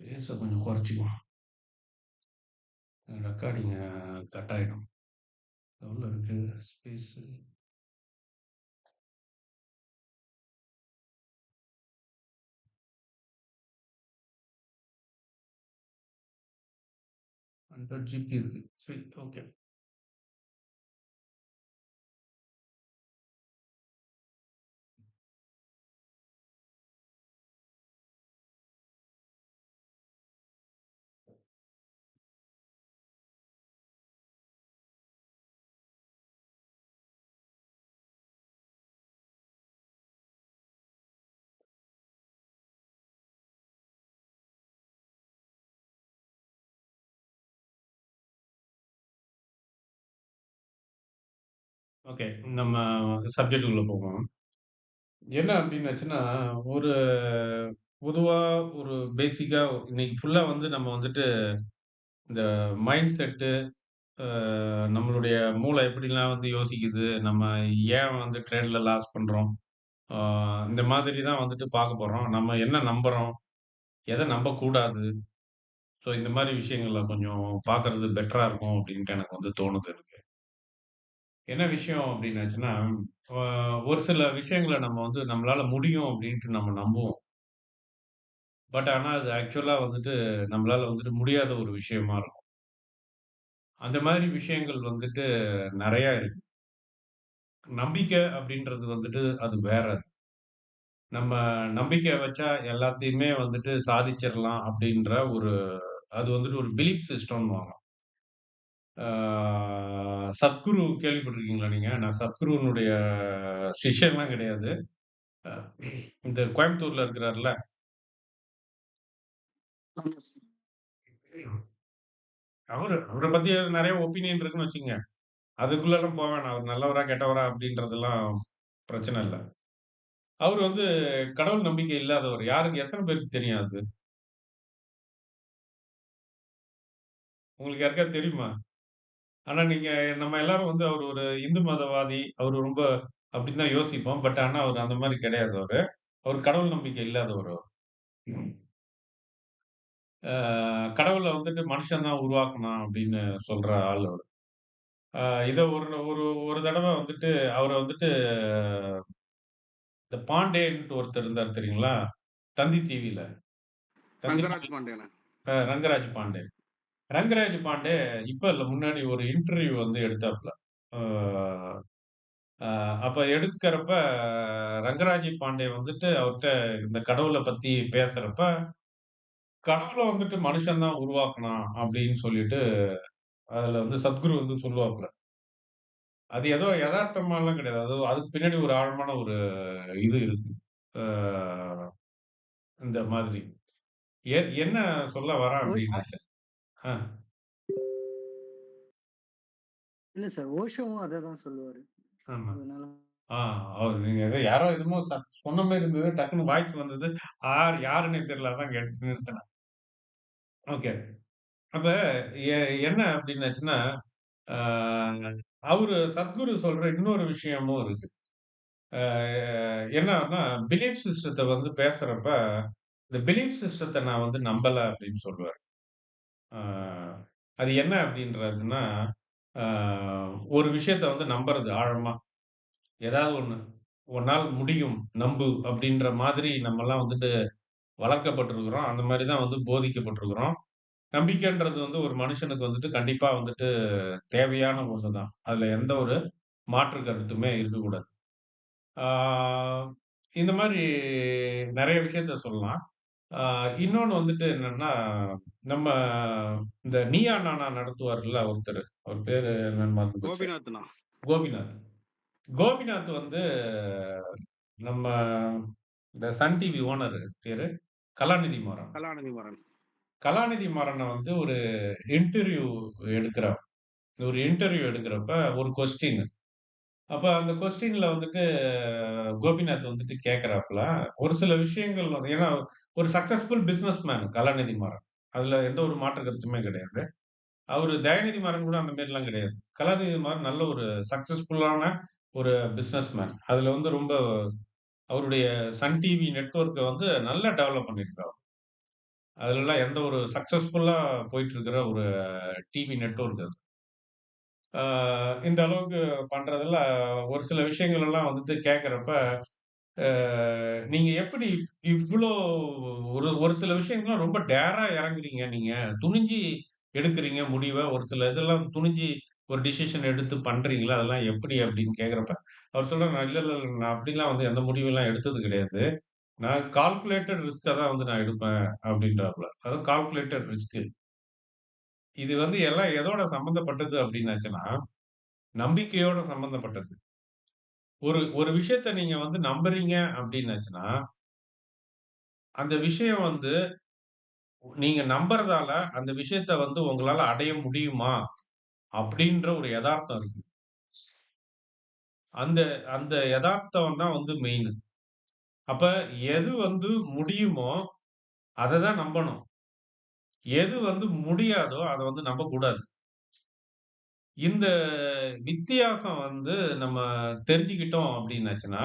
ஸ்பேஸ கொஞ்சம் குறைச்சுக்குவோம். Recording cut ஆயிடும். எவ்வளோ இருக்கு ஸ்பேஸு? ஹண்ட்ரட் ஜிபி இருக்கு. சரி, ஓகே. ஓகே. நம்ம சப்ஜெக்ட்டுக்குள்ள போவோம். என்ன அப்டின்னாச்சுன்னா, ஒரு பொதுவா ஒரு பேசிக்கா இன்னைக்கு ஃபுல்லா வந்து நம்ம வந்துட்டு இந்த மைண்ட் செட்டு, அ நம்மளுடைய மூளை எப்படிலாம் வந்து யோசிக்குது, நம்ம ஏன் வந்து ட்ரேட்ல லாஸ் பண்றோம், ஆ இந்த மாதிரி தான் வந்துட்டு பார்க்க போறோம். நம்ம என்ன நம்புறோம், எத நம்பக்கூடாது. ஸோ இந்த மாரி விஷயங்கள்ல கொஞ்சம் பார்க்கறது பெட்டரா இருக்கும் அப்டின்ட்டு எனக்கு வந்து தோணுது எனக்கு. என்ன விஷயம் அப்டின்னாச்சுன்னா, அ ஒரு சில விஷயங்கள நம்ம வந்து நம்மளால முடியும் அப்டின்ட்டு நம்ம நம்புவோம். பட் ஆனா அது ஆக்சுவலா வந்துட்டு நம்மளால வந்துட்டு முடியாத ஒரு விஷயமா இருக்கும். அந்த மாதிரி விஷயங்கள் வந்துட்டு நெறையா இருக்கு. நம்பிக்கை அப்டின்றது வந்துட்டு அது வேற. நம்ம நம்பிக்கை வச்சா எல்லாத்தையுமே வந்துட்டு சாதிச்சிரலாம் அப்டின்ற ஒரு அது வந்துட்டு ஒரு பிலீஃப் சிஸ்டம்ன்னுவாங்க. ஆ சத்குரு கேள்விப்பட்டிருக்கீங்களா நீங்க? நான் சத்குருவினுடைய சிஷ்யன்லாம் கிடையாது. அ இந்த கோயம்புத்தூர்ல இருக்கிறார்ல. அவர பத்தி நெறைய ஒப்பீனியன் இருக்குன்னு வச்சுக்கங்க. அதுக்குள்ளலாம் போ வேணாம். அவர் நல்லவரா, கெட்டவரா அப்டின்றதெல்லாம் பிரச்சனை இல்ல. அவரு வந்து கடவுள் நம்பிக்கை இல்லாதவர். யாருக்கு எத்தன பேருக்கு தெரியும் அது? உங்களுக்கு யாருக்காவது தெரியுமா? ஆனா நீங்க நம்ம எல்லாரும் வந்து அவரு ஒரு இந்து மதவாதி, அவரு ரொம்ப அப்டின்னு தான் யோசிப்போம். பட் ஆனா அவரு அந்த மாரி கிடையாது அவரு. அவரு கடவுள் நம்பிக்கை இல்லாதவரு அவரு. ஆ கடவுள வந்துட்டு மனுஷன் தான் உருவாக்குனான் அப்டின்னு சொல்ற ஆள் அவரு. ஆ இத ஒரு ஒரு ஒரு தடவ வந்துட்டு அவர வந்துட்டு இந்த பாண்டேன்ட்டு ஒருத்தர் இருந்தார் தெரியுங்களா? தந்தி டிவில. தந்தி ரங்கராஜ் டிவி பாண்டியனா? ரங்கராஜ் பாண்டே. ரங்கராஜ் பாண்டே இப்ப இல்ல முன்னாடி ஒரு இன்டர்வியூ வந்து எடுத்தாப்ல. ஆ அ அப்ப எடுக்கிறப்ப ரங்கராஜ் பாண்டே வந்துட்டு அவர்ட்ட இந்த கடவுள பத்தி பேசுறப்ப, கடவுள வந்துட்டு மனுஷன் தான் உருவாக்குனான் அப்படின்னு சொல்லிட்டு, அதுல வந்து சத்குரு வந்து சொல்லுவாப்ல. அது ஏதோ எதார்த்தமாலாம் கிடையாது. அது அதுக்கு பின்னாடி ஒரு ஆழமான ஒரு இது இருக்கு. ஆ இந்த மாதிரி. என்ன சொல்ல வரேன் ஓஷோ அப்படின்னாச்சு ஆ இல்ல சார். ஓஷோவும் அததான் சொல்லுவாரு. ஆமா. அதனால ஆ அவரு நீங்க ஏதோ யாரோ என்னமோ சொன்ன மாரி இருந்தது. டக்குனு வாய்ஸ் வந்தது. யாருன்னே தெரியல. அதான் கேட்டு நிறுத்துனேன். ஓகே. அப்ப எ என்ன அப்டின்னாச்சுன்னா, ஆ அவரு சத்குரு சொல்ற இன்னொரு விஷயமும் இருக்கு. ஆ என்னான்னா, பிலீஃப் சிஸ்டத்த வந்து பேசுறப்ப, இந்த பிலீஃப் சிஸ்டத்த நான் வந்து நம்பல அப்டின்னு சொல்லுவாரு. ஆ அது என்ன அப்டின்றதுன்னா, ஆ ஒரு விஷயத்த வந்து நம்புறது ஆழமா. ஏதாவது ஒண்ணு. "உன்னால் முடியும், நம்பு" அப்டின்ற மாதிரி நம்மலாம் வந்துட்டு வளர்க்கப்பட்டிருக்கிறோம். அந்த மாரி தான் வந்து போதிக்கப்பட்டிருக்கிறோம். நம்பிக்கைன்றது வந்து ஒரு மனுஷனுக்கு வந்துட்டு கண்டிப்பா வந்துட்டு தேவையான ஒண்ணு தான். அதுல எந்த ஒரு மாற்று கருத்துமே இருக்கக்கூடாது. ஆ இந்த மாரி நெறைய விஷயத்த சொல்லலாம். ஆ இன்னொன்னு வந்துட்டு என்னன்னா, நம்ம இந்த நீயா நானா நடத்துவார்ல ஒருத்தரு. அவர் பேரு என்னன்னு மறந்து போச்சே. கோபிநாத்னா? கோபிநாத். கோபிநாத் வந்து நம்ம இந்த சன் டிவி ஓனர் பேரு கலாநிதி மாறன். கலாநிதி மாறன். கலாநிதி மாறன வந்து ஒரு இன்டர்வியூ எடுக்குறார். ஒரு இன்டர்வியூ எடுக்கிறப்ப ஒரு கொஸ்டின். அப்ப அந்த கொஸ்டின்ல வந்துட்டு கோபிநாத் வந்துட்டு கேட்கிறாப்ல, ஒரு சில விஷயங்கள் வந்து ஏன்னா ஒரு சக்சஸ்ஃபுல் பிசினஸ் மேன் கலாநிதி மாறன். அதுல எந்த ஒரு மாற்று கருத்துமே கிடையாது. அவரு தயாநிதி மாறன் கூட அந்த மாரிலாம் கிடையாது. கலாநிதி மாறன் நல்ல ஒரு சக்சஸ்ஃபுல்லான ஒரு பிசினஸ் மேன். அதுல வந்து ரொம்ப அவருடைய சன் டிவி நெட்வொர்க்க வந்து நல்லா டெவலப் பண்ணியிருக்காரு. அதுலலாம் எந்த ஒரு சக்சஸ்ஃபுல்லா போயிட்டு இருக்கிற ஒரு டிவி நெட்வொர்க் அது. ஆ இந்த அளவுக்கு பண்றதுல ஒரு சில விஷயங்கள் எல்லாம் வந்துட்டு கேட்கிறப்ப, அ நீங்க எப்படி இவ்ளோ ஒரு ஒரு சில விஷயங்கள்லாம் ரொம்ப டேரா இறங்குறீங்க நீங்க. துணிஞ்சு எடுக்குறீங்க முடிவ. ஒரு சில இதெல்லாம் துணிஞ்சு ஒரு டிசிஷன் எடுத்து பண்றீங்களா? அதெல்லாம் எப்படி அப்படின்னு கேட்கிறப்ப, அவர் சொல்றாரு, "நான் இல்ல, இல்ல, இல்ல. நான் அப்படிலாம் வந்து எந்த முடிவெல்லாம் எடுத்தது கிடையாது. நான் கால்குலேட்டட் ரிஸ்க்கா தான் வந்து நான் எடுப்பேன்." அப்படின்றாப்புல. அதாவது கால்குலேட்டட் ரிஸ்க். இது வந்து எல்லாம் எதோட சம்மந்தப்பட்டது அப்படின்னாச்சுன்னா, நம்பிக்கையோட சம்மந்தப்பட்டது. ஒரு ஒரு விஷயத்த நீங்க வந்து நம்புறீங்க அப்டின்னாச்சுன்னா, அந்த விஷயம் வந்து நீங்க நம்புறதால அந்த விஷயத்த வந்து உங்களால அடைய முடியுமா? அப்டின்ற ஒரு எதார்த்தம் இருக்கு. அந்த அந்த எதார்த்தம் தான் வந்து மெயினு. அப்ப எது வந்து முடியுமோ, அத தான் நம்பணும். எது வந்து முடியாதோ, அத வந்து நம்பக்கூடாது. இந்த வித்தியாசம் வந்து நம்ம தெரிஞ்சுக்கிட்டோம் அப்டின்னாச்சுன்னா,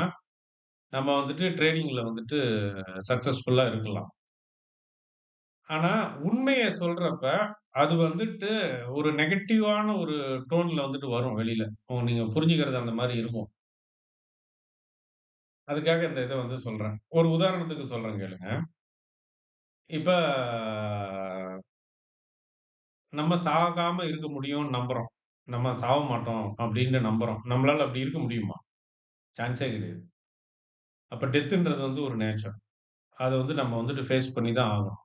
நம்ம வந்துட்டு ட்ரேடிங்ல வந்துட்டு சக்சஸ்ஃபுல்லா இருக்கலாம். ஆனா, உண்மைய சொல்றப்ப, அது வந்துட்டு ஒரு நெகட்டிவான ஒரு டோன்ல வந்துட்டு வரும் வெளில. நீங்க புரிஞ்சுக்கிறது அந்த மாரி இருக்கும். அதுக்காக இந்த இத வந்து சொல்றேன். ஒரு உதாரணத்துக்கு சொல்றேன் கேளுங்க. இப்ப நம்ம சாகாம இருக்க முடியும்னு நம்புறோம். நம்ம சாவ மாட்டோம் அப்படின்னு நம்புறோம். நம்மளால அப்படி இருக்க முடியுமா? சான்ஸே கிடையாது. அப்ப டெத்துன்றது வந்து ஒரு நேச்சர். அத வந்து நம்ம வந்துட்டு ஃபேஸ் பண்ணி தான் ஆகணும்.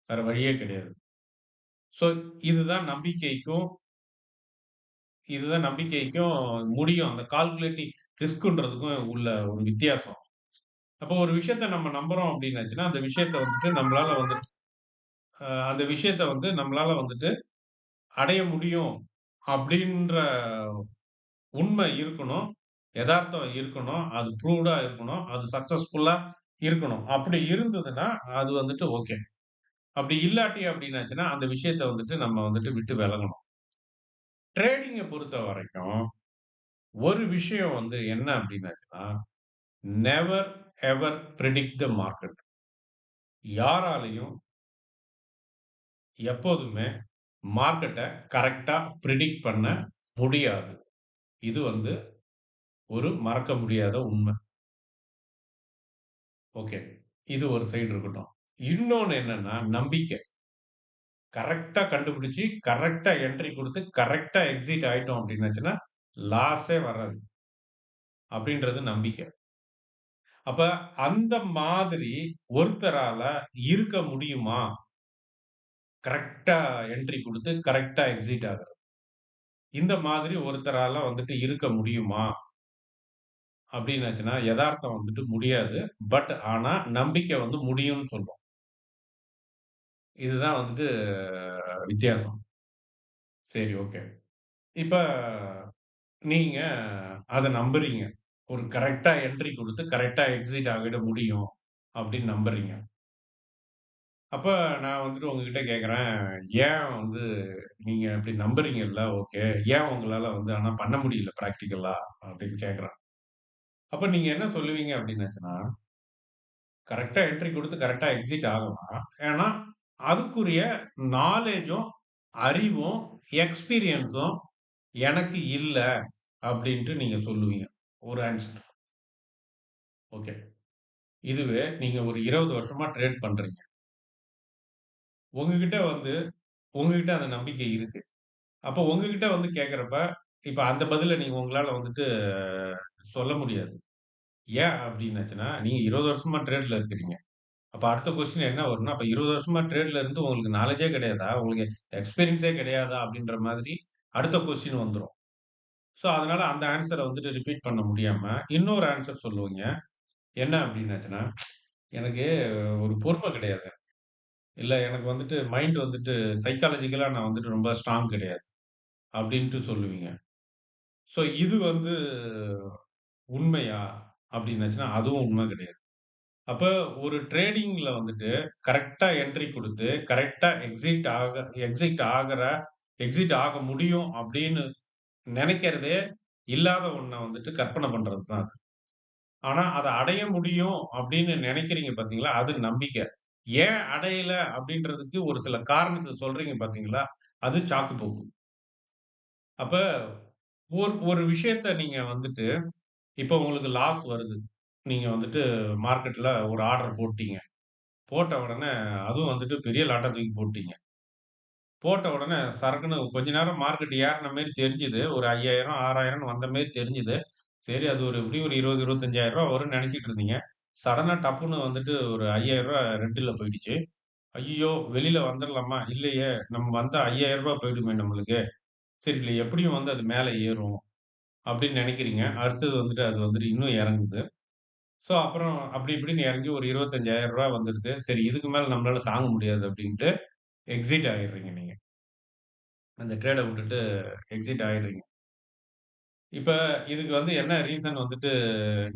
வேற வழியே கிடையாது. ஸோ இதுதான் நம்பிக்கைக்கும் முடியும். அந்த கால்குலேட்டிங் ரிஸ்க்ன்றதுக்கும் உள்ள ஒரு வித்தியாசம். அப்போ ஒரு விஷயத்த நம்ம நம்புறோம் அப்டின்னாச்சுன்னா, அந்த விஷயத்த வந்து நம்மளால வந்துட்டு அடைய முடியும் அப்டின்ற உண்மை இருக்கணும். எதார்த்தம் இருக்கணும். அது ப்ரூவ்டா இருக்கணும். அது சக்சஸ்ஃபுல்லா இருக்கணும். அப்படி இருந்ததுன்னா, அது வந்துட்டு ஓகே. அப்படி இல்லாட்டி அப்டின்னாச்சுன்னா, அந்த விஷயத்த வந்துட்டு நம்ம வந்துட்டு விட்டு விலகணும். ட்ரேடிங்க பொறுத்தவரைக்கும், ஒரு விஷயம் வந்து என்ன அப்டின்னாச்சுன்னா, never ever predict the market. யாராலயும் எப்போதுமே மார்க்கெட்ட கரெக்ட்டா பிரெடிக்ட் பண்ண முடியாது. இது வந்து ஒரு மறக்க முடியாத உண்ம. ஓகே. இது ஒரு சைடு இருக்கட்டும். இன்னொன்னு என்னன்னா, நம்பிக்கை. கரெக்ட்டா கண்டுபிடிச்சு, கரெக்ட்டா என்ட்ரி குடுத்து, கரெக்ட்டா எக்ஸிட் ஆயிட்டோம் அப்டின்னாச்சுன்னா, லாஸே வராது. அப்டின்றது நம்பிக்கை. அப்ப அந்த மாதிரி ஒருத்தரால இருக்க முடியுமா? கரெக்ட்டா என்ட்ரி குடுத்து, கரெக்ட்டா எக்ஸிட் ஆகுறது. இந்த மாதிரி ஒருத்தரால வந்துட்டு இருக்க முடியுமா? அப்டின்னாச்சுன்னா, எதார்த்தம் வந்துட்டு முடியாது. பட் ஆனா, நம்பிக்கை வந்து முடியும்னு சொல்லும். இதுதான் வந்துட்டு வித்தியாசம். சரி, ஓகே. இப்ப நீங்க அத நம்புறீங்க. ஒரு கரெக்ட்டா என்ட்ரி குடுத்து, கரெக்ட்டா எக்ஸிட் ஆகிட முடியும் அப்டின்னு நம்புறீங்க. அப்ப நான் வந்துட்டு உங்ககிட்ட கேட்கிறேன், ஏன் வந்து நீங்க இப்டி நம்புறீங்கல்ல, ஓகே. ஏன் உங்களால வந்து ஆனா பண்ண முடியல பிராக்டிகலா அப்டின்னு கேட்கிறேன். அப்ப நீங்க என்ன சொல்லுவீங்க அப்டின்னாச்சுன்னா, கரெக்ட்டா என்ட்ரி குடுத்து கரெக்ட்டா எக்ஸிட் ஆகலாம். ஏன்னா, அதுக்குரிய நாலேட்ஜும், அறிவும், எக்ஸ்பீரியன்ஸும் எனக்கு இல்ல அப்டின்ட்டு நீங்க சொல்லுவீங்க. ஒரு ஆன்ஸர். ஓகே. இதுவே நீங்க ஒரு 20 வருஷமா ட்ரேட் பண்றீங்க. உங்ககிட்ட வந்து உங்ககிட்ட அந்த நம்பிக்கை இருக்கு. அப்போ உங்ககிட்ட வந்து கேட்கிறப்ப, இப்ப அந்த பதில நீங்க உங்களால வந்துட்டு சொல்ல முடியாது. ஏன் அப்டின்னாச்சுன்னா, நீங்க 20 வருஷமா ட்ரேட்ல இருக்கிறீங்க. அப்ப அடுத்த கொஸ்டின் என்ன வரும்னா, அப்ப 20 வருஷமா ட்ரேட்ல இருந்து உங்களுக்கு நாலேட்ஜே கிடையாதா? உங்களுக்கு எக்ஸ்பீரியன்ஸே கிடையாதா? அப்படின்ற மாதிரி அடுத்த கொஸ்டின் வந்துரும். ஸோ, அதனால அந்த ஆன்ஸர வந்துட்டு ரிப்பீட் பண்ண முடியாம, இன்னொரு ஆன்ஸர் சொல்லுவீங்க. என்ன அப்படின்னாச்சுன்னா, எனக்கு ஒரு பொறுமை கிடையாது. இல்ல எனக்கு வந்துட்டு மைண்ட் வந்துட்டு சைக்காலஜிக்கலா நான் வந்துட்டு ரொம்ப ஸ்ட்ராங் கிடையாது. அப்படின்ட்டு சொல்லுவீங்க. ஸோ, இது வந்து உண்மையா? அப்படின்னாச்சுன்னா, அதுவும் உண்மை கிடையாது. அப்ப ஒரு ட்ரேடிங்ல வந்துட்டு கரெக்ட்டா என்ட்ரி குடுத்து, கரெக்ட்டா எக்ஸிட் ஆக முடியும் அப்படின்னு நெனைக்கிறதே இல்லாத ஒண்ண வந்துட்டு கற்பனை பண்றது தான் அது. ஆனா அத அடைய முடியும் அப்படின்னு நெனைக்கிறீங்க பார்த்தீங்களா, அது நம்பிக்கை. ஏன் அடையல அப்படின்றதுக்கு ஒரு சில காரணத்த சொல்றீங்க பார்த்தீங்களா? அது சாக்கு போக்கு. அப்ப ஒரு ஒரு விஷயத்த நீங்க வந்துட்டு இப்ப உங்களுக்கு லாஸ் வருது. நீங்க வந்துட்டு மார்க்கெட்ல ஒரு ஆர்டர் போட்டீங்க. போட்ட உடனே அதுவும் வந்துட்டு பெரிய லாட்டா தூக்கி போட்டீங்க. போட்ட உடனே சரக்குன்னு கொஞ்ச நேரம் மார்க்கெட் ஏறுன மாரி தெரிஞ்சது. ஒரு 5000, 6000ன்னு வந்த மாரி தெரிஞ்சது. சரி அது ஒரு எப்படியும் ஒரு 20, 25,000 வரும்னு நெனச்சுட்டு இருந்தீங்க. சடனா டப்புன்னு வந்துட்டு ஒரு ரூ. 5000 ரெட்ல போயிடுச்சு. ஐய்யயோ! வெளில வந்துரலாமா? இல்லையே! நம்ம வந்தா ரூ. 5000 போயிடுமே நம்மளுக்கு. சரி இல்ல எப்படியும் வந்து அது மேல ஏறும் அப்படின்னு நெனைக்கிறீங்க. அடுத்தது வந்துட்டு அது வந்துட்டு இன்னும் இறங்குது. ஸோ அப்புறம் அப்படி இப்படின்னு இறங்கி ஒரு ரூ. 25,000 வந்துருது. சரி இதுக்கு மேல நம்மளால தாங்க முடியாது அப்படின்ட்டு எக்ஸிட் ஆயிடுறீங்க நீங்க. அந்த ட்ரேட விட்டுட்டு எக்ஸிட் ஆயிடுறீங்க. இப்ப இதுக்கு வந்து என்ன ரீசன் வந்துட்டு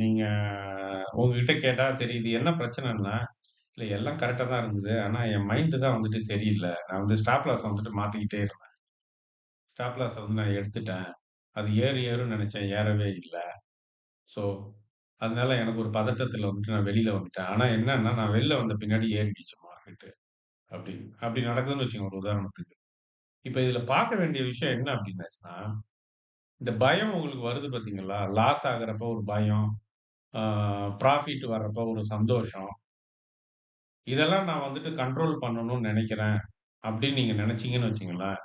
நீங்க உங்ககிட்ட கேட்டா, சரி இது என்ன பிரச்சனைன்னா, இல்ல எல்லாம் கரெக்ட்டா தான் இருந்தது. ஆனா என் மைண்ட் தான் வந்துட்டு சரியில்ல. நான் வந்து ஸ்டாப் லாஸ வந்துட்டு மாத்திக்கிட்டே இருந்தேன். ஸ்டாப் லாஸ வந்து நான் எடுத்துட்டேன். அது ஏறும்னு நெனச்சேன். ஏறவே இல்ல. ஸோ அதனால எனக்கு ஒரு பதட்டத்துல வந்துட்டு நான் வெளில வந்துட்டேன். ஆனா என்னன்னா, நான் வெளில வந்த பின்னாடி ஏறிடுச்சு மார்க்கெட்டு. அப்படின்னு. அப்படி நடக்குதுன்னு வச்சுக்கோங்க ஒரு உதாரணத்துக்கு. இப்ப இதுல பார்க்க வேண்டிய விஷயம் என்ன அப்படின்னாச்சுன்னா, இந்த பயம் உங்களுக்கு வருது பார்த்தீங்களா? லாஸ் ஆகுறப்போ ஒரு பயம், ஆ புராஃபிட் வர்றப்போ ஒரு சந்தோஷம். இதெல்லாம் நான் வந்துட்டு கண்ட்ரோல் பண்ணணும்னு நெனைக்கிறேன். அப்படின்னு நீங்க நெனச்சீங்கன்னு வச்சுக்கங்களேன்,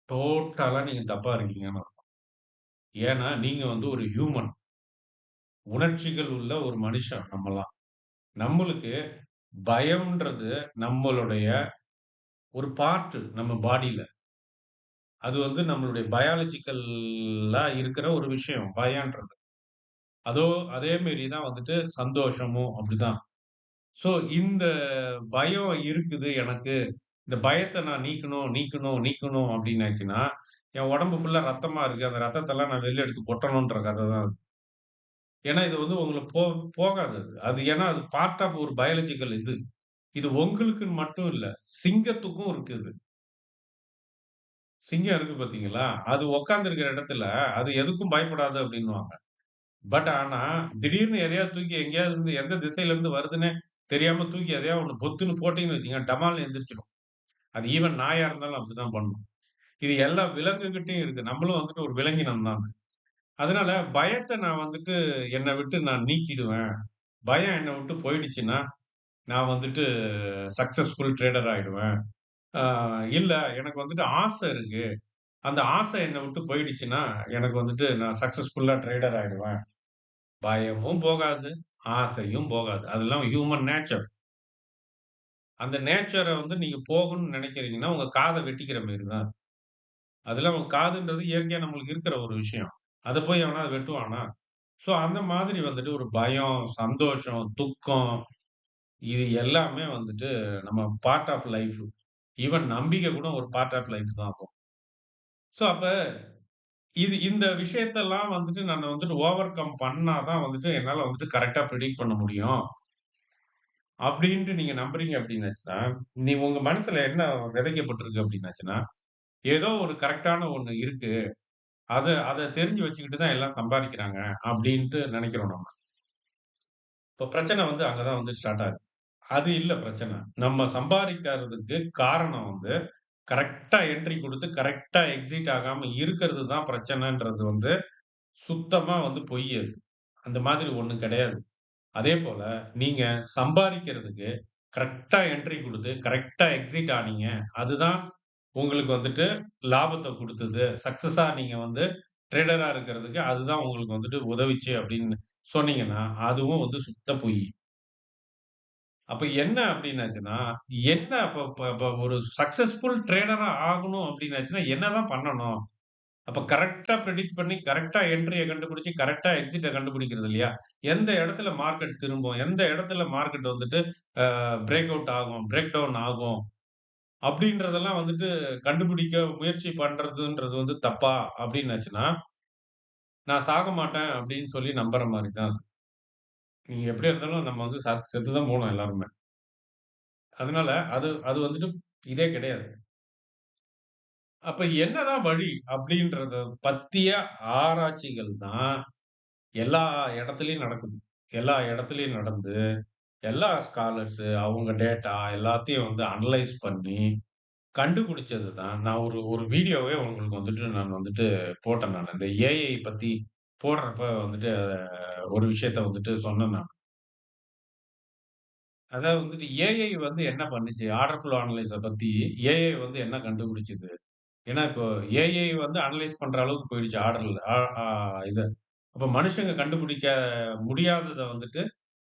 டோட்டலா நீங்க தப்பா இருக்கீங்கன்னு அர்த்தம். ஏன்னா, நீங்க வந்து ஒரு ஹியூமன். உணர்ச்சிகள் உள்ள ஒரு மனுஷன் நம்மலாம். நம்மளுக்கு பயம்ன்றது நம்மளுடைய ஒரு பார்ட் நம்ம பாடில. அது வந்து நம்மளுடைய பயாலஜிக்கல்லா இருக்கிற ஒரு விஷயம் பயம்ன்றது. அதோ அதே மாரி தான் வந்துட்டு சந்தோஷமும் அப்படிதான். ஸோ இந்த பயம் இருக்குது எனக்கு. இந்த பயத்த நான் நீக்கணும், நீக்கணும், நீக்கணும் அப்டின்னாச்சுன்னா, என் உடம்பு ஃபுல்லா ரத்தமா இருக்கு. அந்த ரத்தத்தெல்லாம் நான் வெளில எடுத்து கொட்டணுன்ற கத தான் அது. ஏன்னா, இது வந்து உங்களுக்கு போகாது அது. அது ஏன்னா, அது பார்ட் ஆஃப் ஒரு பயாலஜிக்கல் இது. இது உங்களுக்குன்னு மட்டும் இல்ல. சிங்கத்துக்கும் இருக்கு இது. சிங்கம் இருக்கு பார்த்தீங்களா? அது உட்கார்ந்திருக்கிற இடத்துல, அது எதுக்கும் பயப்படாது அப்டின்னுவாங்க. பட் ஆனா, திடீர்னு எதையாவது தூக்கி எங்கேயாவது இருந்து எந்த திசையில இருந்து வருதுன்னே தெரியாம தூக்கி எதையாவது ஒண்ணு பொத்துன்னு போட்டீங்கன்னு வச்சுக்கங்க, டமால்னு எந்திரிச்சுரும். அது ஈவன் நாயா இருந்தாலும் அப்படிதான் பண்ணும். இது எல்லா விலங்குகிட்டயும் இருக்கு. நம்மளும் வந்துட்டு ஒரு விலங்கினம் தான். அதனால பயத்த நான் வந்துட்டு என்ன விட்டு நான் நீக்கிடுவேன். பயம் என்ன விட்டு போயிடுச்சுன்னா, நான் வந்துட்டு சக்சஸ்ஃபுல் ட்ரேடர் ஆயிடுவேன். ஆ இல்ல எனக்கு வந்துட்டு ஆசை இருக்கு. அந்த ஆசை என்ன விட்டு போயிடுச்சுன்னா, எனக்கு வந்துட்டு நான் சக்சஸ்ஃபுல்லா ட்ரேடர் ஆயிடுவேன். பயமும் போகாது, ஆசையும் போகாது. அதெல்லாம் ஹியூமன் நேச்சர். அந்த நேச்சர வந்து நீங்க போகணும்னு நெனைக்கிறீங்கன்னா, உங்க காத வெட்டிக்கிற மாரி தான். அதெல்லாம் காதுன்றது இயற்கையா நம்மளுக்கு இருக்கிற ஒரு விஷயம். அத போய் எவனாவது வெட்டுவானா? ஸோ அந்த மாதிரி வந்துட்டு ஒரு பயம், சந்தோஷம், துக்கம் இது எல்லாமே வந்துட்டு நம்ம பார்ட் ஆஃப் லைஃப். ஈவன் நம்பிக்கை கூட ஒரு பார்ட் ஆஃப் லைஃப் தான் அப்போ. ஸோ அப்ப இந்த விஷயத்தெல்லாம் வந்துட்டு நான் வந்துட்டு ஓவர் கம் பண்ணா தான் வந்துட்டு என்னால வந்துட்டு கரெக்ட்டா பிரெடிக்ட் பண்ண முடியும். அப்டின்ட்டு நீங்க நம்புறீங்க அப்டின்னாச்சுன்னா, உங்க மனசுல என்ன விதைக்கப்பட்டிருக்கு அப்டின்னாச்சுன்னா, ஏதோ ஒரு கரெக்ட்டான ஒண்ணு இருக்கு. அத அத தெரிஞ்சு வச்சுக்கிட்டு தான் எல்லாம் சம்பாரிக்கிறாங்க அப்டின்ட்டு நெனைக்கிறோம் நம்ம. இப்ப பிரச்சனை வந்து அங்க தான் வந்து ஸ்டார்ட் ஆகுது. அது இல்ல பிரச்சனை. நம்ம சம்பாதிக்காததுக்கு காரணம் வந்து, கரெக்ட்டா என்ட்ரி குடுத்து, கரெக்ட்டா எக்ஸிட் ஆகாம இருக்கிறது தான் பிரச்சனைன்றது வந்து, சுத்தமா வந்து பொய் அது. அந்த மாதிரி ஒண்ணு கிடையாது. அதேபோல நீங்க சம்பாரிக்கிறதுக்கு கரெக்ட்டா என்ட்ரி குடுத்து, கரெக்ட்டா எக்ஸிட் ஆனீங்க. அதுதான் உங்களுக்கு வந்துட்டு லாபத்த குடுத்தது. சக்சஸா நீங்க வந்து ட்ரேடரா இருக்கிறதுக்கு அதுதான் உங்களுக்கு வந்துட்டு உதவிச்சு அப்படின்னு சொன்னீங்கன்னா, அதுவும் வந்து சுத்த பொய். அப்ப என்ன அப்டின்னாச்சுன்னா, என்ன அப்ப இப்ப இப்ப ஒரு சக்சஸ்ஃபுல் ட்ரேடரா ஆகணும் அப்டின்னாச்சுன்னா, என்னதான் பண்ணணும்? அப்ப கரெக்ட்டா பிரெடிக்ட் பண்ணி, கரெக்ட்டா என்ட்ரிய கண்டுபிடிச்சு, கரெக்ட்டா எக்ஸிட்ட கண்டுபிடிக்கிறது இல்லையா? எந்த இடத்துல மார்க்கெட் திரும்பும்? எந்த இடத்துல மார்க்கெட் வந்துட்டு பிரேக் அவுட் ஆகும்? பிரேக் டவுன் ஆகும்? அப்டின்றதெல்லாம் வந்துட்டு கண்டுபிடிக்க முயற்சி பண்றதுன்றது வந்து தப்பா? அப்டின்னாச்சுன்னா, நான் சாக மாட்டேன் அப்டின்னு சொல்லி நம்புற மாரி தான் அது. நீங்க எப்டியா இருந்தாலும் நம்ம வந்து செத்து தான் போணும் எல்லாருமே. அதனால அது அது வந்துட்டு இதே கிடையாது. அப்ப என்னதான் வழி அப்படின்றத பத்திய ஆராய்ச்சிகள் தான் எல்லா இடத்துலயும் நடக்குது. எல்லா இடத்துலயும் நடந்து, எல்லா ஸ்காலர்ஸு அவங்க டேட்டா எல்லாத்தையும் வந்து அனலைஸ் பண்ணி கண்டுபிடிச்சது தான். நான் ஒரு ஒரு வீடியோவே உங்களுக்கு வந்துட்டு நான் வந்துட்டு போட்டேன் நானு. இந்த ஏஐ பத்தி போடுறப்ப வந்துட்டு ஒரு விஷயத்த வந்துட்டு சொன்னேன் நான். அதாவது வந்துட்டு ஏஐ வந்து என்ன பண்ணுச்சு? ஆர்டர் ஃப்ளோ அனலைஸ பத்தி ஏஐ வந்து என்ன கண்டுபிடிச்சது? ஏன்னா, இப்போ ஏஐ வந்து அனலைஸ் பண்ற அளவுக்கு போயிடுச்சு ஆர்டர்ல. ஆ ஆ இது. அப்ப மனுஷங்க கண்டுபிடிக்க முடியாதத வந்துட்டு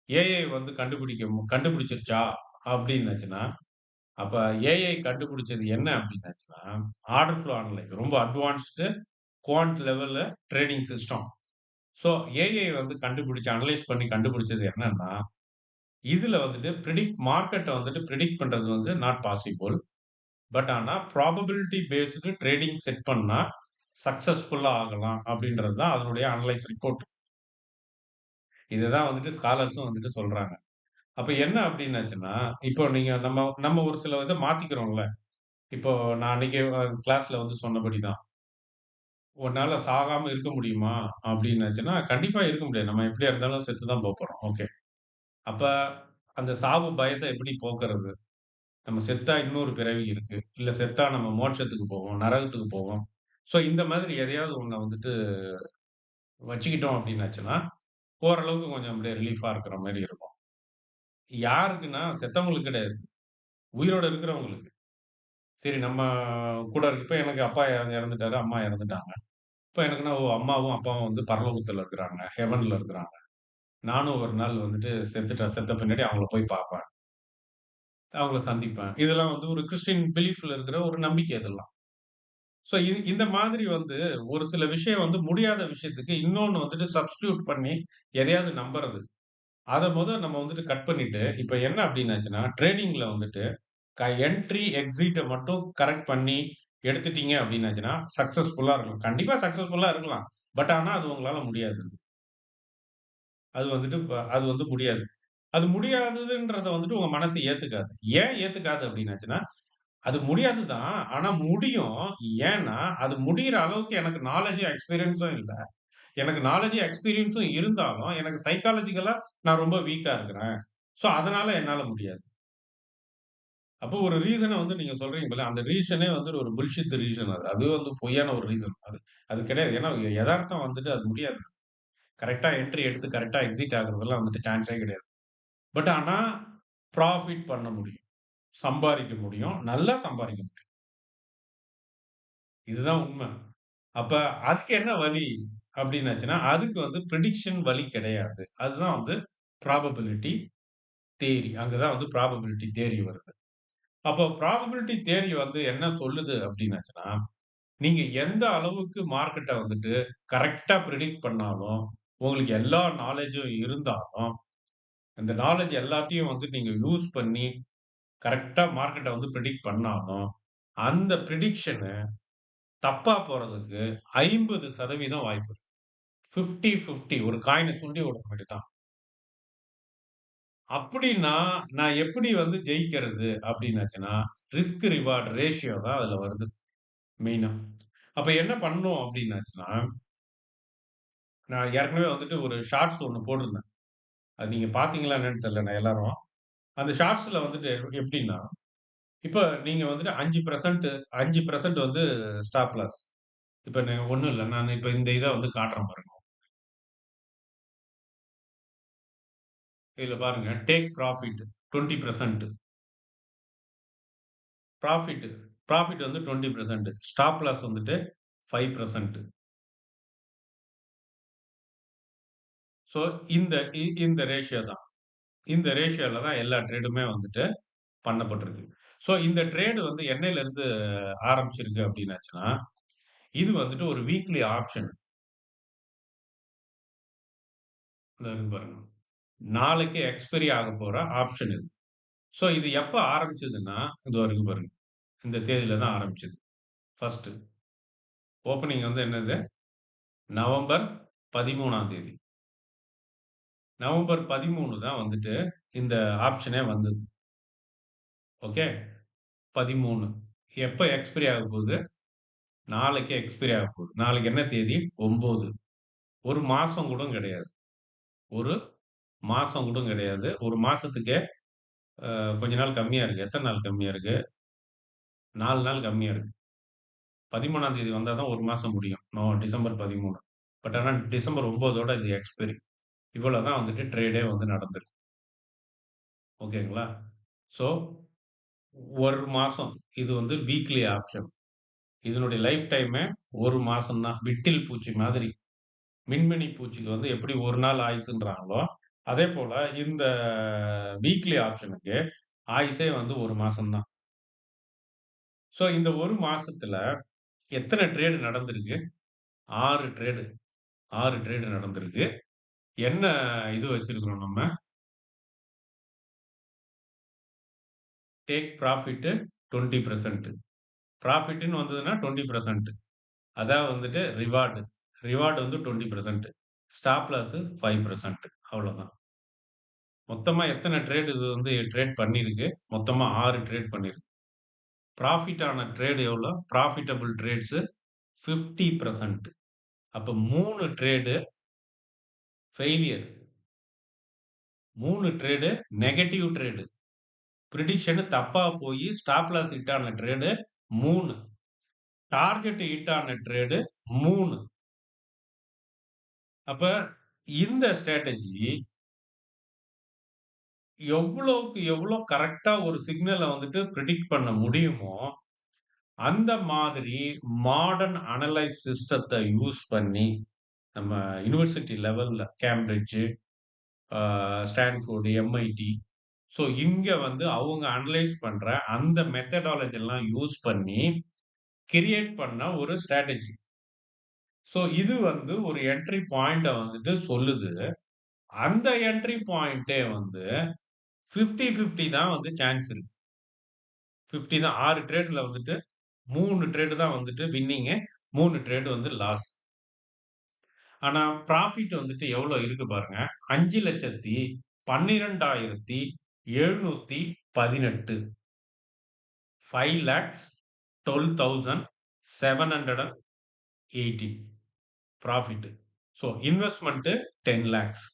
ஏஐ வந்து கண்டுபிடிச்சிருச்சா? அப்டின்னாச்சுன்னா, அப்ப ஏஐ கண்டுபிடிச்சது என்ன அப்டின்னாச்சுன்னா, ஆர்டர் ஃப்ளோ அனலைஸ் ரொம்ப அட்வான்ஸ்டு குவான்ட் லெவல்ல ட்ரேடிங் சிஸ்டம். ஸோ ஏஐ வந்து அனலைஸ் பண்ணி கண்டுபிடிச்சது என்னன்னா, இதுல வந்துட்டு மார்க்கெட்ட வந்துட்டு பிரெடிக்ட் பண்றது வந்து நாட் பாசிபிள். பட் ஆனா ப்ராபபிலிட்டி பேஸ்டு ட்ரேடிங் செட் பண்ணா சக்சஸ்ஃபுல்லா ஆகலாம் அப்டின்றது தான் அதனுடைய அனலைஸ் ரிப்போர்ட். இததான் வந்துட்டு ஸ்காலர்ஸும் வந்துட்டு சொல்றாங்க. அப்ப என்ன அப்டின்னாச்சுன்னா, இப்போ நீங்க நம்ம நம்ம ஒரு சில இத மாத்திக்கிறோம்ல. இப்போ நான் அன்னைக்கு கிளாஸ்ல வந்து சொன்னபடி தான். "உன்னால சாகாம இருக்க முடியுமா?" அப்டின்னாச்சுன்னா, கண்டிப்பா இருக்க முடியாது. நம்ம எப்டியா இருந்தாலும் செத்து தான் போப்போறோம். ஓகே. அப்ப அந்த சாவு பயத்த எப்படி போக்குறது? நம்ம செத்தா இன்னொரு பிறவி இருக்கு. இல்ல செத்தா நம்ம மோட்சத்துக்கு போவோம், நரகத்துக்கு போவோம். ஸோ இந்த மாதிரி எதையாவது ஒண்ண வந்துட்டு வச்சுக்கிட்டோம் அப்டின்னாச்சுன்னா, ஓரளவுக்கு கொஞ்சம் அப்படியே ரிலீஃபா இருக்கிற மாரி இருக்கும். யாருக்குன்னா செத்தவங்களுக்கு கிடையாது. உயிரோட இருக்கிறவங்களுக்கு. சரி நம்ம கூட இருக்கு இப்ப எனக்கு அப்பா இறந்துட்டாரு, அம்மா இறந்துட்டாங்க. இப்ப எனக்குன்னா அம்மாவும், அப்பாவும் வந்து பரலோகத்துல இருக்கிறாங்க. ஹெவன்ல இருக்கிறாங்க. நானும் ஒரு நாள் வந்துட்டு செத்த பின்னாடி அவங்கள போய் பார்ப்பேன். அவங்கள சந்திப்பேன். இதெல்லாம் வந்து ஒரு கிறிஸ்டியன் பிலீஃப்ல இருக்கிற ஒரு நம்பிக்கை இதெல்லாம். ஸோ இந்த மாதிரி வந்து ஒரு சில விஷயம் வந்து முடியாத விஷயத்துக்கு இன்னொன்னு வந்துட்டு சப்ஸ்டிட்யூட் பண்ணி எதையாவது நம்புறது. அத நம்ம வந்துட்டு கட் பண்ணிட்டு, இப்ப என்ன அப்டின்னாச்சுன்னா, ட்ரேடிங்ல வந்துட்டு என்ட்ரி, எக்ஸிட்ட மட்டும் கரெக்ட் பண்ணி எடுத்துட்டீங்க அப்டின்னாச்சுன்னா, சக்சஸ்ஃபுல்லா இருக்கலாம். கண்டிப்பா சக்சஸ்ஃபுல்லா இருக்கலாம். பட் ஆனா அது உங்களால முடியாது. அது வந்துட்டு அது வந்து முடியாது. அது முடியாததுன்றத வந்துட்டு உங்க மனசு ஏத்துக்காது. ஏன் ஏத்துக்காது அப்டின்னாச்சுன்னா, அது முடியாது தான். ஆனா முடியும். ஏன்னா, அது முடியிற அளவுக்கு எனக்கு நாலேட்ஜும், எக்ஸ்பீரியன்ஸும் இல்ல. எனக்கு நாலேட்ஜும், எக்ஸ்பீரியன்ஸும் இருந்தாலும், எனக்கு சைக்காலஜிக்கலா நான் ரொம்ப வீக்கா இருக்கிறேன். ஸோ, அதனால என்னால முடியாது. அப்போ ஒரு ரீசன வந்து நீங்க சொல்றீங்கல்ல, அந்த ரீசனே வந்து ஒரு புல்ஷிட் ரீசன் அது. அது வந்து பொய்யான ஒரு ரீசன். அது அது கிடையாது. ஏன்னா, எதார்த்தம் வந்துட்டு அது முடியாது. கரெக்ட்டா என்ட்ரி எடுத்து கரெக்ட்டா எக்ஸிட் ஆகுறதெல்லாம் வந்துட்டு சான்ஸே கிடையாது. பட் ஆனா, புராஃபிட் பண்ண முடியும். சம்பாரிக்க முடியும். நல்லா சம்பாரிக்க முடியும். இதுதான் உண்ம. அப்ப அதுக்கு என்ன வழி? அப்டின்னாச்சுன்னா, அதுக்கு வந்து பிரிடிக்ஷன் வழி கிடையாது. அதுதான் வந்து ப்ராபபிலிட்டி தியரி. அங்க தான் வந்து ப்ராபபிலிட்டி தியரி வருது. அப்போ ப்ராபபிலிட்டி தியரி வந்து என்ன சொல்லுது அப்டின்னாச்சுன்னா, நீங்க எந்த அளவுக்கு மார்க்கெட்ட வந்துட்டு கரெக்ட்டா பிரிடிக்ட் பண்ணாலும், உங்களுக்கு எல்லா நாலேட்ஜும் இருந்தாலும், அந்த நாலேட்ஜ் எல்லாத்தையும் வந்து நீங்க யூஸ் பண்ணி கரெக்ட்டா மார்க்கெட்ட வந்து பிரிடிக்ட் பண்ணாலும், அந்த பிரிடிக்ஷனு தப்பா போறதுக்கு 50% வாய்ப்பு இருக்கு. 50, 50 ஒரு காயின சுண்டி விடுற மாரி தான். அப்படின்னா, நான் எப்படி வந்து ஜெயிக்கிறது அப்படின்னாச்சுன்னா, ரிஸ்க் ரிவார்ட் ரேஷியோ தான் அதுல வருது மெயினா. அப்ப என்ன பண்ணணும் அப்படின்னாச்சுன்னா, நான் ஏற்கனவே வந்துட்டு ஒரு ஷார்ட்ஸ் ஒண்ணு போட்டிருந்தேன். அது நீங்க பார்த்தீங்களா என்னன்னு தெரியல நான் எல்லாரும். அந்த ஷார்ட்ஸ்ல வந்துட்டு எப்படின்னா, இப்ப நீங்க வந்துட்டு 5% 5% வந்து ஸ்டாப் லாஸ். இப்ப ஒண்ணும் இல்ல. நான் இப்ப இந்த இத வந்து காட்டுறேன் பாருங்க. இதுல பாருங்க. டேக் புராஃபிட் 20% புராஃபிட் புராஃபிட் வந்து 20% ஸ்டாப் லாஸ் வந்துட்டு 5%. ஸோ இந்த இந்த ரேஷியோ தான். இந்த ரேஷியோல தான் எல்லா ட்ரேடுமே வந்துட்டு பண்ணப்பட்டிருக்கு. ஸோ இந்த ட்ரேட் வந்து என்னையிலருந்து ஆரம்பிச்சிருக்கு அப்டின்னாச்சுன்னா, இது வந்துட்டு ஒரு வீக்லி ஆப்ஷன். இதோ இருக்கு பாருங்க. நாளைக்கு எக்ஸ்பைரி ஆகப்போற ஆப்ஷன் இது. ஸோ இது எப்ப ஆரம்பிச்சதுன்னா, இதோ இருக்கு பாருங்க. இந்த தேதியில தான் ஆரம்பிச்சது. ஃபர்ஸ்ட்டு ஓப்பனிங் வந்து என்னது? நவம்பர் 13ஆம் தேதி. நவம்பர் 13 தான் வந்துட்டு இந்த ஆப்ஷனே வந்தது. ஓகே. 13 எப்ப எக்ஸ்பைரி ஆகப்போது? நாளைக்கு எக்ஸ்பைரி ஆகப்போகுது. நாளைக்கு என்ன தேதி? 9. 1 மாசம் கூட கிடையாது. ஒரு மாசம் கூட கிடையாது. 1 மாசத்துக்கே கொஞ்ச நாள் கம்மியா இருக்கு. எத்தன நாள் கம்மியா இருக்கு? 4 நாள் கம்மியா இருக்கு. 13ஆம் தேதி வந்தா தான் 1 மாசம் முடியும். டிசம்பர் 13. பட் ஆனா டிசம்பர் 9ஓட இது எக்ஸ்பைரி. இவ்வளோ தான் வந்துட்டு ட்ரேடே வந்து நடந்திருக்கு. ஓகேங்களா? ஸோ 1 மாசம். இது வந்து வீக்லி ஆப்ஷன். இதனுடைய லைஃப் டைமே 1 மாசம் தான். விட்டில் பூச்சி மாதிரி. மின்மினி பூச்சிக்கு வந்து எப்படி 1 நாள் ஆயுசுன்றாங்களோ, அதேபோல இந்த வீக்லி ஆப்ஷனுக்கு ஆயுசே வந்து 1 மாசம் தான். ஸோ இந்த 1 மாசத்துல எத்தன ட்ரேடு நடந்திருக்கு? 6 ட்ரேடு 6 ட்ரேடு நடந்திருக்கு. என்ன இது வச்சிருக்கிறோம் நம்ம? Take profit 20%. ப்ராஃபிட்ன்னு வந்ததுன்னா 20%. அதான் வந்துட்டு ரிவார்டு. ரிவார்டு வந்து 20%. Stop loss 5%. அவ்வளோதான். மொத்தமா எத்தன ட்ரேட் இது வந்து ட்ரேட் பண்ணியிருக்கு? மொத்தமா 6 ட்ரேட் பண்ணியிருக்கு. ப்ராஃபிட் ஆன ட்ரேட் எவ்வளோ? Profitable trades 50%. அப்ப 3 trade failure. 3 trade negative trade. Prediction தப்பா போயி ஸ்டாப் லாஸ் ஹிட் ஆன ட்ரேடு 3. டார்கெட் ஹிட் ஆன ட்ரேடு 3. அப்ப இந்த ஸ்ட்ராட்டஜி எவ்வளோக்கு எவ்வளோ கரெக்ட்டா ஒரு சிக்னல வந்துட்டு பிரெடிக்ட் பண்ண முடியுமோ, அந்த மாதிரி மாடர்ன் அனலைஸ் சிஸ்டத்த யூஸ் பண்ணி, நம்ம யுனிவர்சிட்டி லெவல்ல கேம்பிரிட்ஜ், ஸ்டான்ஃபோர்டு, எம்ஐடி ஸோ இங்க வந்து அவங்க அனலைஸ் பண்ற அந்த மெத்தடாலஜி எல்லாம் யூஸ் பண்ணி, கிரியேட் பண்ண ஒரு ஸ்ட்ராட்டஜி. ஸோ இது வந்து ஒரு என்ட்ரி பாயிண்ட்ட வந்துட்டு சொல்லுது. அந்த என்ட்ரி பாயிண்ட்டே வந்து 50, 50 தான் வந்து சான்ஸ் இருக்கு. 50 தான் 6 ட்ரேட்ல வந்துட்டு 3 ட்ரேடு தான் வந்துட்டு வின்னிங்கு. 3 ட்ரேடு வந்து லாஸ். ஆனா ப்ராஃபிட் வந்துட்டு எவ்வளோ இருக்கு பாருங்க. 5,12,718 5,12,718 profit. So investment 10 lakhs.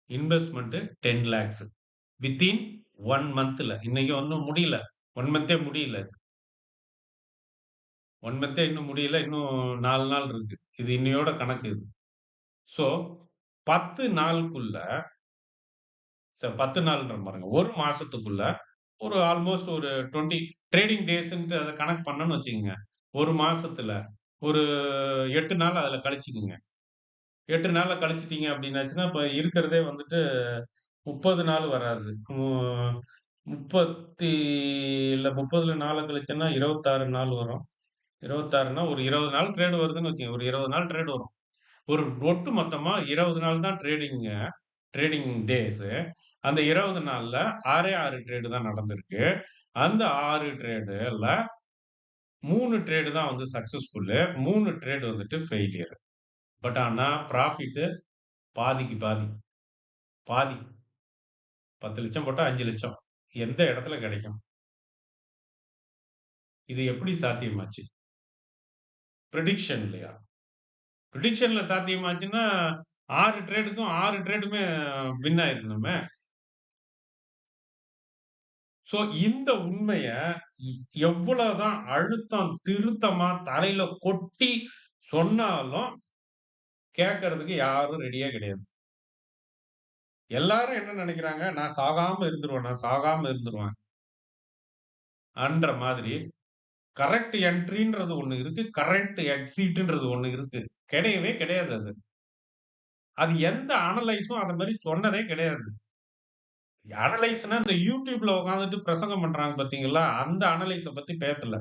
Investment 10 lakhs. Within 1 மந்த்ல. இன்னைக்கு இன்னும் முடியல. 1 மந்தே முடியல. 1 மந்தே இன்னும் முடியல. இன்னும் 4 நாள் இருக்கு. இது இன்னையோட கணக்கு இது. ஸோ 10 நாளுக்குள்ள 10 நாள்ன்றேன் பாருங்க. 1 மாசத்துக்குள்ள ஒரு ஆல்மோஸ்ட் ஒரு 20 ட்ரேடிங் டேஸ்ன்ட்டு அத கணக்கு பண்ணோம்னு வச்சுக்கங்க. 1 மாசத்துல ஒரு 8 நாள் அதுல கழிச்சுக்கங்க. 8 நாள்ல கழிச்சுட்டீங்க அப்டின்னாச்சுன்னா, இப்ப இருக்கிறதே வந்துட்டு 30 நாள் வராது. 30 இல்ல 30ல 4 கழிச்சோன்னா 26 நாள் வரும். 26ன்னா ஒரு 20 நாள் ட்ரேட் வருதுன்னு வச்சுக்கங்க. ஒரு 20 நாள் ட்ரேட் வரும். ஒரு ஒட்டு மொத்தமா 20 நாள் தான் ட்ரேடிங் டேஸு. அந்த 20 நாள்ல 6 ட்ரேடு தான் நடந்திருக்கு. அந்த 6 ட்ரேடுல 3 ட்ரேடு தான் வந்து சக்சஸ்ஃபுல்லு. 3 ட்ரேடு வந்துட்டு ஃபெயிலியர். பட் ஆனா ப்ராஃபிட்டு பாதிக்கு பாதி. பாதி. 10,00,000 போட்டா 5,00,000 எந்த இடத்துல கிடைக்கும்? இது எப்படி சாத்தியமாச்சு? பிரிடிக்ஷன்லயா? பிரிடிக்ஷன்ல சாத்தியமாச்சுன்னா 6 ட்ரேடுக்கும் 6 ட்ரேடுமே வின் ஆயிருக்கணுமே! ஸோ இந்த உண்மைய எ எவ்வளவுதான் அழுத்தம் திருத்தமா தலையில கொட்டி சொன்னாலும், கேட்கறதுக்கு யாரும் ரெடியே கிடையாது. எல்லாரும் என்ன நெனைக்கிறாங்க, நான் சாகாம இருந்துருவேன், நான் சாகாம இருந்துருவேன். அன்ற மாதிரி கரெக்ட் என்ட்ரின்றது ஒண்ணு இருக்கு. கரெக்ட் எக்ஸிட்ன்றது ஒண்ணு இருக்கு. கிடையவே கிடையாது அது. அது எந்த அனலைஸும் அத மாரி சொன்னதே கிடையாது. அனலைஸ்ன்னா இந்த YouTubeல உட்கார்ந்துட்டு பிரசங்கம் பண்றாங்க பார்த்தீங்களா, அந்த அனலைஸ பத்தி பேசல.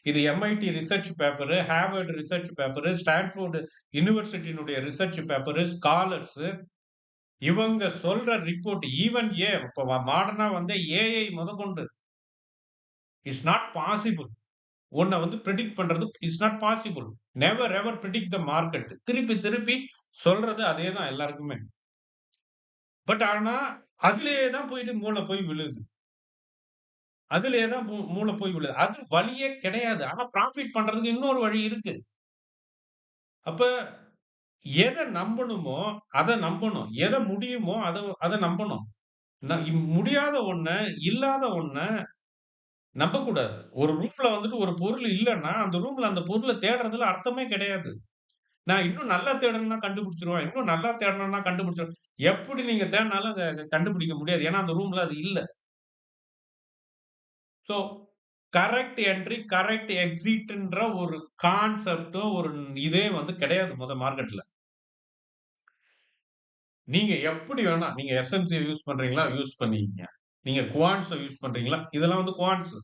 இது MIT research paper, Harvard research paper, Stanford யுனிவர்சிட்டியினுடைய ரிசர்ச் பேப்பரு, ஸ்காலர்ஸு இவங்க சொல்ற ரிப்போர்ட் ஈவன் இப்ப மாடர்னா வந்த ஏஐ முதற்கொண்டு இஸ் நாட் பாசிபிள். ஒண்ண வந்து பிரெடிக்ட் பண்றது is not possible. Never ever predict the market. திருப்பி திருப்பி சொல்றது அதே தான் எல்லாருக்குமே. பட் ஆனா, அதிலேயே தான் போயிட்டு மூள போய் விழுது. அதிலேயே தான் மூள போய் விழுது. அது வழியே கிடையாது. ஆனா, புராஃபிட் பண்றதுக்கு இன்னொரு வழி இருக்கு. அப்ப எத நம்பணுமோ, அத நம்பணும். எத முடியுமோ, அத அத நம்பணும். முடியாத ஒண்ண, இல்லாத ஒண்ண நம்பக்கூடாது. ஒரு ரூம்ல வந்துட்டு ஒரு பொருள் இல்லன்னா, அந்த ரூம்ல அந்த பொருள தேடுறதுல அர்த்தமே கிடையாது. நான் இன்னும் நல்லா தேடணும்னா கண்டுபிடிச்சுருவேன். இன்னும் நல்லா தேடணும்னா கண்டுபிடிச்சுருவேன். எப்படி நீங்க தேடுனாலும் கண்டுபிடிக்க முடியாது. ஏன்னா, அந்த ரூம்ல அது இல்ல. ஸோ, கரெக்ட் என்ட்ரி, கரெக்ட் எக்ஸிட்ன்ற ஒரு கான்செப்ட்டோ, ஒரு இதே வந்து கிடையாது மார்க்கெட்ல. நீங்க எப்படி வேணா, நீங்க எஸ்எம்சிய யூஸ் பண்றீங்களா? யூஸ் பண்ணிக்கங்க. நீங்க குவான்ட்ஸ யூஸ் பண்றீங்களா? இதெல்லாம் வந்து குவான்ட்ஸ்.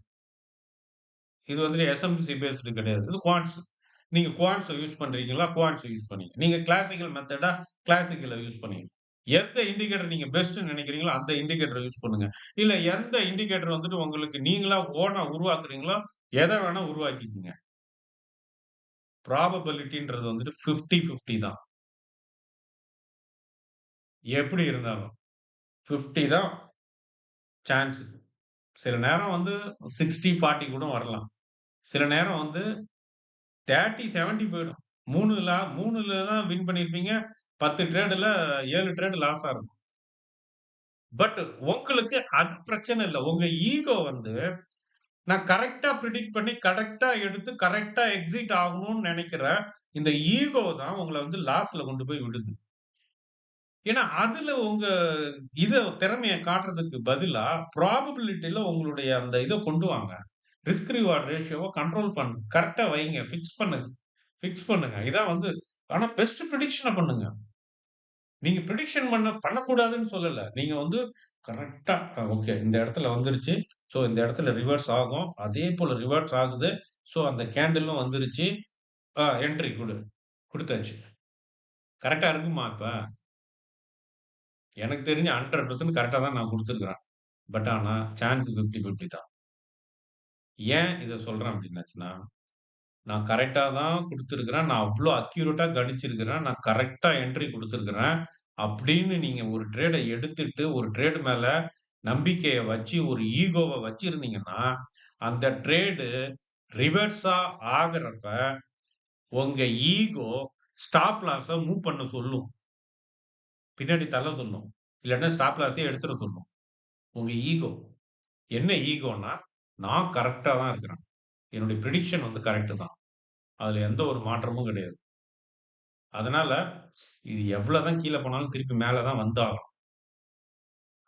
இது வந்துட்டு எஸ்எம்சி பேஸ்டு கிடையாது. இது குவான்ட்ஸ். நீங்க குவான்ட்ஸ யூஸ் பண்றீங்களா? குவான்ட்ஸ யூஸ் பண்ணீங்க. நீங்க கிளாசிக்கல் மெத்தடா கிளாசிக்கல யூஸ் பண்ணீங்க. எந்த இண்டிகேட்டர் நீங்க பெஸ்ட்ன்னு நெனைக்கிறீங்களோ, அந்த இண்டிகேட்டர யூஸ் பண்ணுங்க. இல்ல எந்த இண்டிகேட்டர் வந்துட்டு உங்களுக்கு நீங்களா ஓனா உருவாக்குறீங்களோ, எத வேணா உருவாக்கிக்கங்க. ப்ராபபிலிட்டின்றது வந்துட்டு 50, 50 தான். எப்படி இருந்தாலும். 50 தான் சான்ஸ். சில நேரம் வந்து 60, 40 கூட வரலாம். சில நேரம் வந்து 30, 70 போயிடும். 3ல தான் வின் பண்ணியிருப்பீங்க. 10 ட்ரேடுல 7 ட்ரேடு லாஸா இருக்கும். பட் உங்களுக்கு அது பிரச்சனை இல்ல. உங்க ஈகோ வந்து நான் கரெக்ட்டா பிரெடிக்ட் பண்ணி, கரெக்ட்டா எடுத்து, கரெக்ட்டா எக்ஸிட் ஆகணும்னு நெனைக்கிற இந்த ஈகோ தான் உங்கள வந்து லாஸ்ல கொண்டு போய் விடுது. ஏன்னா, அதுல உங்க திறமைய காட்டுறதுக்கு பதிலா, ப்ராபபிலிட்டில உங்களுடைய அந்த இத கொண்டு வாங்க. ரிஸ்க் ரிவார்ட் ரேஷியோவ கண்ட்ரோல் கரெக்ட்டா வைங்க. பிக்ஸ் பண்ணுங்க. பிக்ஸ் பண்ணுங்க. இதான் வந்து ஆனா பெஸ்ட் பிரெடிக்ஷன பண்ணுங்க. நீங்க பிரெடிக்ஷன் பண்ணக்கூடாதுன்னு சொல்லல. நீங்க வந்து கரெக்ட்டா ஓகே இந்த இடத்துல வந்துருச்சு. ஸோ இந்த இடத்துல ரிவர்ஸ் ஆகும். அதே போல ரிவர்ஸ் ஆகுது. ஸோ அந்த கேண்டிலும் வந்துருச்சு. என்ட்ரி குடு. குடுத்தாச்சு. கரெக்ட்டா இருக்குமா இப்ப? எனக்கு தெரிஞ்சு 100% கரெக்ட்டா தான் நான் குடுத்துருக்கிறேன். பட் ஆனா சான்ஸ் 50, 50 தான். ஏன் இத சொல்றேன் அப்டின்னாச்சுன்னா, நான் கரெக்ட்டா தான் குடுத்துருக்கிறேன். நான் அவ்ளோ அக்யூரேட்டா கணிச்சிருக்கிறேன். நான் கரெக்ட்டா என்ட்ரி குடுத்துருக்கிறேன். அப்படின்னு நீங்க ஒரு ட்ரேட எடுத்துட்டு, ஒரு ட்ரேடு மேல நம்பிக்கைய வச்சு, ஒரு ஈகோவ வச்சிருந்தீங்கன்னா, அந்த ட்ரேடு ரிவர்ஸா ஆகுறப்ப, உங்க ஈகோ ஸ்டாப் லாஸ மூவ் பண்ண சொல்லும். பின்னாடி தள்ள சொல்லும். இல்லாட்டினா ஸ்டாப் லாஸயே எடுத்துற சொல்லும். உங்க ஈகோ. என்ன ஈகோன்னா, நான் கரெக்ட்டா தான் இருக்கிறேன். என்னுடைய பிரெடிக்ஷன் வந்து கரெக்ட் தான். அதுல எந்த ஒரு மாற்றமும் கிடையாது. அதனால இது எவ்வளவு தான் கீழ போனாலும் திருப்பி மேல தான் வந்தாகணும்.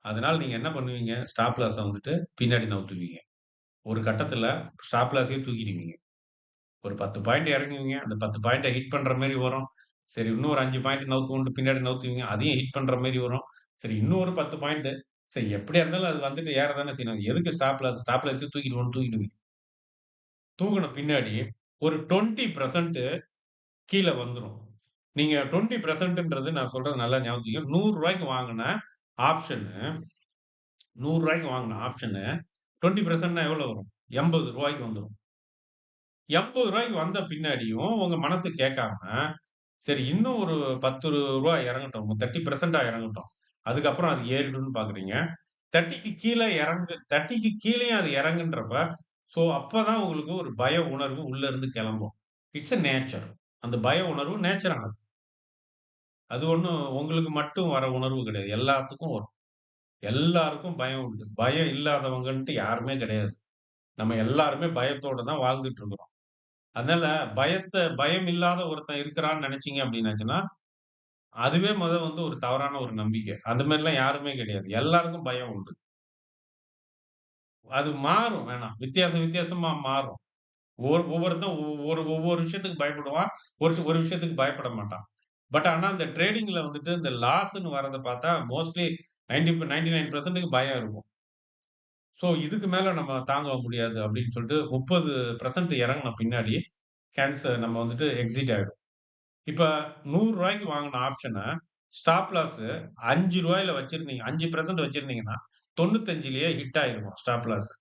அதனால நீங்க என்ன பண்ணுவீங்க? ஸ்டாப் லாஸ வந்துட்டு பின்னாடி நவுத்துவீங்க. ஒரு கட்டத்துல ஸ்டாப் லாஸயே தூக்கிடுவீங்க. ஒரு 10 பாயிண்ட் இறங்குவீங்க. அந்த 10 பாயிண்ட்ட ஹிட் பண்ற மாரி வரும். சரி இன்னும் ஒரு 5 பாயிண்ட் நவுத்துவோன்ட்டு பின்னாடி நவுத்துவீங்க. அதையும் ஹிட் பண்ற மாரி வரும். சரி இன்னும் ஒரு 10 பாயிண்ட் சரி எப்படியா இருந்தாலும் அது வந்துட்டு ஏற தானே செய்யணும். எதுக்கு ஸ்டாப் லாஸ்? ஸ்டாப் லாஸயே தூக்கிடுவோம்ன்னு தூக்கிடுவீங்க. தூக்குன பின்னாடி ஒரு 20% கீழ வந்துரும். நீங்க 20%ன்றது நான் சொல்றது நல்லா ஞாபகம் வச்சுக்கங்க. ரூ. 100 வாங்குன ஆப்ஷனு ரூ. 100 வாங்குன ஆப்ஷனு 20%ன்னா எவ்வளோ வரும்? ரூ. 80 வந்துரும். ரூ. 80 வந்த பின்னாடியும் உங்க மனசு கேட்காம, சரி இன்னும் ஒரு ரூ. 10 இறங்கட்டும். 30% இறங்கட்டும். அதுக்கப்புறம் அது ஏறிடும்னு பார்க்குறீங்க. 30க்கு கீழ 30க்கு கீழயும் அது இறங்குன்றப்ப, ஸோ அப்பதான் உங்களுக்கு ஒரு பய உணர்வு உள்ள இருந்து கிளம்பும். It's a nature. அந்த பய உணர்வு நேச்சரானது. அது ஒண்ணும் உங்களுக்கு மட்டும் வர உணர்வு கிடையாது. எல்லாத்துக்கும் வரும். எல்லாருக்கும் பயம் உண்டு. பயம் இல்லாதவங்கன்ட்டு யாருமே கிடையாது. நம்ம எல்லாருமே பயத்தோட தான் வாழ்ந்துட்டு இருக்கிறோம். அதனால பயம் இல்லாத ஒருத்தன் இருக்கிறான்னு நினைச்சீங்க அப்படின்னாச்சுன்னா, அதுவே வந்து ஒரு தவறான ஒரு நம்பிக்கை. அந்த மாரிலாம் யாருமே கிடையாது. எல்லாருக்கும் பயம் உண்டு. அது மாறும் வேணா. வித்தியாசமா மாறும். ஒவ்வொருத்தன் ஒவ்வொரு விஷயத்துக்கு பயப்படுவான். ஒரு விஷயத்துக்கு பயப்பட மாட்டான். பட் ஆனா இந்த ட்ரேடிங்ல வந்துட்டு இந்த லாஸ்ன்னு வரத பார்த்தா மோஸ்ட்லி 99% பயம் இருக்கும். ஸோ இதுக்கு மேல நம்ம தாங்க முடியாது அப்படின்னு சொல்லிட்டு 30% இறங்குன பின்னாடி நம்ம வந்துட்டு எக்ஸிட் ஆயிடும். இப்ப ரூ. 100 வாங்குன ஆப்ஷன ஸ்டாப் லாஸ் ரூ. 5ல வச்சிருந்தீங்க. 5% வச்சிருந்தீங்கன்னா 95லயே ஹிட் ஆயிருக்கும் ஸ்டாப் லாஸ்.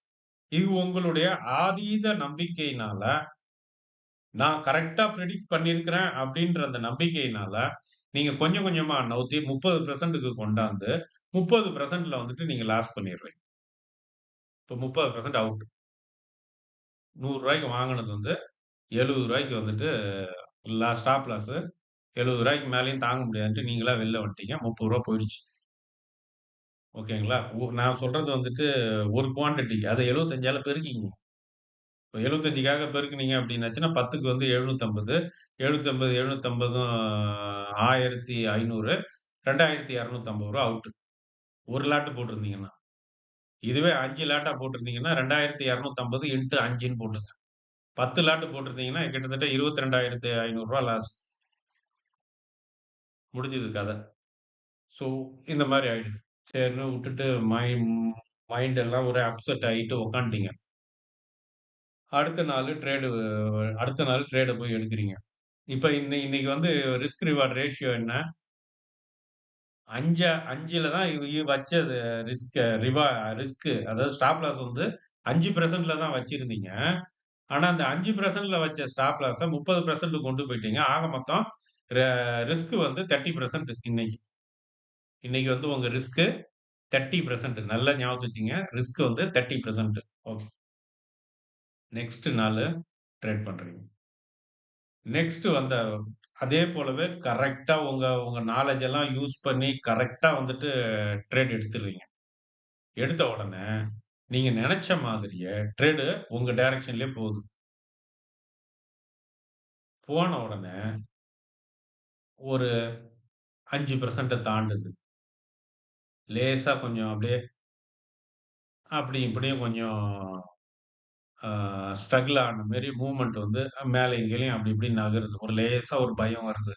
இது உங்களுடைய ஆதீத நம்பிக்கையினால, நான் கரெக்ட்டா பிரெடிக்ட் பண்ணியிருக்கிறேன் அப்படின்ற அந்த நம்பிக்கையினால, நீங்க கொஞ்சம் கொஞ்சமா நவுத்தி 30%க்கு கொண்டாந்து 30%ல வந்துட்டு நீங்க லாஸ் பண்ணிடுறீங்க. இப்ப 30% அவுட். ரூ. 100 வாங்குனது வந்து ரூ. 70க்கு வந்துட்டு ஸ்டாப் லாஸ். ரூ. 70க்கு மேலயும் தாங்க முடியாதுன்ட்டு நீங்களா வெளில வந்துட்டீங்க. ரூ. 30 போயிடுச்சு. ஓகேங்களா? நான் சொல்றது வந்துட்டு ஒரு குவான்டிட்டிக்கு. அத 75ஆல பெருக்கிக்கங்க. இப்ப 75க்காக பெருக்குனீங்க அப்டின்னாச்சுன்னா 10க்கு வந்து 750. 750 750ம் 1500 ரூ. 2250 அவுட். 1 லாட் போட்டிருந்தீங்கன்னா. இதுவே 5 லாட்டா போட்டிருந்தீங்கன்னா 2250 இன்டு 5ன்னு போட்டுங்க. 10 லாட் போட்டிருந்தீங்கன்னா கிட்டத்தட்ட ரூ. 22,500 லாஸ். முடிஞ்சது கத. ஸோ இந்த மாரி ஆயிடுது. சரின்னு வுட்டுட்டு மைண்ட் எல்லாம் ஒரே அப்செட் ஆயிட்டு உட்காந்துட்டீங்க. அடுத்த நாள் ட்ரேட போய் எடுக்கிறீங்க. இப்ப இன்னைக்கு வந்து ரிஸ்க் ரிவார்ட் ரேஷியோ என்ன? 5 5ல தான் வச்சது ரிஸ்க் அதாவது ஸ்டாப் லாஸ் வந்து 5% தான் வச்சிருந்தீங்க. ஆனா, அந்த 5%ல வச்ச ஸ்டாப் லாஸ 30% கொண்டு போயிட்டீங்க. ஆக மொத்தம் ர ரிஸ்க் வந்து 30% இன்னைக்கு. இன்னைக்கு வந்து உங்க ரிஸ்க் 30% நல்லா ஞாபகத்துல வச்சுக்கங்க. ரிஸ்க் வந்து 30%. ஓகே. நெக்ஸ்ட் நாளு ட்ரேட் பண்றீங்க. நெக்ஸ்ட் வந்த அதே போலவே கரெக்ட்டா உங்க உங்க நாலெட்ஜ் எல்லாம் யூஸ் பண்ணி கரெக்ட்டா வந்துட்டு ட்ரேட் எடுத்துடுறீங்க. எடுத்த உடனே நீங்க நெனச்ச மாதிரியே ட்ரேடு உங்க டைரக்ஷன்லயே போகுது. போன உடனே ஒரு 5% தாண்டுது. லேசா கொஞ்சம் அப்படியே அப்படியும் இப்படியும் கொஞ்சம் ஆ ஸ்ட்ரகிள் ஆன மாரி மூவ்மெண்ட் வந்து மேலயும் கீழயும் அப்படி இப்படி நகருது. ஒரு லேசா ஒரு பயம் வருது.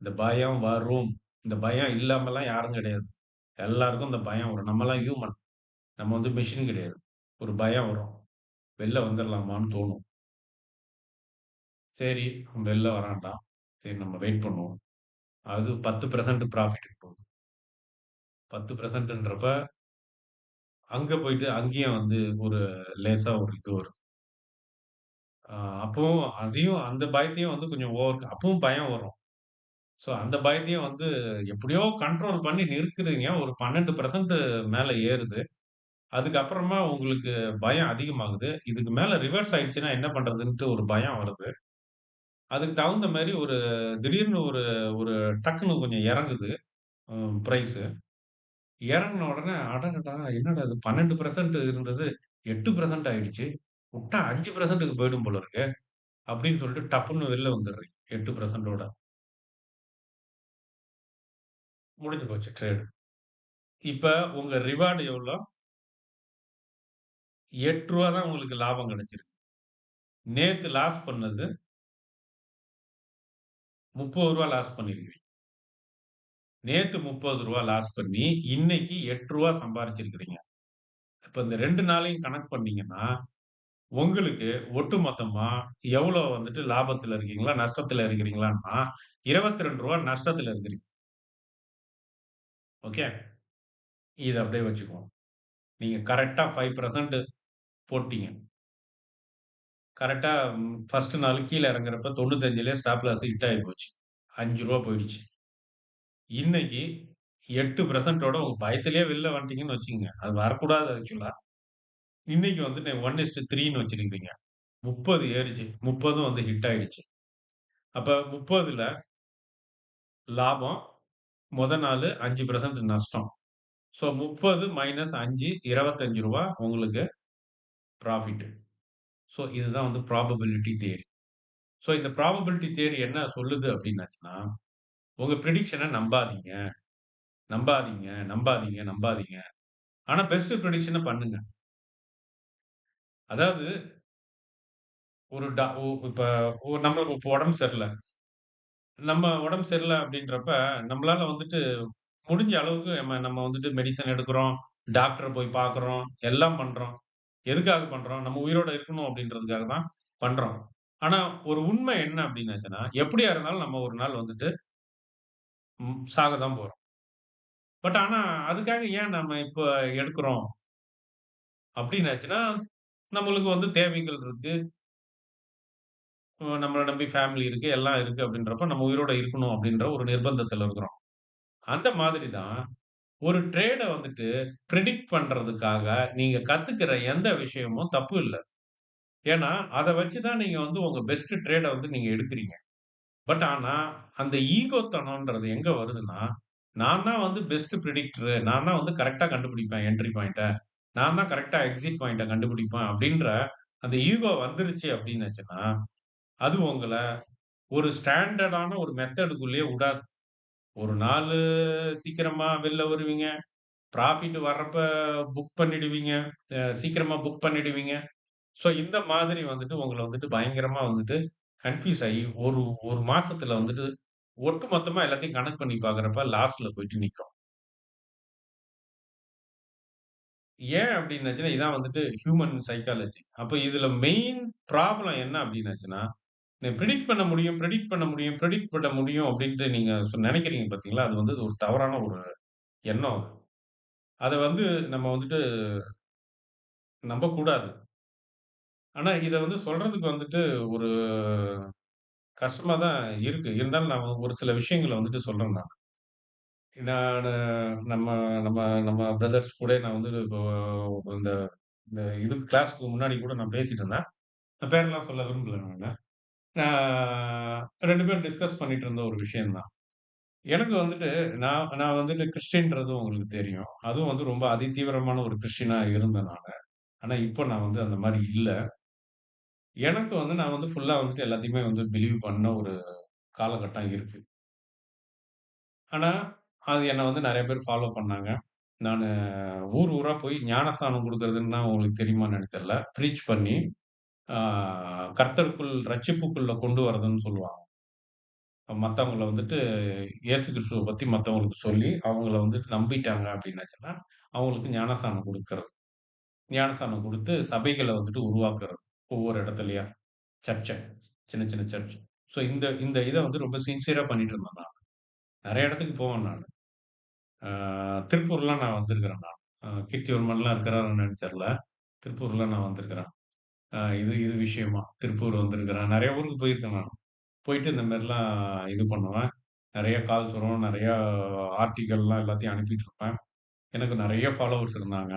இந்த பயம் வரும். இந்த பயம் இல்லாமலாம் யாரும் கிடையாது. எல்லாருக்கும் இந்த பயம் வரும். நம்மலாம் ஹியூமன். நம்ம வந்து மெஷின் கிடையாது. ஒரு பயம் வரும். வெளில வந்துரலாமான்னு தோணும். சரி வெளில வரான்டாம். சரி நம்ம வெயிட் பண்ணுவோம். அது 10% ப்ராஃபிட்க்கு போகுது. 10%ன்றப்ப அங்க போயிட்டு அங்கேயும் வந்து ஒரு லேசா ஒரு இது வருது. அ அப்பவும் அதையும் அந்த பயத்தையும் வந்து கொஞ்சம் அப்பவும் பயம் வரும். ஸோ அந்த பயத்தையும் வந்து எப்படியோ கண்ட்ரோல் பண்ணி நிறுத்துறீங்க. ஒரு 12% மேல ஏறுது. அதுக்கப்புறமா உங்களுக்கு பயம் அதிகமாகுது. இதுக்கு மேல ரிவர்ஸ் ஆயிடுச்சுன்னா என்ன பண்றதுன்ட்டு ஒரு பயம் வருது. அதுக்கு தகுந்த மாரி திடீர்னு ஒரு ஒரு டக்குனு கொஞ்சம் இறங்குது பிரைஸு. இறங்குன உடனே அடடடா! என்னடா இது 12% இருந்தது 8% ஆயிடுச்சு. வுட்டா 5%க்கு போயிடும் போல இருக்கே! அப்படின்னு சொல்லிட்டு டப்புன்னு வெளில வந்துடுறீங்க. 8%ஓட. முடிஞ்சு போச்சு ட்ரேடு. இப்ப உங்க ரிவார்ட் எவ்வளோ? ரூ. 8 தான் உங்களுக்கு லாபம் கிடைச்சிருக்கு. நேத்து லாஸ் பண்ணது ரூ. 30 லாஸ் பண்ணியிருக்கிறீங்க. நேத்து ரூ. 30 லாஸ் பண்ணி, இன்னைக்கு ரூ. 8 சம்பாரிச்சிருக்கிறீங்க. இப்ப இந்த 2 நாளையும் கணக்கு பண்ணீங்கன்னா, உங்களுக்கு ஒட்டுமொத்தமா எவ்வளோ வந்துட்டு லாபத்துல இருக்கீங்களா? நஷ்டத்துல இருக்கிறீங்களான்னா, ரூ. 22 நஷ்டத்துல இருக்கிறீங்க. ஓகே. இத அப்படியே வச்சுக்குவோம். நீங்க கரெக்ட்டா 5% போட்டீங்க. கரெக்ட்டா ஃபர்ஸ்ட் நாள் கீழ இறங்குறப்ப 95லயே ஸ்டாப் லாஸ் ஹிட் ஆயி போச்சு. ரூ. 5 போயிடுச்சு. இன்னைக்கு 8% உங்க பயத்திலேயே வெளில வந்துட்டீங்கன்னு வச்சுக்கங்க. அது வரக்கூடாது ஆக்சுவலா. இன்னைக்கு வந்துட்டு 1:3ன்னு வச்சிருக்கிறீங்க. 30 ஏறிச்சு. 30ம் வந்து ஹிட் ஆயிடுச்சு. அப்ப 30ல லாபம், நாளு 5% நஷ்டம். ஸோ 30 மைனஸ் 5 ரூ. 25 உங்களுக்கு புராஃபிட். ஸோ இதுதான் வந்து ப்ராபபிலிட்டி தியரி. ஸோ இந்த ப்ராபபிலிட்டி தியரி என்ன சொல்லுது அப்டின்னாச்சுன்னா, உங்க பிரிடிக்ஷன நம்பாதீங்க, நம்பாதீங்க, நம்பாதீங்க, நம்பாதீங்க. ஆனா பெஸ்ட் பிரிடிக்ஷன பண்ணுங்க. அதாவது ஒரு டா ஒ இப்ப நம்மளுக்கு இப்ப உடம்பு சரியில்ல. நம்ம உடம்பு சரியில்ல அப்டின்றப்ப, நம்மளால வந்துட்டு முடிஞ்ச அளவுக்கு நம்ம வந்துட்டு மெடிசின் எடுக்குறோம், டாக்டர போய் பார்க்குறோம், எல்லாம் பண்றோம். எதுக்காக பண்றோம்? நம்ம உயிரோட இருக்கணும் அப்டின்றதுக்காக தான் பண்றோம். ஆனா, ஒரு உண்மை என்ன அப்டின்னாச்சுன்னா, எப்படியா இருந்தாலும் நம்ம ஒரு நாள் வந்துட்டு சாக தான் போறோம். பட் ஆனா, அதுக்காக ஏன் நம்ம இப்ப எடுக்குறோம் அப்டின்னாச்சுன்னா, நம்மளுக்கு வந்து தேவைகள் இருக்கு. நம்மள நம்பி ஃபேமிலி இருக்கு, எல்லாம் இருக்கு அப்டின்றப்ப, நம்ம உயிரோட இருக்கணும் அப்டின்ற ஒரு நிர்பந்தத்துல இருக்கிறோம். அந்த மாதிரி தான் ஒரு ட்ரேட வந்துட்டு பிரெடிக்ட் பண்றதுக்காக நீங்க கத்துக்கிற எந்த விஷயமும் தப்பு இல்ல. ஏன்னா, அத வச்சு தான் நீங்க வந்து உங்க பெஸ்ட் ட்ரேட வந்து நீங்க எடுக்குறீங்க. பட் ஆனா, அந்த ஈகோத்தனம்ன்றது எங்க வருதுன்னா, நான் தான் வந்து பெஸ்ட் பிரிடிக்டர். நான் தான் வந்து கரெக்ட்டா கண்டுபிடிப்பேன் என்ட்ரி பாயிண்ட்ட. நான் தான் கரெக்ட்டா எக்ஸிட் பாயிண்ட்ட கண்டுபிடிப்பேன் அப்டின்ற அந்த ஈகோ வந்துருச்சு அப்டின்னுச்சுன்னா, அது உங்கள ஒரு ஸ்டாண்டர்டான ஒரு மெத்தடுக்குள்ளேயே உடாது. ஒரு நாளு சீக்கிரமா வெளில வருவீங்க. ப்ராஃபிட் வர்றப்ப புக் பண்ணிடுவீங்க. சீக்கிரமா புக் பண்ணிடுவீங்க. ஸோ இந்த மாதிரி வந்துட்டு உங்கள வந்துட்டு பயங்கரமா வந்துட்டு கன்ஃப்யூஸ் ஆயி ஒரு 1 மாசத்துல வந்துட்டு ஒட்டு மொத்தமா எல்லாத்தையும் கணக்கு பண்ணி பார்க்கிறப்ப லாஸ்ட்ல போயிட்டு நிக்கும். ஏன் அப்டின்னாச்சுன்னா, இதான் வந்துட்டு ஹியூமன் சைக்காலஜி. அப்ப இதுல மெயின் ப்ராப்ளம் என்ன அப்டின்னாச்சுன்னா, பிரெடிக்ட் பண்ண முடியும், பிரெடிக்ட் பண்ண முடியும், பிரெடிக்ட் பண்ண முடியும் அப்டின்ட்டு நீங்க நெனைக்கிறீங்க பார்த்தீங்களா? அது வந்து ஒரு தவறான ஒரு எண்ணம் அது. அத வந்து நம்ம வந்துட்டு நம்பக்கூடாது. ஆனா இத வந்து சொல்றதுக்கு வந்துட்டு ஒரு கஷ்டமா தான் இருக்கு. இருந்தாலும் நான் ஒரு சில விஷயங்கள வந்துட்டு சொல்றேன் நான். நானு நம்ம நம்ம நம்ம பிரதர்ஸ் கூட நான் வந்து இப்போ இந்த இந்த இது கிளாஸ்க்கு முன்னாடி கூட நான் பேசிட்டு இருந்தேன். நான் பேர்லாம் சொல்ல விரும்பல நானு. நான் 2 பேரும் டிஸ்கஸ் பண்ணிட்டு இருந்த ஒரு விஷயம் தான். எனக்கு வந்துட்டு நான் நான் வந்துட்டு கிறிஸ்டியன்றது உங்களுக்கு தெரியும். அதுவும் வந்து ரொம்ப அதிதீவிரமான ஒரு கிறிஸ்டியனா இருந்தேன் நானு. ஆனா இப்ப நான் வந்து அந்த மாரி இல்ல. எனக்கு வந்து நான் வந்து ஃபுல்லா வந்துட்டு எல்லாத்தையுமே வந்து பிலீவ் பண்ண ஒரு காலகட்டம் இருக்கு. ஆனா, அது என்ன வந்து நெறைய பேர் ஃபாலோ பண்ணாங்க. நானு ஊர் ஊரா போய் ஞானஸ்நானம் குடுக்குறதுன்னா உங்களுக்கு தெரியுமான்னு எனக்கு தெரியல. ப்ரீச் பண்ணி, ஆ கர்த்தருக்குள் ரட்சிப்புக்குள்ள கொண்டு வரதுன்னு சொல்லுவாங்க. மத்தவங்கள வந்துட்டு இயேசு கிறிஸ்துவ பத்தி மத்தவங்களுக்கு சொல்லி, அவங்கள வந்துட்டு நம்பிட்டாங்க அப்டின்னாச்சுன்னா, அவங்களுக்கு ஞானஸ்நானம் குடுக்குறது. ஞானஸ்நானம் குடுத்து சபைகள வந்துட்டு உருவாக்குறது. ஒவ்வொரு இடத்துலயா, சர்ச்ச. சின்ன சின்ன சர்ச். ஸோ இந்த இந்த இத வந்து ரொம்ப சின்சியரா பண்ணிட்டு இருந்தேன் நான். நெறைய இடத்துக்கு போவேன் நானு. ஆ திருப்பூர்லாம் நான் வந்திருக்கிறேன் நான். கீர்த்திவர்மன்லாம் இருக்கிறாரா என்னன்னு தெரியல. திருப்பூர்லாம் நான் வந்திருக்கிறேன். இது இது விஷயமா. திருப்பூர் வந்திருக்கிறேன். நெறைய ஊருக்கு போயிருக்கேன் நான். போயிட்டு இந்த மாரிலாம் இது பண்ணுவேன். நெறைய கால்ஸ் வரும். நெறைய ஆர்டிக்கல்லாம் எல்லாத்தையும் அனுப்பிட்டு இருப்பேன். எனக்கு நெறைய ஃபாலோவர்ஸ் இருந்தாங்க.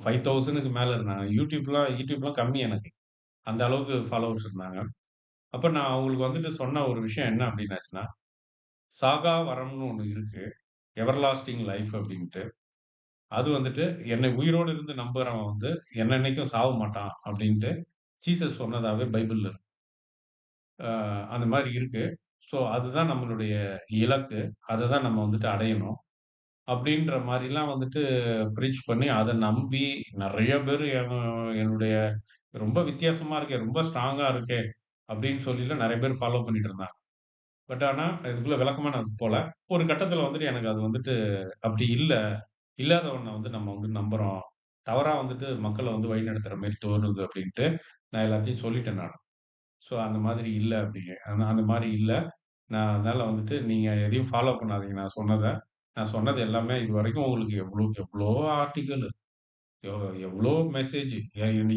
5000க்கு மேல இருந்தாங்க. யூடியூப்லாம் கம்மி எனக்கு. அந்த அளவுக்கு ஃபாலோவர்ஸ் இருந்தாங்க. அப்ப நான் அவங்களுக்கு வந்துட்டு சொன்ன ஒரு விஷயம் என்ன அப்டின்னாச்சுன்னா, சாகா வரம்னு ஒண்ணு இருக்கு. எவர்லாஸ்டிங் லைஃப் அப்டின்ட்டு. அது வந்துட்டு என்னை உயிரோடு இருந்து நம்புறவன் வந்து என்னன்னைக்கும் சாவ மாட்டான் அப்டின்ட்டு ஜீசஸ் சொன்னதாவே பைபிள்ல இருக்கு. அந்த மாரி இருக்கு. ஸோ அதுதான் நம்மளுடைய இலக்கு. அத தான் நம்ம வந்துட்டு அடையணும். அப்டின்ற மாரிலாம் வந்துட்டு ப்ரீச் பண்ணி அத நம்பி நெறைய பேரு என்னுடைய ரொம்ப வித்தியாசமா இருக்கே, ரொம்ப ஸ்ட்ராங்கா இருக்கே அப்டின்னு சொல்லிலாம் நெறைய பேர் ஃபாலோ பண்ணிட்டு இருந்தாங்க. பட் ஆனா இதுக்குள்ள விளக்கமா நான் போல. ஒரு கட்டத்தில வந்துட்டு எனக்கு அது வந்துட்டு அப்டி இல்ல. இல்லாதவன வந்து நம்ம வந்து நம்புறோம். தவறா வந்துட்டு மக்கள வந்து வழிநடத்துற மாரி தோணுது அப்டின்ட்டு, நான் எல்லாத்தையும் சொல்லிட்டேன் நானு. ஸோ அந்த மாதிரி இல்ல அப்டிங்க. அந்த மாரி இல்ல. நான் அதனால வந்துட்டு நீங்க எதையும் ஃபாலோ பண்ணாதீங்க நான் சொன்னத. நான் சொன்னது எல்லாமே இதுவரைக்கும் உங்களுக்கு எவ்ளோ ஆர்டிக்கிள், எவ்ளோ மெசேஜ்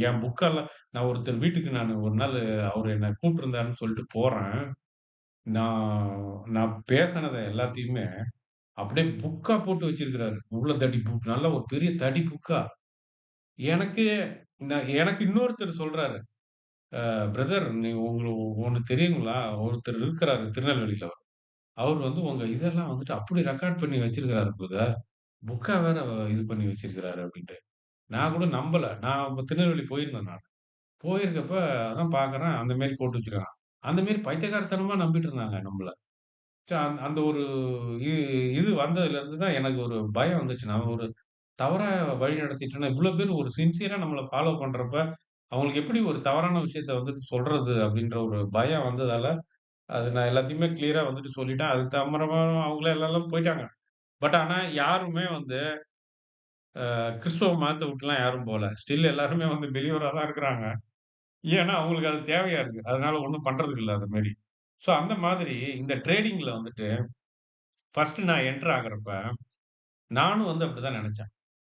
என் புக்கெல்லாம் நான் ஒருத்தர் வீட்டுக்கு நானு ஒரு நாளு அவரு என்ன கூப்ட்டுருந்தாருன்னு சொல்லிட்டு போறேன். நான் நான் பேசினத எல்லாத்தையுமே அப்படியே புக்கா போட்டு வச்சிருக்கிறாரு. இவ்ளோ தடி புக் நல்ல ஒரு பெரிய தடி புக்கா. எனக்கு எனக்கு இன்னொருத்தர் சொல்றாரு. பிரதர் உங்களுக்கு ஒண்ணு தெரியுங்களா? ஒருத்தர் இருக்கிறாரு திருநெல்வேலியில. அவரு வந்து உங்க இதெல்லாம் வந்துட்டு அப்படி ரெக்கார்ட் பண்ணி வச்சிருக்கிறாரு பிரதர். புக்கா வேற இது பண்ணி வச்சிருக்கிறாரு அப்படின்ட்டு. நான் கூட நம்பல. நான் அப்ப திருநெல்வேலி போயிருந்தேன் நான். போயிருக்கப்ப அதான் பார்க்குறேன் அந்த மாரி போட்டு வச்சிருக்கான். அந்த மாரி பைத்தியக்காரத்தனமா நம்பிட்டு இருந்தாங்க நம்மள. அந்த ஒரு இ இது வந்ததுலருந்து தான் எனக்கு ஒரு பயம் வந்துச்சு. நான் ஒரு தவறா வழி நடத்திட்டோன்னா, இவ்ளோ பேர் ஒரு சின்சியரா நம்மள ஃபாலோ பண்றப்ப, அவங்களுக்கு எப்படி ஒரு தவறான விஷயத்த வந்துட்டு சொல்றது அப்படின்ற ஒரு பயம் வந்ததால, அது நான் எல்லாத்தையுமே கிளியரா வந்துட்டு சொல்லிட்டேன். அதுக்கு அப்புறமா அவங்களே எல்லாம் போயிட்டாங்க. பட் ஆனா யாருமே வந்து கிறிஸ்துவ மதத்த விட்டுலாம் யாரும் போல. ஸ்டில் எல்லாருமே வந்து பிலீவரா தான் இருக்கிறாங்க. ஏன்னா அவங்களுக்கு அது தேவையா இருக்கு. அதனால ஒண்ணும் பண்றதுக்கு இல்ல அது மாரி. ஸோ அந்த மாதிரி இந்த ட்ரேடிங்ல வந்துட்டு ஃபர்ஸ்ட்டு நான் என்டர் ஆகுறப்ப, நானும் வந்து அப்படிதான் நெனச்சேன்.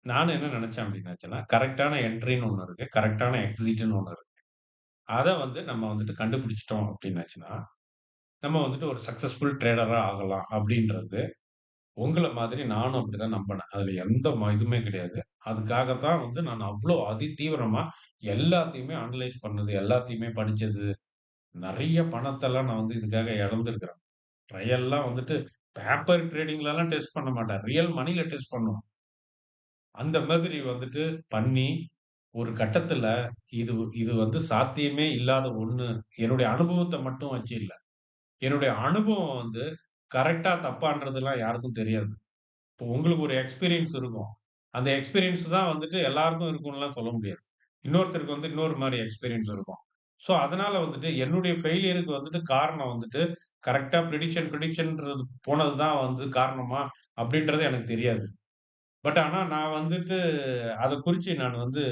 நானும் என்ன நெனச்சேன் அப்டின்னாச்சுன்னா, கரெக்ட்டான என்ட்ரின்னு ஒண்ணு இருக்கு. கரெக்ட்டான எக்ஸிட்ன்னு ஒண்ணு இருக்கு. அத வந்து நம்ம வந்துட்டு கண்டுபிடிச்சுட்டோம் அப்டின்னாச்சுன்னா, நம்ம வந்துட்டு ஒரு சக்சஸ்ஃபுல் ட்ரேடரா ஆகலாம் அப்டின்றது, உங்கள மாதிரி நானும் அப்டிதான் நம்புனேன். அதுல எந்த இதுவுமே கிடையாது. அதுக்காக தான் வந்து நான் அவ்ளோ அதிதீவிரமா எல்லாத்தையுமே அனலைஸ் பண்ணது, எல்லாத்தையுமே படிச்சது, நெறைய பணத்தெல்லாம் நான் வந்து இதுக்காக இழந்திருக்கிறேன். ட்ரையல்லாம் வந்துட்டு பேப்பர் ட்ரேடிங்லலாம் டெஸ்ட் பண்ண மாட்டேன். ரியல் மனில டெஸ்ட் பண்ணுவோம். அந்த மாதிரி வந்துட்டு பண்ணி, ஒரு கட்டத்துல இது இது வந்து சாத்தியமே இல்லாத ஒண்ணு. என்னுடைய அனுபவத்த மட்டும் வச்சு இல்ல. என்னுடைய அனுபவம் வந்து கரெக்ட்டா, தப்பான்றதெல்லாம் யாருக்கும் தெரியாது. இப்போ உங்களுக்கு ஒரு எக்ஸ்பீரியன்ஸ் இருக்கும். அந்த எக்ஸ்பீரியன்ஸ் தான் வந்துட்டு எல்லாருக்கும் இருக்கும்னுலாம் சொல்ல முடியாது. இன்னொருத்தருக்கு வந்து இன்னொரு மாரி எக்ஸ்பீரியன்ஸ் இருக்கும். ஸோ, அதனால வந்துட்டு என்னுடைய ஃபெயிலியர்‌க்கு வந்துட்டு காரணம் வந்துட்டு கரெக்ட்டா பிரிடிக்ஷன்ன்றது போனது தான் வந்து காரணமா? அப்படின்றது எனக்கு தெரியாது. பட் ஆனா நான் வந்துட்டு அத குறிச்சு நான் வந்து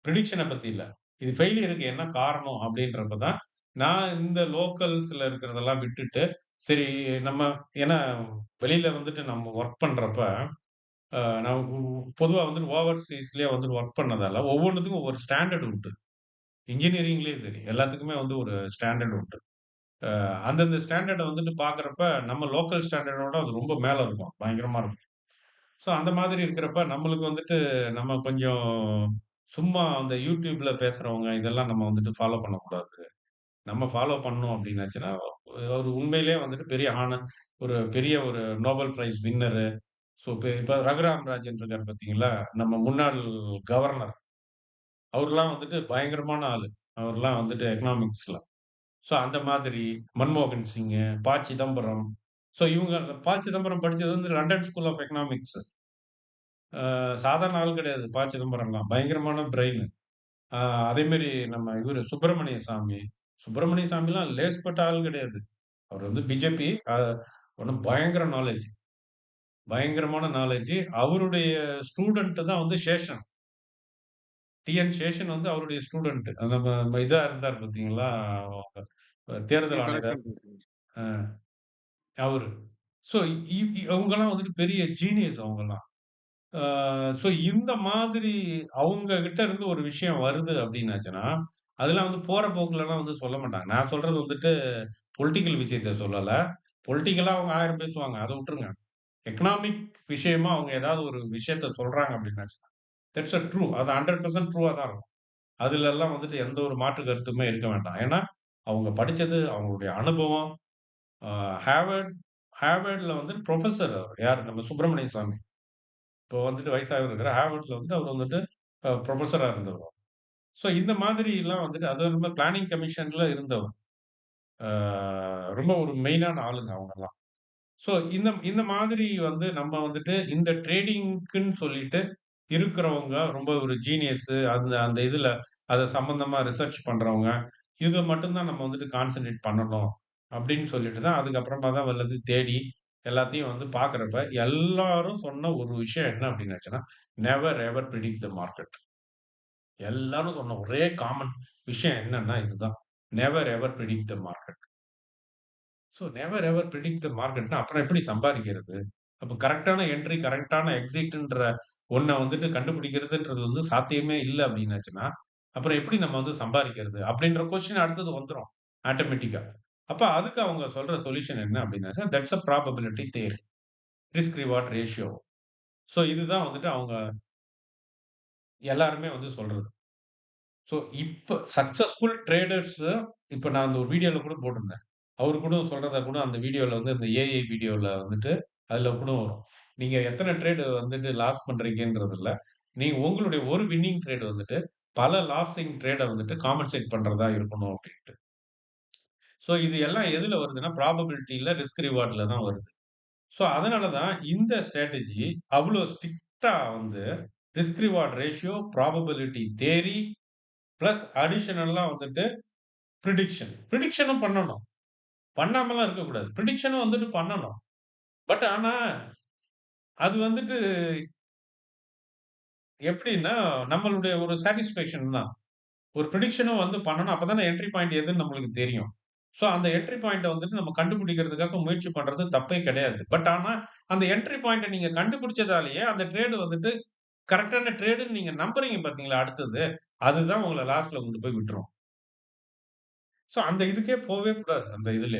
பிரிடிக்ஷன பத்தி இல்ல. இது ஃபெயிலியர்‌க்கு என்ன காரணம் அப்படின்றப்ப தான், நான் இந்த லோக்கல்ஸ்ல இருக்கிறதெல்லாம் விட்டுட்டு, சரி நம்ம ஏன்னா வெளியில வந்துட்டு நம்ம வொர்க் பண்றப்ப, நான் பொதுவா வந்துட்டு ஓவர்சீஸ்லயே வந்துட்டு வொர்க் பண்ணதால, ஒவ்வொன்னுத்துக்கும் ஒவ்வொரு ஸ்டாண்டர்ட் உண்டு. இன்ஜினியரிங்லயும் சரி, எல்லாத்துக்குமே வந்து ஒரு ஸ்டாண்டர்ட் உண்டு. அந்தந்த ஸ்டாண்டர்ட வந்துட்டு பார்க்கிறப்ப, நம்ம லோக்கல் ஸ்டாண்டர்டோட அது ரொம்ப மேல இருக்கும். பயங்கரமா இருக்கும். ஸோ அந்த மாதிரி இருக்கிறப்ப, நம்மளுக்கு வந்துட்டு நம்ம கொஞ்சம் சும்மா அந்த YouTubeல பேசுறவங்க, இதெல்லாம் நம்ம வந்துட்டு ஃபாலோ பண்ணக்கூடாது. நம்ம ஃபாலோ பண்ணோம் அப்டின்னாச்சுன்னா, ஒரு உண்மையிலேயே வந்துட்டு ஒரு பெரிய ஒரு நோபல் பிரைஸ் வின்னரு. ஸோ இப்ப ரகுராம் ராஜன் இருக்காரு பார்த்தீங்களா? நம்ம முன்னாள் கவர்னர். அவர்லாம் வந்துட்டு பயங்கரமான ஆளு. அவர்லாம் வந்துட்டு எக்கனாமிக்ஸ்ல. ஸோ அந்த மாதிரி மன்மோகன் சிங், ப. சிதம்பரம். ஸோ இவங்க ப. சிதம்பரம் படிச்சது வந்து லண்டன் ஸ்கூல் ஆஃப் எக்கனாமிக்ஸ். சாதாரண ஆள் கிடையாது ப. சிதம்பரம்லாம். பயங்கரமான பிரெயின். ஆ அதேமாரி நம்ம இவரு சுப்பிரமணிய சாமி. சுப்பிரமணிய சாமிலாம் லேஸ்பட்ட ஆள் கிடையாது. அவர் வந்து பிஜேபி ஒண்ணும் பயங்கர நாலேட்ஜ். பயங்கரமான நாலேட்ஜ். அவருடைய ஸ்டூடண்ட் தான் வந்து சேஷன். சேஷன் வந்து அவருடைய ஸ்டூடண்ட். நம்ம இதா இருந்தார் பார்த்தீங்களா? தேர்தல் ஆணையரா கரெக்ஷன் பண்றீங்க. அ அவரு. ஸோ அவங்கலாம் வந்துட்டு பெரிய ஜீனியஸ் அவங்கலாம். ஆ ஸோ இந்த மாதிரி அவங்க கிட்ட இருந்து ஒரு விஷயம் வருது அப்டின்னாச்சுன்னா, அதெல்லாம் வந்து போற போக்குலலாம் வந்து சொல்ல மாட்டாங்க. நான் சொல்றது வந்துட்டு பொலிட்டிக்கல் விஷயத்த சொல்லல. பொலிட்டிக்கலா அவங்க 1000 பேசுவாங்க. அத விட்டுருங்க. எக்கனாமிக் விஷயமா அவங்க ஏதாவது ஒரு விஷயத்த சொல்றாங்க அப்டின்னாச்சுன்னா, தட்ஸ் ட்ரூ. அது 100% ட்ரூவா தான் இருக்கும். அதுலலாம் வந்துட்டு எந்த ஒரு மாற்று கருத்துமே இருக்க வேண்டாம். ஏன்னா, அவங்க படிச்சது, அவங்களுடைய அனுபவம். அ ஹார்வர்ட் ஹார்வர்ட்ல வந்து புரொஃபசர் அவர். யாரு? நம்ம சுப்பிரமணிய சாமி. இப்போ வந்துட்டு வயசாகவர் இருக்கிறார். ஹார்வர்ட்ல வந்து அவர் வந்துட்டு புரொஃபஸரா இருந்தவர். ஸோ இந்த மாதிரிலாம் வந்துட்டு அதுவும் இல்லாம பிளானிங் கமிஷன்ல இருந்தவர். ஆ ரொம்ப ஒரு மெயினான ஆளுங்க அவங்கலாம். ஸோ இந்த இந்த மாதிரி வந்து நம்ம வந்துட்டு இந்த ட்ரேடிங்க்குன்னு சொல்லிட்டு இருக்கிறவங்க ரொம்ப ஒரு ஜீனியஸு அந்த அந்த இதுல அத சம்பந்தமா ரிசர்ச் பண்றவங்க, இத மட்டும் தான் நம்ம வந்துட்டு கான்சன்ட்ரேட் பண்ணணும். அப்படின்னு சொல்லிட்டு தான் அதுக்கப்புறமா தான் எல்லாத்தையும் தேடி எல்லாத்தையும் வந்து பார்க்கிறப்ப, எல்லாரும் சொன்ன ஒரு விஷயம் என்ன அப்படின்னாச்சுன்னா, never ever predict the market. எல்லாரும் சொன்ன ஒரே காமன் விஷயம் என்னன்னா இதுதான். Never ever predict the market. So never ever predict the மார்க்கெட்னா அப்புறம் எப்படி சம்பாதிக்கிறது? அப்ப கரெக்ட்டான என்ட்ரி, கரெக்ட்டான எக்ஸிட்ன்ற ஒண்ண வந்துட்டு கண்டுபிடிக்கிறதுன்றது வந்து சாத்தியமே இல்ல அப்டின்னாச்சுன்னா, அப்புறம் எப்படி நம்ம வந்து சம்பாதிக்கிறது? அப்டின்ற கொஸ்டின் அடுத்தது வந்துரும். ஆட்டோமேட்டிக்கா. அப்ப அதுக்கு அவங்க சொல்ற சொல்யூஷன் என்ன அப்டின்னாச்சா, that's a probability theory. Risk reward ratio. So இதுதான் வந்துட்டு அவங்க எல்லாருமே வந்து சொல்றது. ஸோ, இப்ப சக்சஸ்ஃபுல் ட்ரேடர்ஸ் இப்ப நான் அந்த ஒரு வீடியோல கூட போட்டிருந்தேன். அவரு கூட சொல்றத கூட அந்த வீடியோல வந்து அந்த ஏஐ வீடியோல வந்துட்டு அதுல கூட வரும். நீங்க எத்தன ட்ரேட் வந்துட்டு லாஸ் பண்றீங்கன்றது இல்ல. நீங்க உங்களுடைய ஒரு வின்னிங் ட்ரேட் வந்துட்டு பல லாஸிங் ட்ரேட வந்துட்டு காம்பன்சேட் பண்றதா இருக்கணும் அப்டின்ட்டு. ஸோ இது எல்லாம் எதுல வருதுன்னா, ப்ராபபிலிட்டில ரிஸ்க் ரிவார்ட்ல தான் வருது. ஸோ அதனால தான் இந்த ஸ்ட்ராட்டஜி அவ்ளோ ஸ்ட்ரிக்ட்டா வந்து risk reward ratio, probability theory plus அடிஷனலா வந்துட்டு பிரிடிக்ஷனும் பண்ணணும். பண்ணாமலாம் இருக்கக்கூடாது. பிரிடிக்ஷனும் வந்துட்டு பண்ணணும். பட் ஆனா, அது வந்துட்டு எப்படின்னா, நம்மளுடைய ஒரு சாட்டிஸ்ஃபேக்ஷன் தான். ஒரு பிரிடிக்ஷனும் வந்து பண்ணணும். அப்பதானே என்ட்ரி பாயிண்ட் எதுன்னு நம்மளுக்கு தெரியும். ஸோ, அந்த என்ட்ரி பாயிண்ட்ட வந்துட்டு நம்ம கண்டுபிடிக்கிறதுக்காக முயற்சி பண்றது தப்பே கிடையாது. பட் ஆனா, அந்த என்ட்ரி பாயிண்ட்ட நீங்க கண்டுபிடிச்சதாலேயே, அந்த ட்ரேட் வந்துட்டு கரெக்ட்டான ட்ரேடுன்னு நீங்க நம்புறீங்க பார்த்தீங்களா அடுத்தது, அதுதான் உங்கள லாஸ்ட்ல கொண்டு போய் விட்டுரும். ஸோ, அந்த இதுக்கே போவே கூடாது. அந்த இதுல.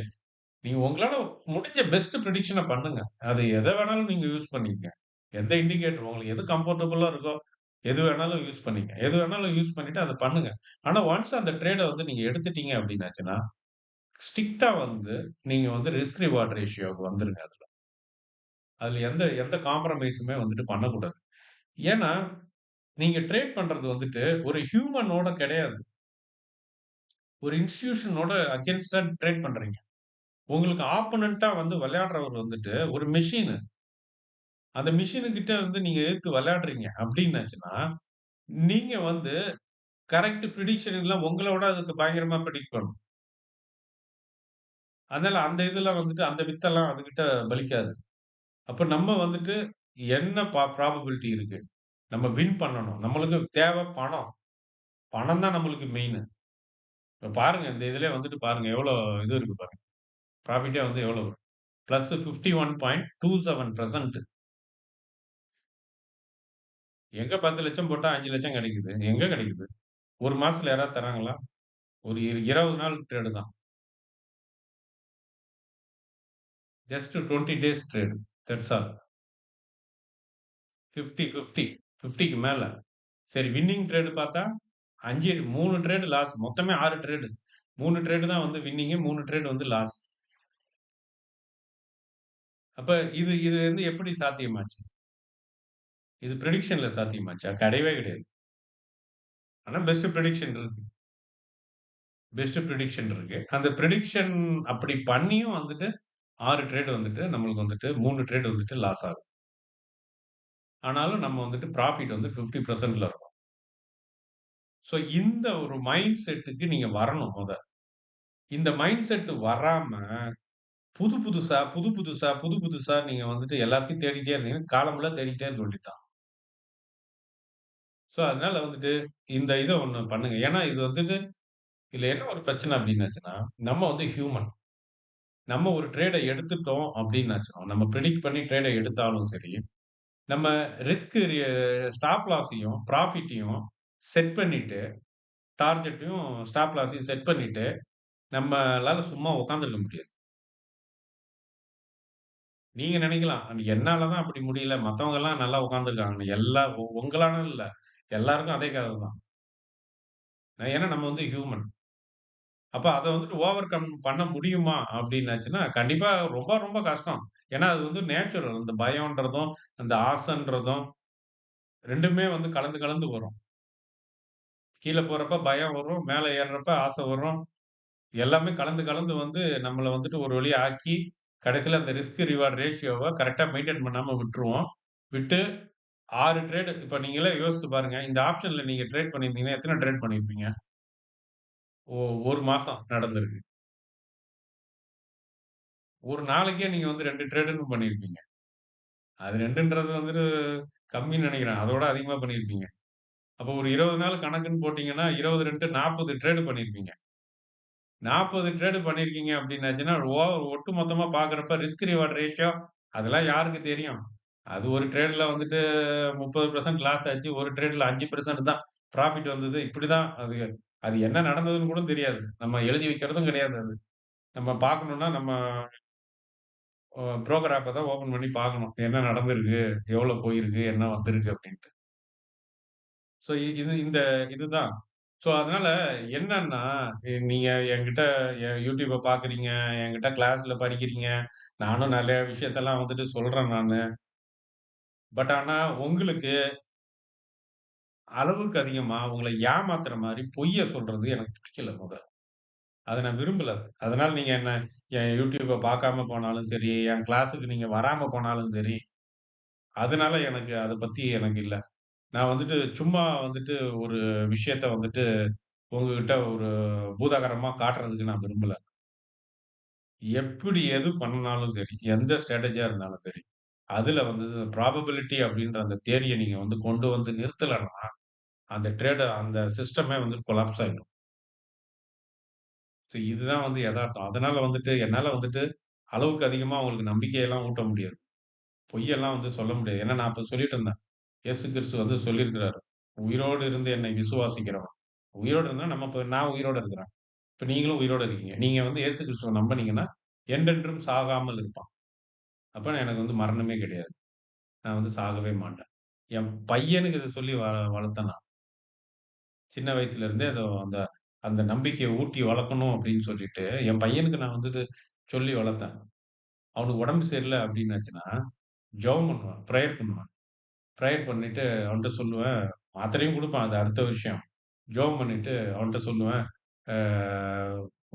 நீங்க உங்களால முடிஞ்ச பெஸ்ட் பிரிடிக்ஷன பண்ணுங்க. அது எத வேணாலும் நீங்க யூஸ் பண்ணிக்கங்க. எந்த இண்டிகேட்டர் உங்களுக்கு எது கம்ஃபர்டபுளா இருக்கோ, எது வேணாலும் யூஸ் பண்ணிக்க. எது வேணாலும் யூஸ் பண்ணிட்டு அத பண்ணுங்க. ஆனா ஒன்ஸ் அந்த ட்ரேட வந்து நீங்க எடுத்துட்டீங்க அப்டின்னாச்சுன்னா, ஸ்ட்ரிக்ட்டா வந்து நீங்க வந்து ரிஸ்க் ரிவார்ட் ரேஷியோக்கு வந்துருங்க அதுல. அதுல எந்த எந்த காம்ப்ரமைஸுமே வந்துட்டு பண்ணக்கூடாது. ஏன்னா, நீங்க ட்ரேட் பண்றது வந்துட்டு ஒரு ஹியூமனோட கிடையாது. ஒரு இன்ஸ்டிடியூஷனோட அகைன்ஸ்டா ட்ரேட் பண்றீங்க. உங்களுக்கு ஆப்போனன்ட்டா வந்து விளையாடுறவர் வந்துட்டு ஒரு மெஷினு. அந்த மெஷினு கிட்ட வந்து நீங்க எதிர்த்து விளையாடுறீங்க அப்டின்னாச்சுன்னா, நீங்க வந்து கரெக்ட் பிரிடிக்ஷன் எல்லாம் உங்கள விட அதுக்கு பயங்கரமா பிரெடிக்ட் பண்ணும். அதனால அந்த இதுல வந்துட்டு அந்த வித்தெல்லாம் அதுகிட்ட பலிக்காது. அப்ப நம்ம வந்துட்டு என்ன ப்ராபபிலிட்டி இருக்கு? நம்ம வின் பண்ணணும். நம்மளுக்கு தேவ பணம். பணம் தான் நம்மளுக்கு மெயினு. இப்ப பாருங்க இந்த இதுலயே வந்துட்டு பாருங்க எவ்வளோ இது இருக்கு பாருங்க. ப்ராஃபிட்டே வந்து எவ்வளோ பிளஸ் 51.27% எங்க 10,00,000 போட்டா 5,00,000 கிடைக்குது. எங்க கிடைக்குது? 1 மாசத்துல யாராவது தராங்களா? ஒரு 20 நாள் ட்ரேடு தான். Just 20 days trade. That's all. 50, 50, 50க்கு மேல. சரி வின்னிங் ட்ரேடு பார்த்தா 5 3 ட்ரேடு லாஸ். மொத்தமே 6 ட்ரேடு. 3 ட்ரேடு தான் வந்து வின்னிங்கு. 3 ட்ரேடு வந்து லாஸ். அப்ப இது இது வந்து எப்படி சாத்தியமாச்சு? இது பிரெடிக்ஷன்ல சாத்தியமாச்சா? கிடையவே கிடையாது. ஆனா பெஸ்ட் பிரெடிக்ஷன் இருக்கு. பெஸ்ட் பிரெடிக்ஷன் இருக்கு. அந்த பிரெடிக்ஷன் அப்படி பண்ணியும் வந்துட்டு 6 ட்ரேடு வந்துட்டு நம்மளுக்கு வந்துட்டு 3 ட்ரேடு வந்துட்டு லாஸ் ஆகுது. ஆனாலும் நம்ம வந்துட்டு ப்ராஃபிட் வந்து 50%ல இருக்கும். ஸோ இந்த ஒரு மைண்ட் செட்டுக்கு நீங்க வரணும் மொத. இந்த மைண்ட் செட் வராம புது புதுசா நீங்க வந்துட்டு எல்லாத்தையும் தேடிட்டே இருந்தீங்கன்னா, காலம் ஃபுல்லா தேடிட்டே இருக்க வேண்டியது தான். ஸோ, அதனால வந்துட்டு இந்த இத ஒண்ணு பண்ணுங்க. ஏன்னா, இது வந்துட்டு இதுல என்ன ஒரு பிரச்சனை அப்டின்னாச்சுன்னா, நம்ம வந்து ஹியூமன். நம்ம ஒரு ட்ரேட எடுத்துட்டோம் அப்டின்னாச்சுன்னா, நம்ம பிரெடிக்ட் பண்ணி ட்ரேட எடுத்தாலும் சரி, நம்ம ரிஸ்க் ஸ்டாப் லாஸையும், ப்ராஃபிட்டையும் செட் பண்ணிட்டு, டார்கெட்டையும், ஸ்டாப் லாஸையும் செட் பண்ணிட்டு, நம்மளால சும்மா உட்கார்ந்திருக்க முடியாது. நீங்க நெனைக்கலாம், என்னால தான் அப்படி முடியல. மத்தவங்கலாம் நல்லா உட்கார்ந்துருக்காங்கன்னு. உங்களால இல்ல. எல்லாருக்கும் அதே கத தான். ஏன்னா நம்ம வந்து ஹியூமன். அப்ப அத வந்துட்டு ஓவர் கம் பண்ண முடியுமா? அப்டின்னாச்சுன்னா, கண்டிப்பா ரொம்ப ரொம்ப கஷ்டம். ஏன்னா அது வந்து நேச்சுரல். அந்த பயம்ன்றதும், அந்த ஆசைன்றதும் 2மே வந்து கலந்து கலந்து வரும். கீழ போறப்ப பயம் வரும். மேல ஏர்றப்ப ஆசை வரும். எல்லாமே கலந்து கலந்து வந்து நம்மள வந்துட்டு ஒரு வழி ஆக்கி, கடைசில அந்த ரிஸ்க் ரிவார்ட் ரேஷியோவ கரெக்ட்டா மெயின்டெயின் பண்ணாம விட்டுருவோம். விட்டு 6 ட்ரேடு இப்ப நீங்களே யோசிச்சு பாருங்க. இந்த ஆப்ஷன்ல நீங்க ட்ரேட் பண்ணியிருந்தீங்கன்னா, எத்தன ட்ரேட் பண்ணியிருப்பீங்க? 1 மாசம் நடந்திருக்கு. ஒரு நாளைக்கே நீங்க வந்து 2 ட்ரேடுன்னு பண்ணியிருப்பீங்க. அது 2ன்றது வந்துட்டு கம்மின்னு நெனைக்கிறேன். அதோட அதிகமா பண்ணியிருப்பீங்க. அப்போ ஒரு 20 நாள் கணக்குன்னு போட்டீங்கன்னா, 20 2 40 ட்ரேடு பண்ணியிருப்பீங்க. 40 ட்ரேடு பண்ணியிருக்கீங்க அப்டின்னாச்சுன்னா, ஒட்டு மொத்தமா பார்க்குறப்ப ரிஸ்க் ரிவார்ட் ரேஷியோ அதெல்லாம் யாருக்கு தெரியும்? அது ஒரு ட்ரேட்ல வந்துட்டு 30% லாஸ் ஆச்சு. ஒரு ட்ரேட்ல 5% தான் ப்ராஃபிட் வந்தது. இப்படிதான் அது அது என்ன நடந்ததுன்னு கூட தெரியாது. நம்ம எழுதி வைக்கிறதும் கிடையாது அது. நம்ம பார்க்கணும்னா நம்ம புரோக்கர் ஆப்ப தான் ஓப்பன் பண்ணி பார்க்கணும். என்ன நடந்திருக்கு? எவ்வளோ போயிருக்கு? என்ன வந்திருக்கு? அப்டின்ட்டு. ஸோ இந்த இதுதான். ஸோ அதனால என்னன்னா, நீங்க என்கிட்ட YouTubeப பார்க்குறீங்க, என்கிட்ட கிளாஸ்ல படிக்கிறீங்க. நானும் நெறைய விஷயத்தெல்லாம் வந்துட்டு சொல்றேன் நானு. பட் ஆனா உங்களுக்கு அளவுக்கு அதிகமா உங்கள ஏமாத்துற மாரி பொய்ய சொல்றது எனக்கு பிடிக்கல மொத. அத நான் விரும்பல. அதனால நீங்க என்ன என் YouTubeப பார்க்காம போனாலும் சரி, என் கிளாஸ்ஸுக்கு நீங்க வராம போனாலும் சரி, அதனால எனக்கு அத பத்தி எனக்கு இல்ல. நான் வந்துட்டு சும்மா வந்துட்டு ஒரு விஷயத்த வந்துட்டு உங்ககிட்ட ஒரு பூதாகரமா காட்டுறதுக்கு நான் விரும்பல. எப்படி எது பண்ணுனாலும் சரி, எந்த ஸ்ட்ராட்டஜியா இருந்தாலும் சரி, அதுல வந்து ப்ராபபிலிட்டி அப்படின்ற அந்த தியரிய நீங்க வந்து கொண்டு வந்து நிறுத்தலன்னா, அந்த அந்த சிஸ்டமே வந்து கொலாப்ஸ் ஆயிடும். இதுதான் வந்து எதார்த்தம். அதனால வந்துட்டு என்னால வந்துட்டு அளவுக்கு அதிகமா உங்களுக்கு நம்பிக்கையெல்லாம் ஊட்ட முடியாது. பொய்யெல்லாம் வந்து சொல்ல முடியாது. ஏன்னா நான் அப்ப சொல்லிட்டு இருந்தேன். இயேசு கிறிஸ்து வந்து சொல்லியிருக்கிறாரு. "உயிரோடு இருந்து என்னை விசுவாசிக்கிறவன்." உயிரோடு இருந்தா நம்ம இப்ப நான் உயிரோட இருக்கிறேன். இப்ப நீங்களும் உயிரோட இருக்கீங்க. நீங்க வந்து இயேசு கிறிஸ்துவ நம்புனீங்கன்னா, என்றென்றும் சாகாமல் இருப்பான். அப்ப எனக்கு வந்து மரணமே கிடையாது. நான் வந்து சாகவே மாட்டேன். என் பையனுக்கு இத சொல்லி வளர்த்தேன் நான். சின்ன வயசுல இருந்தே அந்த அந்த நம்பிக்கைய ஊட்டி வளர்க்கணும் அப்படின்னு சொல்லிட்டு, என் பையனுக்கு நான் வந்துட்டு சொல்லி வளர்த்தேன். அவனுக்கு உடம்பு சரியில்ல அப்படின்னாச்சுன்னா, ஜெபம் பண்ணுவேன். பிரேயர் பண்ணுவேன். பிரேயர் பண்ணிட்டு அவன்ட்ட சொல்லுவேன். மாத்திரையும் குடுப்பேன். அது அடுத்த விஷயம். ஜெபம் பண்ணிட்டு அவன்ட்ட சொல்லுவேன். "ஆ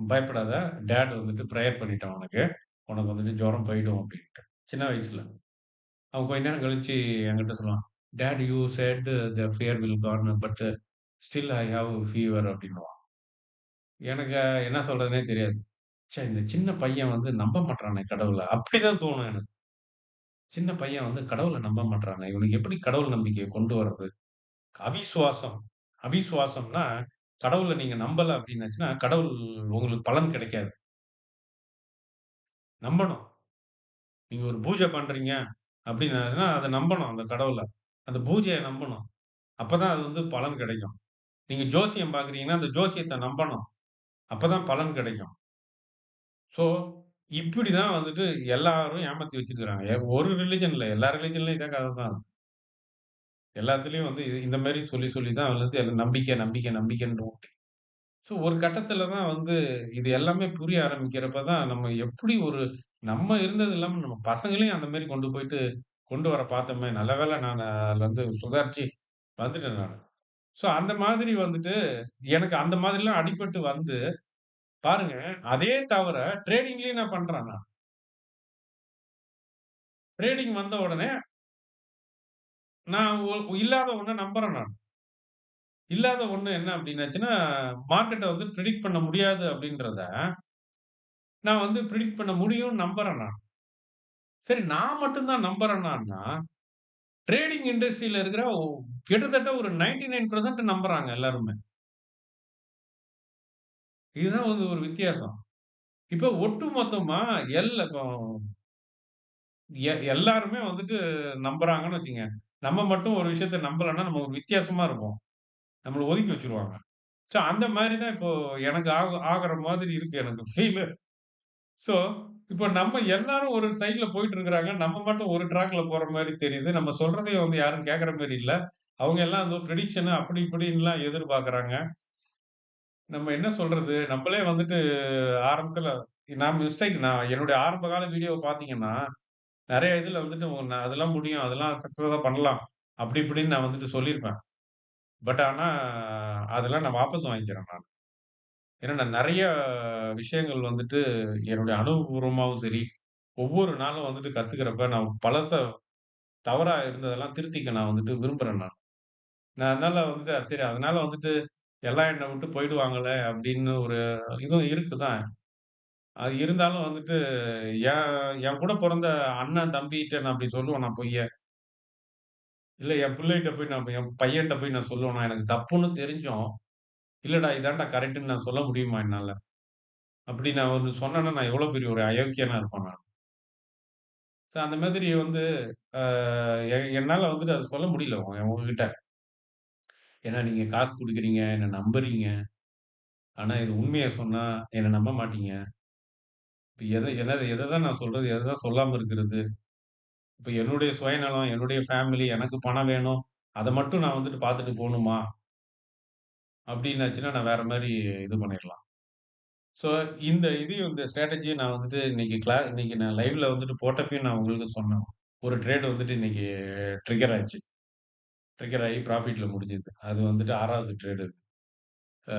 பயப்படாத. டாட் வந்துட்டு பிரேயர் பண்ணிட்டோம் உனக்கு. உனக்கு வந்துட்டு ஜுரம் போயிடும்" அப்படின்ட்டு. சின்ன வயசுல. அவன் கொஞ்ச நேரம் கழிச்சு என்கிட்ட சொல்லுவான். "Dad you said the fever will gone but still I have fever" அப்படின்னுவான். எனக்கு என்ன சொல்றதுன்னே தெரியாது. ச்சே! இந்த சின்ன பையன் வந்து நம்ப மாட்றானே கடவுள. அப்படிதான் தோணும் எனக்கு. சின்ன பையன் வந்து கடவுள நம்ப மாட்றானே. இவனுக்கு எப்படி கடவுள் நம்பிக்கைய கொண்டு வர்றது? அவிசுவாசம். அவிசுவாசம்னா, கடவுள நீங்க நம்பல அப்டின்னாச்சுன்னா, கடவுள் உங்களுக்கு பலன் கிடைக்காது. நம்பணும். நீங்க ஒரு பூஜை பண்றீங்க அப்டின்னாதுன்னா, அத நம்பணும் அந்த கடவுள. அந்த பூஜைய நம்பணும். அப்பதான் அது வந்து பலன் கிடைக்கும். நீங்க ஜோசியம் பார்க்குறீங்கன்னா, அந்த ஜோசியத்த நம்பணும். அப்பதான் பலன் கிடைக்கும். ஸோ, இப்படிதான் வந்துட்டு எல்லாரும் ஏமாத்தி வச்சிருக்காங்க. ஒரு ரிலிஜன் இல்ல. எல்லா ரிலிஜன்லயும் இதே கத தான். எல்லாத்துலயும் வந்து இந்த மாரி சொல்லி சொல்லி தான் வந்து எல்லாம் நம்பிக்கை, நம்பிக்கை, நம்பிக்கைன்னு ஸோ ஒரு கட்டத்தில தான் வந்து இது எல்லாமே புரிய ஆரம்பிக்கிறப்ப தான் நம்ம எப்படி ஒரு நம்ம இருந்தது இல்லாம நம்ம பசங்களையும் அந்த மாரி கொண்டு போயிட்டு கொண்டு வர பார்த்தோமே! நல்ல வேளை நான் அதுல வந்து சுதாரிச்சு வந்துட்டேன் நானு. ஸோ அந்த மாதிரி வந்துட்டு எனக்கு அந்த மாதிரிலாம் அடிபட்டு வந்து பாருங்க, அதே தவற ட்ரேடிங்லயும் நான் பண்றேன் நான். ட்ரேடிங் வந்த உடனே நான் இல்லாத ஒண்ண நம்புறேன் நான். இல்லாத ஒண்ணு என்ன அப்டின்னாச்சுன்னா, மார்க்கெட்ட வந்து பிரெடிக்ட் பண்ண முடியாது அப்டின்றத, நான் வந்து பிரெடிக்ட் பண்ண முடியும்னு நம்புறேன் நான். சரி நான் மட்டும் தான் நம்புறேனான்னா, ட்ரேடிங் இண்டஸ்ட்ரியில இருக்கிற கிட்டத்தட்ட ஒரு 99% நம்புறாங்க எல்லாருமே. இதுதான் வந்து ஒரு வித்தியாசம். இப்ப ஒட்டுமொத்தமா இப்போ எல்லாருமே வந்துட்டு நம்புறாங்கன்னு வச்சுக்கங்க. நம்ம மட்டும் ஒரு விஷயத்த நம்பலன்னா, நம்ம ஒரு வித்தியாசமா இருப்போம். நம்மள ஒதுக்கி வச்சுருவாங்க. ஸோ அந்த மாரி தான் இப்போ எனக்கு ஆகுற மாதிரி இருக்கு எனக்கு ஃபீலு. ஸோ இப்போ நம்ம எல்லாரும் ஒரு சைட்ல போயிட்டு இருக்கிறாங்க. நம்ம மட்டும் ஒரு ட்ராக்ல போற மாரி தெரியுது. நம்ம சொல்றதையும் வந்து யாரும் கேட்கிற மாரி இல்ல. அவங்க எல்லாம் வந்து பிரெடிக்ஷன் அப்படி இப்படின்லாம் எதிர்பார்க்குறாங்க. நம்ம என்ன சொல்றது? நம்மளே வந்துட்டு ஆரம்பத்துல நான் என்னுடைய ஆரம்ப கால வீடியோவ பார்த்தீங்கன்னா, நெறைய இதுல வந்துட்டு அதெல்லாம் முடியும். அதெல்லாம் சக்சஸா பண்ணலாம். அப்படி இப்படின்னு நான் வந்துட்டு சொல்லியிருப்பேன். பட் ஆனா, அதெல்லாம் நான் வாபஸ் வாங்கிக்கிறேன் நான். ஏன்னா நான் நெறைய விஷயங்கள் வந்துட்டு என்னுடைய அனுபவபூர்வமாவும் சரி, ஒவ்வொரு நாளும் வந்துட்டு கத்துக்கிறப்ப நான் தவறா இருந்ததெல்லாம் திருத்திக்க நான் வந்துட்டு விரும்புறேன் நான். நான் அதனால வந்துட்டு சரி அதனால வந்துட்டு எல்லாம் என்ன விட்டு போயிடுவாங்களே அப்படின்னு ஒரு இதுவும் இருக்கு தான். அது இருந்தாலும் வந்துட்டு என் என் கூட பொறந்த அண்ணன், தம்பிட்ட நான் அப்படி சொல்லுவேனா பொய்ய? இல்ல என் பிள்ளைட்ட போய் என் பையன்ட்ட போய் நான் சொல்லுவேனா? எனக்கு தப்புன்னு தெரிஞ்சும், இல்லடா இதான்டா கரெக்ட்ன்னு நான் சொல்ல முடியுமா என்னால? அப்படி நான் ஒண்ணு சொன்னேன்னா, நான் எவ்வளோ பெரிய ஒரு அயோக்கியனா இருப்பேன் நான். ஸோ அந்த மாதிரி வந்து அ என்னால வந்துட்டு அத சொல்ல முடியல உங்ககிட்ட. ஏன்னா நீங்க காசு குடுக்குறீங்க, என்ன நம்புறீங்க. ஆனா இது உண்மைய சொன்னா என்ன நம்ப மாட்டீங்க. இப்ப எத தான் நான் சொல்றது? எத தான் சொல்லாம இருக்கிறது? இப்ப என்னுடைய சுயநலம், என்னுடைய ஃபேமிலி, எனக்கு பணம் வேணும். அத மட்டும் நான் வந்துட்டு பார்த்துட்டு போணுமா? அப்டின்னாச்சுன்னா, நான் வேற மாரி இது பண்ணிறலாம். ஸோ இந்த ஸ்ட்ராட்டஜிய நான் வந்துட்டு இன்னைக்கு நான் லைவ்ல வந்துட்டு போட்டப்பயும் நான் உங்களுக்கு சொன்னேன். ஒரு ட்ரேட் வந்துட்டு இன்னைக்கு ட்ரிகர் ஆச்சு. ட்ரிகர் ஆயி ப்ராஃபிட்ல முடிஞ்சது. அது வந்துட்டு 6வது ட்ரேடு. ஆ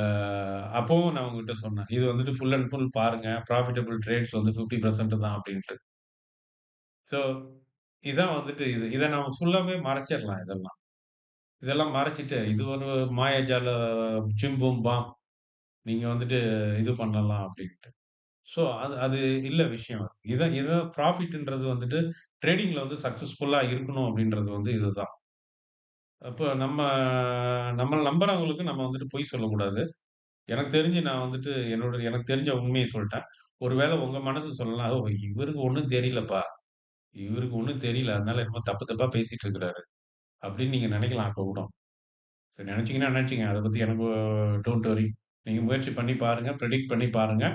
அப்பவும் நான் உங்ககிட்ட சொன்னேன். இது வந்துட்டு ஃபுல் அண்ட் ஃபுல் பாருங்க. ப்ராஃபிட்டபிள் ட்ரேட்ஸ் வந்து 50% தான் அப்டின்ட்டு. ஸோ இதான் வந்துட்டு இத நாம ஃபுல்லாவே மறைச்சிரலாம் இதெல்லாம். இதெல்லாம் மறைச்சிட்டு, இது ஒரு மாயாஜால ஜிம் பூம் பாம். நீங்க வந்துட்டு இது பண்ணலாம் அப்டின்ட்டு. ஸோ அது அது இல்ல விஷயம் அது. இதான் ப்ராஃபிட்ன்றது வந்துட்டு ட்ரேடிங்ல வந்து சக்சஸ்ஃபுல்லா இருக்கணும் அப்டின்றது வந்து இதுதான். அப்போ நம்மள நம்புறவங்களுக்கு நம்ம வந்துட்டு பொய் சொல்லக்கூடாது. எனக்கு தெரிஞ்சு நான் வந்துட்டு எனக்கு தெரிஞ்ச உண்மைய சொல்ட்டேன். ஒருவேள உங்க மனசு சொல்லலாம், "ஓ! இவருக்கு ஒண்ணும் தெரியலப்பா. இவருக்கு ஒண்ணும் தெரியல. அதனால என்னமோ தப்பு தப்பா பேசிட்டு இருக்கிறாரு." அப்படின்னு நீங்க நெனைக்கலாம் அப்ப கூட. சரி நெனச்சீங்கன்னா நெனச்சீங்க. அத பத்தி எனக்கு டோன்ட் வொரி. நீங்க முயற்சி பண்ணி பாருங்க. பிரெடிக்ட் பண்ணி பாருங்க.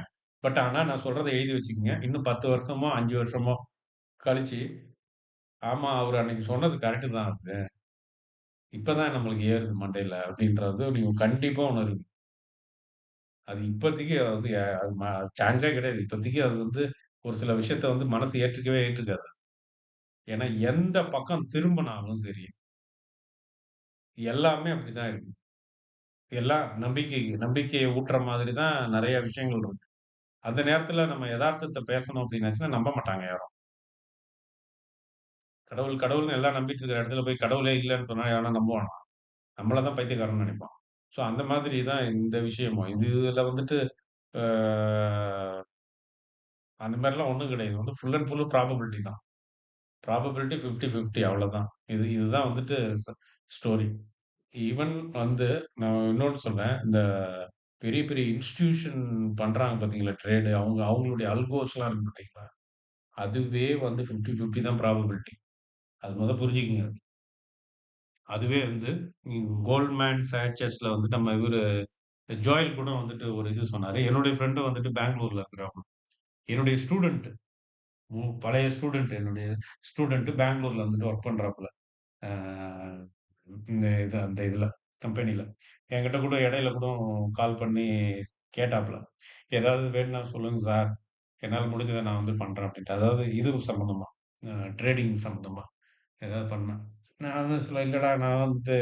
பட் ஆனா நான் சொல்றத எழுதி வச்சுக்கங்க. இன்னும் 10 வருஷமோ, 5 வருஷமோ கழிச்சு, ஆமா அவரு அன்னைக்கு சொன்னது கரெக்ட் தான் அது. இப்பதான் நம்மளுக்கு ஏறுது மண்டையில அப்படின்றது நீங்க கண்டிப்பா உணருவீங்க. அது இப்போதைக்கு வந்து அது சான்ஸே கிடையாது. இப்போதைக்கு அது வந்து ஒரு சில விஷயத்த வந்து மனசு ஏற்றுக்கவே ஏற்றுக்காது. ஏன்னா எந்த பக்கம் திரும்புனாலும் சரி, எல்லாமே அப்படிதான் இருக்கு. எல்லாம் நம்பிக்கைய ஊட்டுற மாதிரி தான் நெறைய விஷயங்கள் இருக்கு. அந்த நேரத்துல நம்ம எதார்த்தத்த பேசணும் அப்படின்னாச்சுன்னா நம்ப மாட்டாங்க யாரும். கடவுள் கடவுள்னு எல்லாம் நம்பிட்டு இருக்கிற இடத்துல போய் கடவுளே இல்லன்னு சொன்னா எவனா நம்புவானா? நம்மள தான் பைத்தியக்காரன்னு நெனைப்பான். ஸோ அந்த மாதிரி தான் இந்த விஷயமும். இதுல வந்துட்டு ஆ அந்த மாரிலாம் ஒண்ணும் கிடையாது. வந்து ஃபுல் அண்ட் ஃபுல் ப்ராபபிலிட்டி தான். ப்ராபபிலிட்டி 50, 50 அவ்வளோதான். இதுதான் வந்துட்டு ஸ்டோரி. ஈவன் வந்து நான் இன்னொன்னு சொல்றேன். இந்த பெரிய பெரிய இன்ஸ்டிடியூஷன் பண்றாங்க பார்த்தீங்களா ட்ரேடு அவங்களுடைய அல்கோஸ்லாம் இருக்கு பார்த்தீங்களா? அதுவே வந்து 50, 50 தான் ப்ராபபிலிட்டி. அது புரிஞ்சுக்கங்க. அதுவே வந்து கோல்ட்மேன் சாச்சஸ்ல வந்து நம்ம இவரு ஜோயல் கூட வந்துட்டு ஒரு இது சொன்னாரு. என்னுடைய ஃப்ரெண்ட் வந்துட்டு பெங்களூர்ல இருக்கிறாங்க. என்னுடைய ஸ்டூடண்ட் பழைய ஸ்டூடண்ட் என்னுடைய ஸ்டூடண்ட் பெங்களூர்ல வந்துட்டு வொர்க் பண்றாப்புல. ஆ இந்த அந்த இதுல கம்பெனில. என்கிட்ட கூட இடையில கூட கால் பண்ணி கேட்டாப்புல. "ஏதாவது வேணும்னா சொல்லுங்க சார். என்னால முடிஞ்சத நான் வந்து பண்றேன்" அப்படின்ட்டு. அதாவது இது சம்மந்தமா. ட்ரேடிங் சம்மந்தமா. ஏதாவது பண்ணா. நான் வந்து "இல்லடா நான் வந்து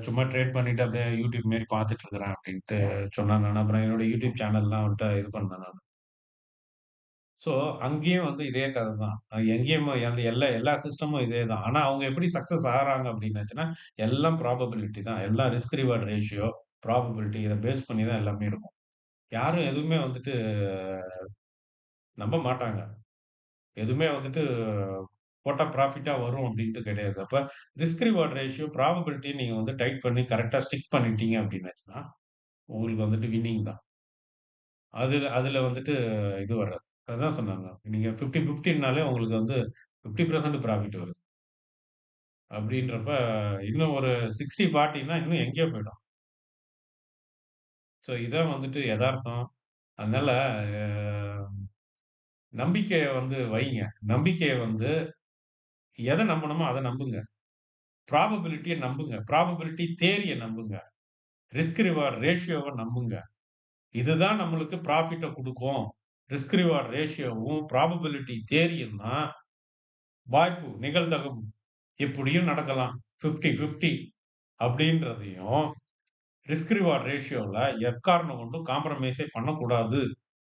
சும்மா ட்ரேட் பண்ணிட்டு அப்படியே யூடியூப் மாரி பார்த்துட்டு இருக்கிறேன்" அப்படின்ட்டு சொன்னேன் நானு. அப்புறம் என்னோட யூடியூப் சேனல்லாம் அவன்ட்ட இது பண்ணேன் நானு. ஸோ, அங்கேயும் வந்து இதே கத தான். எங்கேயும் அந்த எல்லா சிஸ்டமும் இதே தான். ஆனா, அவங்க எப்படி சக்சஸ் ஆகுறாங்க அப்படின்னாச்சுன்னா, எல்லாம் ப்ராபபிலிட்டி தான். எல்லாம் ரிஸ்க் ரிவார்ட் ரேஷியோ, ப்ராபபிலிட்டி இத பேஸ் பண்ணி தான் எல்லாமே இருக்கும். யாரும் எதுவுமே வந்துட்டு நம்ப மாட்டாங்க. எதுவுமே வந்துட்டு போட்டா ப்ராஃபிட்டா வரும் அப்படின்ட்டு கிடையாது. அப்ப ரிஸ்க் ரிவார்ட் ரேஷியோ, ப்ராபபிலிட்டிய நீங்க வந்து டைட் பண்ணி கரெக்ட்டா ஸ்டிக் பண்ணிட்டீங்க அப்படின்னாச்சுன்னா, உங்களுக்கு வந்துட்டு வின்னிங் தான். அதுல அதுல வந்துட்டு இது வராது. அதுதான் சொன்னாங்க. நீங்க 50, 50ன்னாலே உங்களுக்கு வந்து 50% ப்ராஃபிட் வருது. அப்படின்றப்ப இன்னும் ஒரு 60, 40ன்னா இன்னும் எங்கேயோ போயிடும். ஸோ இதான் வந்துட்டு எதார்த்தம். அதனால அ நம்பிக்கைய வந்து வைங்க. நம்பிக்கைய வந்து எத நம்பணுமோ அத நம்புங்க. ப்ராபபிலிட்டிய நம்புங்க. ப்ராபபிலிட்டி தியரிய நம்புங்க. ரிஸ்க் ரிவார்ட் ரேஷியோவ நம்புங்க. இதுதான் நம்மளுக்கு ப்ராஃபிட்ட குடுக்கும். ரிஸ்க் ரிவார்ட் ரேஷியோவும், ப்ராபபிலிட்டி தியரியும் தான் வாய்ப்பு, நிகழ்தகவு எப்படியும் நடக்கலாம். 50, 50 அப்படின்றதையும், ரிஸ்க் ரிவார்ட் ரேஷியோல எக்காரணம் கொண்டும் காம்ப்ரமைஸே பண்ணக்கூடாது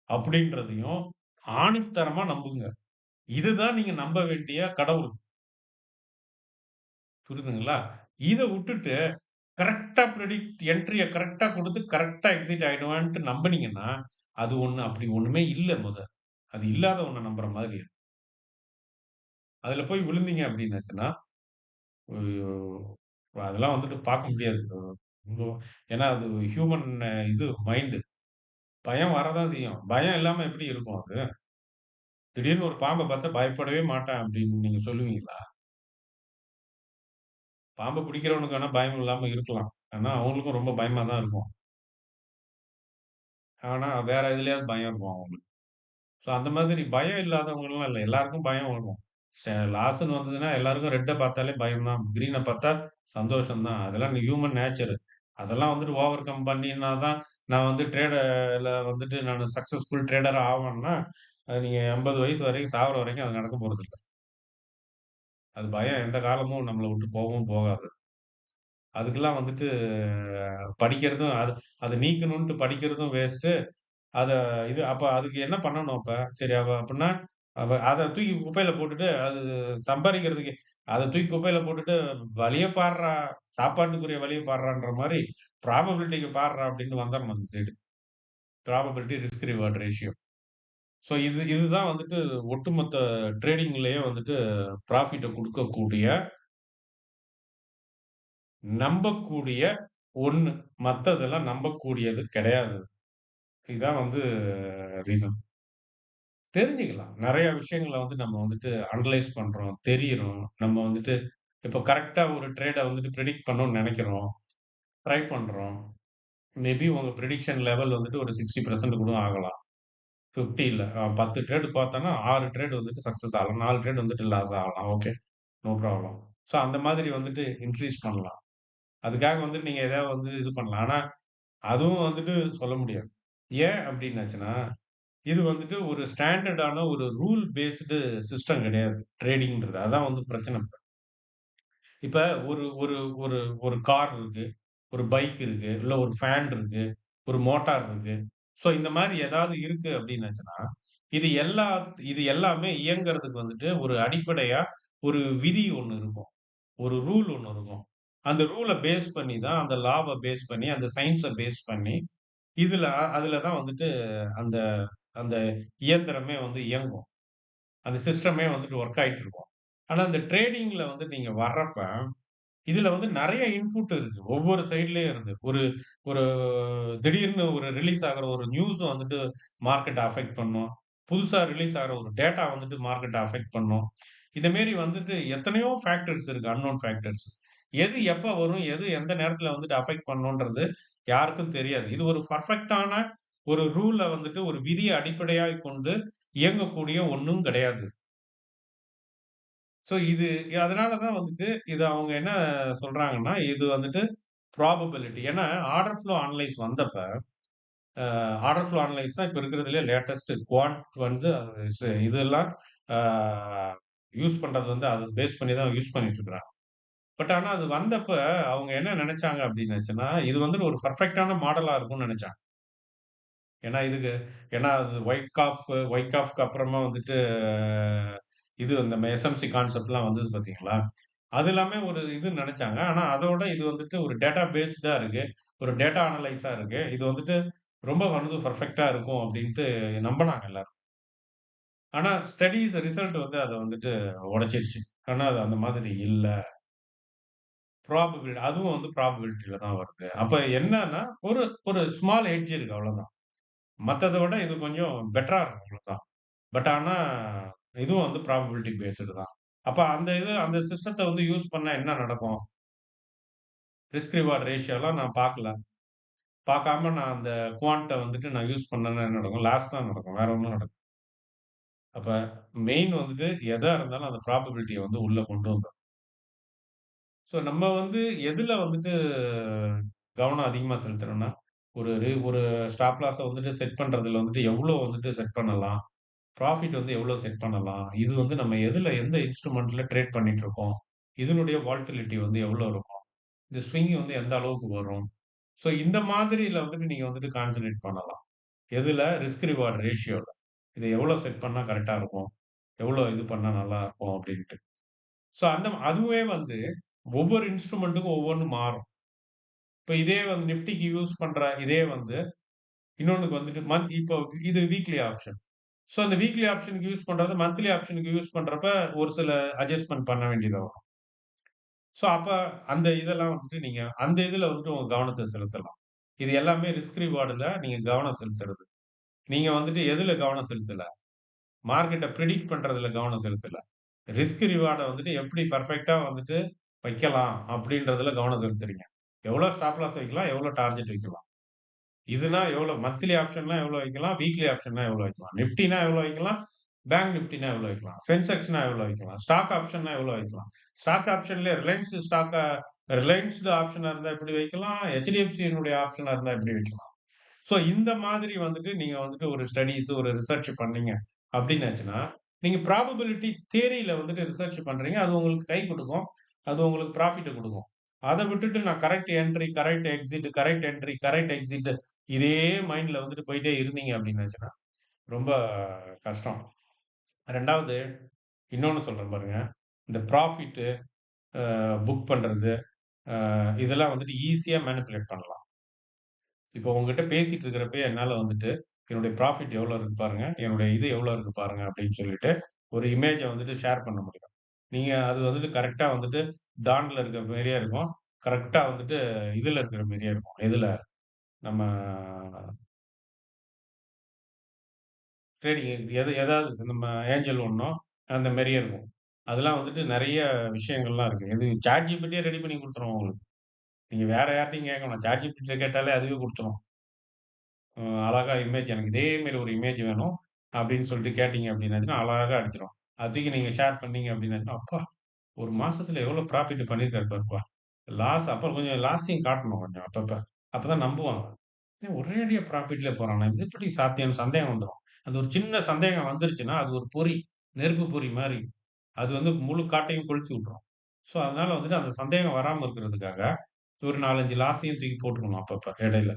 அப்படின்றதையும் ஆணித்தரமா நம்புங்க. இதுதான் நீங்க நம்ப வேண்டிய கடவுள். புரியுதுங்களா? இத வுட்டுட்டு கரெக்ட்டா என்ட்ரிய கரெக்ட்டா குடுத்து கரெக்ட்டா எக்ஸிட் ஆயிடுவேன்ட்டு நம்புனீங்கன்னா, அது ஒண்ணு அப்படி ஒண்ணுமே இல்ல அது இல்லாத ஒண்ண நம்புற மாதிரி. அதுல போய் விழுந்தீங்க அப்படின்னாச்சுன்னா, ஐயோ! அதெல்லாம் வந்துட்டு பார்க்க முடியாது. ரொம்ப ஏன்னா அது ஹியூமன் இது மைண்ட். பயம் வரதான் செய்யும். பயம் இல்லாம எப்படி இருக்கும் அது? திடீர்னு ஒரு பாம்ப பார்த்தா பயப்படவே மாட்டேன் அப்படின்னு நீங்க சொல்லுவீங்களா? பாம்ப பிடிக்கிறவனுக்கு வேணா பயம் இல்லாம இருக்கலாம். ஆனா அவங்களுக்கும் ரொம்ப பயமா தான் இருக்கும். ஆனா வேற எதுலயாவது பயம் இருக்கும் அவங்களுக்கு. ஸோ அந்த மாதிரி பயம் இல்லாதவங்கலாம் இல்ல. எல்லாருக்கும் பயம் வரும். லாஸ்ன்னு வந்ததுன்னா எல்லாருக்கும் ரெட்ட பார்த்தாலே பயம் தான். கிரீன பார்த்தா சந்தோஷம் தான். அதெல்லாம் ஹியூமன் நேச்சர். அதெல்லாம் வந்துட்டு ஓவர் கம் பண்ணினா தான் நான் வந்து ட்ரேடர்ல வந்துட்டு நானு சக்சஸ்ஃபுல் ட்ரேடரா ஆவேன்னா, அது நீங்க 80 வயசு வரைக்கும் சாகுற வரைக்கும் அது நடக்க போறதில்ல. அது பயம் எந்த காலமும் நம்மள விட்டு போகவும் போகாது. அதுக்கெல்லாம் வந்துட்டு படிக்கிறதும் அத நீக்கணுன்ட்டு படிக்கிறதும் வேஸ்ட்டு. அத அப்ப அதுக்கு என்ன பண்ணணும் அப்ப? சரி அப்டின்னா, அத தூக்கி குப்பையில போட்டுட்டு, அது சம்பாரிக்கிறதுக்கு அத தூக்கி குப்பையில போட்டுட்டு, "வழிய பார்றா! சாப்பாட்டுக்குரிய வழிய பார்றான்ற" மாரி, "ப்ராபபிலிட்டிக்கு பார்றா" அப்படின்னு வந்துரணும் அந்த side. Probability, risk reward ratio. So இதுதான் வந்துட்டு ஒட்டுமொத்த ட்ரேடிங்லயே வந்துட்டு ப்ராஃபிட்ட குடுக்கக்கூடிய, நம்பக்கூடிய ஒண்ணு. மத்ததெல்லாம் நம்பக்கூடியது கிடையாது. இதான் வந்து ரீசன். தெரிஞ்சுக்கலாம். நெறைய விஷயங்கள வந்து நம்ம வந்துட்டு அனலைஸ் பண்றோம், தெரியிறோம். நம்ம வந்துட்டு இப்போ கரெக்ட்டா ஒரு ட்ரேட வந்துட்டு பிரெடிக்ட் பண்ணணும்னு நெனைக்கிறோம். ட்ரை பண்றோம். மேபி உங்க பிரெடிக்ஷன் லெவல் வந்துட்டு ஒரு 60% கூட ஆகலாம். 50 இல்ல. 10 ட்ரேட் பார்த்தோம்னா 6 ட்ரேட் வந்துட்டு சக்சஸ் ஆகலாம். 4 ட்ரேட் வந்துட்டு லாஸ் ஆகலாம். ஓகே. No problem. ஸோ அந்த மாதிரி வந்துட்டு இன்கிரீஸ் பண்ணலாம். அதுக்காக வந்துட்டு நீங்க ஏதாவது வந்து இது பண்ணலாம். ஆனா, அதுவும் வந்துட்டு சொல்ல முடியாது. ஏன் அப்டின்னாச்சுன்னா, இது வந்துட்டு ஒரு ஸ்டாண்டர்டான ஒரு ரூல் பேஸ்டு சிஸ்டம் கிடையாது. ட்ரேடிங்ன்றது. அதான் வந்து பிரச்சனை. இப்ப ஒரு ஒரு ஒரு ஒரு கார் இருக்கு. ஒரு பைக் இருக்கு. இல்ல ஒரு ஃபேன் இருக்கு. ஒரு மோட்டார் இருக்கு. ஸோ இந்த மாரி ஏதாவது இருக்கு அப்டின்னாச்சுன்னா, இது எல்லா இது எல்லாமே இயங்குறதுக்கு வந்துட்டு ஒரு அடிப்படையா ஒரு விதி ஒண்ணு இருக்கும். ஒரு ரூல் ஒண்ணு இருக்கும். அந்த ரூல பேஸ் பண்ணி தான், அந்த லாவ பேஸ் பண்ணி, அந்த சயன்ஸ பேஸ் பண்ணி, அதுல தான் வந்துட்டு அந்த அந்த இயந்திரமே வந்து இயங்கும். அந்த சிஸ்டமே வந்துட்டு ஒர்க் ஆயிட்டு இருக்கும். ஆனா, இந்த ட்ரேடிங்ல வந்து நீங்க வர்றப்ப இதுல வந்து நெறைய இன்புட் இருக்கு. ஒவ்வொரு சைட்லயும் இருந்து. ஒரு ஒரு திடீர்னு ஒரு ரிலீஸ் ஆகுற ஒரு நியூஸ் வந்துட்டு மார்க்கெட்ட அஃபெக்ட் பண்ணும். புதுசா ரிலீஸ் ஆகுற ஒரு டேட்டா வந்துட்டு மார்க்கெட்ட அஃபெக்ட் பண்ணும். இந்த மாரி வந்துட்டு எத்தனையோ ஃபேக்டர்ஸ் இருக்கு. Unknown factors. எது எப்ப வரும்? எது எந்த நேரத்துல வந்துட்டு அஃபெக்ட் பண்ணுன்றது யாருக்கும் தெரியாது. இது ஒரு பெர்ஃபெக்ட்டான ஒரு ரூல வந்துட்டு ஒரு விதிய அடிப்படையாய்க் கொண்டு இயங்கக்கூடிய ஒண்ணும் கிடையாது. ஸோ இது அதனால தான் வந்துட்டு இது அவங்க என்ன சொல்றாங்கன்னா, இது வந்துட்டு ப்ராபபிலிட்டி. ஏன்னா ஆர்டர் ஃப்ளோ அனலைஸ் வந்தப்ப, ஆர்டர் ஃப்ளோ அனலைஸ் தான் இப்ப இருக்கிறதுலயே லேட்டஸ்ட் குவான்ட் வந்து இதெல்லாம் ஆ யூஸ் பண்றது வந்து அத பேஸ் பண்ணி தான் யூஸ் பண்ணிட்டு இருக்கிறாங்க. பட் ஆனா அது வந்தப்ப அவங்க என்ன நெனச்சாங்க அப்டின்னுச்சுன்னா, இது வந்துட்டு ஒரு பெர்ஃபெக்ட்டான மாடலா இருக்கும்னு நெனச்சாங்க. ஏன்னா இதுக்கு ஏன்னா அது ஒய்காஃப்க்கு அப்புறமா வந்துட்டு இது இந்த எஸ்எம்சி கான்செப்ட்லாம் வந்தது பார்த்தீங்களா? அது எல்லாமே ஒரு இது நெனச்சாங்க. ஆனா அதோட இது வந்துட்டு ஒரு டேட்டா பேஸ்டா இருக்கு. ஒரு டேட்டா அனலைஸா இருக்கு. இது வந்துட்டு ரொம்ப வந்து பெர்ஃபெக்ட்டா இருக்கும் அப்டின்ட்டு நம்புனாங்க எல்லாரும். ஆனா ரிசல்ட் வந்து அத வந்துட்டு உடைச்சிருச்சு. ஆனா அது அந்த மாதிரி இல்ல. அதுவும் வந்து ப்ராபபிலிட்டில தான் வருது. அப்ப என்னன்னா, ஒரு ஒரு ஸ்மால் எட்ஜ் இருக்கு அவ்வளோதான். மத்தத விட இது கொஞ்சம் பெட்டரா இருக்கும் அவ்வளோதான். பட் ஆனா, இதுவும் வந்து ப்ராபபிலிட்டி பேஸ்டு தான். அப்ப அந்த சிஸ்டத்த வந்து யூஸ் பண்ணா என்ன நடக்கும்? ரிஸ்க் ரிவார்ட் ரேஷியோலாம் நான் பார்க்கல. பார்க்காம நான் அந்த வந்துட்டு நான் யூஸ் பண்ணேன்னா என்ன நடக்கும்? லாஸ் தான் நடக்கும். வேற ஒண்ணும் நடக்காது. அப்ப மெயின் வந்துட்டு எதா இருந்தாலும் அந்த ப்ராபபிலிட்டிய வந்து உள்ள கொண்டு வந்துரணும். ஸோ நம்ம வந்து எதுல வந்துட்டு கவனம் அதிகமா செலுத்தணும்னா, ஒரு ஸ்டாப் லாஸ வந்துட்டு செட் பண்றதுல வந்துட்டு எவ்ளோ வந்துட்டு செட் பண்ணலாம்? ப்ராஃபிட் வந்து எவ்வளோ செட் பண்ணலாம்? இது வந்து நம்ம எந்த இன்ஸ்ட்ருமென்ட்ல ட்ரேட் பண்ணிட்டு இருக்கோம்? இதனுடைய வாலட்டிலிட்டி வந்து எவ்வளோ இருக்கும்? இந்த ஸ்விங் வந்து எந்த அளவுக்கு வரும்? ஸோ இந்த மாதிரில வந்துட்டு நீங்க வந்துட்டு கான்சன்ட்ரேட் பண்ணலாம். எதுல? ரிஸ்க் ரிவார்ட் ரேஷியோல. இத எவ்வளோ செட் பண்ணா கரெக்ட்டா இருக்கும்? எவ்வளோ இது பண்ணா நல்லா இருக்கும் அப்டின்ட்டு. ஸோ அதுவே வந்து ஒவ்வொரு இன்ஸ்ட்ருமென்ட்டுக்கும் ஒவ்வொன்னும் மாறும். இப்ப இதே வந்து நிஃப்டிக்கு யூஸ் பண்ற இதே வந்து இன்னொன்னுக்கு வந்துட்டு இப்போ இது வீக்லி ஆப்ஷன். ஸோ அந்த வீக்லி ஆப்ஷனுக்கு யூஸ் பண்றது, மந்த்லி ஆப்ஷனுக்கு யூஸ் பண்றப்ப ஒரு சில அட்ஜஸ்ட்மென்ட் பண்ண வேண்டியதா வரும். ஸோ அப்ப அந்த இதெல்லாம் வந்துட்டு நீங்க அந்த இதுல வந்துட்டு உங்க கவனத்த செலுத்தலாம். இது எல்லாமே ரிஸ்க் ரிவார்டுல நீங்க கவனம் செலுத்துறது. நீங்க வந்துட்டு எதுல கவனம் செலுத்தல? மார்க்கெட்ட பிரெடிக்ட் பண்றதுல கவனம் செலுத்தல. ரிஸ்க் ரிவார்ட வந்துட்டு எப்படி பெர்ஃபெக்ட்டா வந்துட்டு வைக்கலாம் அப்படின்றதுல கவனம் செலுத்துறீங்க. எவ்வளோ ஸ்டாப் லாஸ் வைக்கலாம்? எவ்வளோ டார்கெட் வைக்கலாம்? இதுனா எவ்வளோ மந்த்லி ஆப்ஷன்னா எவ்வளோ வைக்கலாம்? வீக்லி ஆப்ஷன்னா எவ்வளோ வைக்கலாம்? நிஃப்டினா எவ்வளோ வைக்கலாம்? பேங்க் நிஃப்டினா எவ்வளோ வைக்கலாம்? சென்செக்ஸ்னா எவ்வளோ வைக்கலாம்? ஸ்டாக் ஆப்ஷன்னா எவ்வளோ வைக்கலாம்? ஸ்டாக் ஆப்ஷன்ல ரிலையன்ஸ்டு ஆப்ஷனா இருந்தா எப்படி வைக்கலாம்? HDFCயினுடைய ஆப்ஷனா இருந்தா எப்படி வைக்கலாம்? ஸோ இந்த மாதிரி வந்துட்டு நீங்க வந்துட்டு ஒரு ஒரு ரிசர்ச் பண்ணீங்க அப்டின்னாச்சுன்னா, நீங்க ப்ராபபிலிட்டி தியரில வந்துட்டு ரிசர்ச் பண்றீங்க. அது உங்களுக்கு கை குடுக்கும். அது உங்களுக்கு ப்ராஃபிட்ட குடுக்கும். அத விட்டுட்டு நான் correct entry, correct exit, correct entry, correct exit இதே மைண்ட்ல வந்துட்டு போயிட்டே இருந்தீங்க அப்டின்னாச்சுன்னா, ரொம்ப கஷ்டம். 2வது இன்னொன்னு சொல்றேன் பாருங்க. இந்த ப்ராஃபிட் புக் பண்றது, இதெல்லாம் வந்துட்டு ஈஸியா மேனிபுலேட் பண்ணலாம். இப்போ உங்ககிட்ட பேசிட்டு இருக்கிறப்பயே என்னால வந்துட்டு, என்னுடைய ப்ராஃபிட் எவ்வளோ இருக்கு பாருங்க. என்னுடைய இது எவ்வளோ இருக்கு பாருங்க அப்படின்னு சொல்லிட்டு, ஒரு இமேஜ வந்துட்டு ஷேர் பண்ண முடியும். நீங்க அது வந்துட்டு கரெக்ட்டா வந்துட்டு டான்ல இருக்கிற மாரியே இருக்கும். கரெக்ட்டா வந்துட்டு இதுல இருக்கிற மாரியே இருக்கும். எதுல? நம்ம ட்ரேடிங் எதாவது நம்ம ஏஞ்சல் ஒன்னோ, அந்த மாரியே இருக்கும். அதெல்லாம் வந்துட்டு நெறைய விஷயங்கள்லாம் இருக்கு. இது ChatGPTயே ரெடி பண்ணி குடுத்துரும் உங்களுக்கு. நீங்க வேற யார்ட்டயும் கேட்க வேணாம். ChatGPT கேட்டாலே அதுவே குடுத்துரும். அழகா இமேஜ் எனக்கு இதே மாரி ஒரு இமேஜ் வேணும் அப்படின்னு சொல்லிட்டு கேட்டீங்க அப்படின்னாச்சுன்னா, அழகா அடிச்சிரும். அது தூக்கி நீங்க ஷேர் பண்ணீங்க அப்படின்னாச்சுன்னா, அப்பா! ஒரு மாசத்துல எவ்வளோ ப்ராஃபிட் பண்ணியிருக்காரு பாருப்பா. லாஸ் அப்புறம் கொஞ்சம் லாஸையும் காட்டணும் கொஞ்சம் அப்பப்ப. அப்பதான் நம்புவாங்க. ஏன் ஒரேடியா ப்ராஃபிட்ல போறானே! இது எப்படி சாத்தியம்ன்னு சந்தேகம் வந்துரும். அந்த ஒரு சின்ன சந்தேகம் வந்துருச்சுன்னா, அது ஒரு பொறி, நெருப்பு பொறி மாரி. அது வந்து முழு காட்டையும் கொளுத்தி விட்டுரும். ஸோ, அதனால வந்துட்டு அந்த சந்தேகம் வராம இருக்கிறதுக்காக, ஒரு 4, 5 லாஸையும் தூக்கி போட்டுக்கணும் அப்பப்ப இடையில.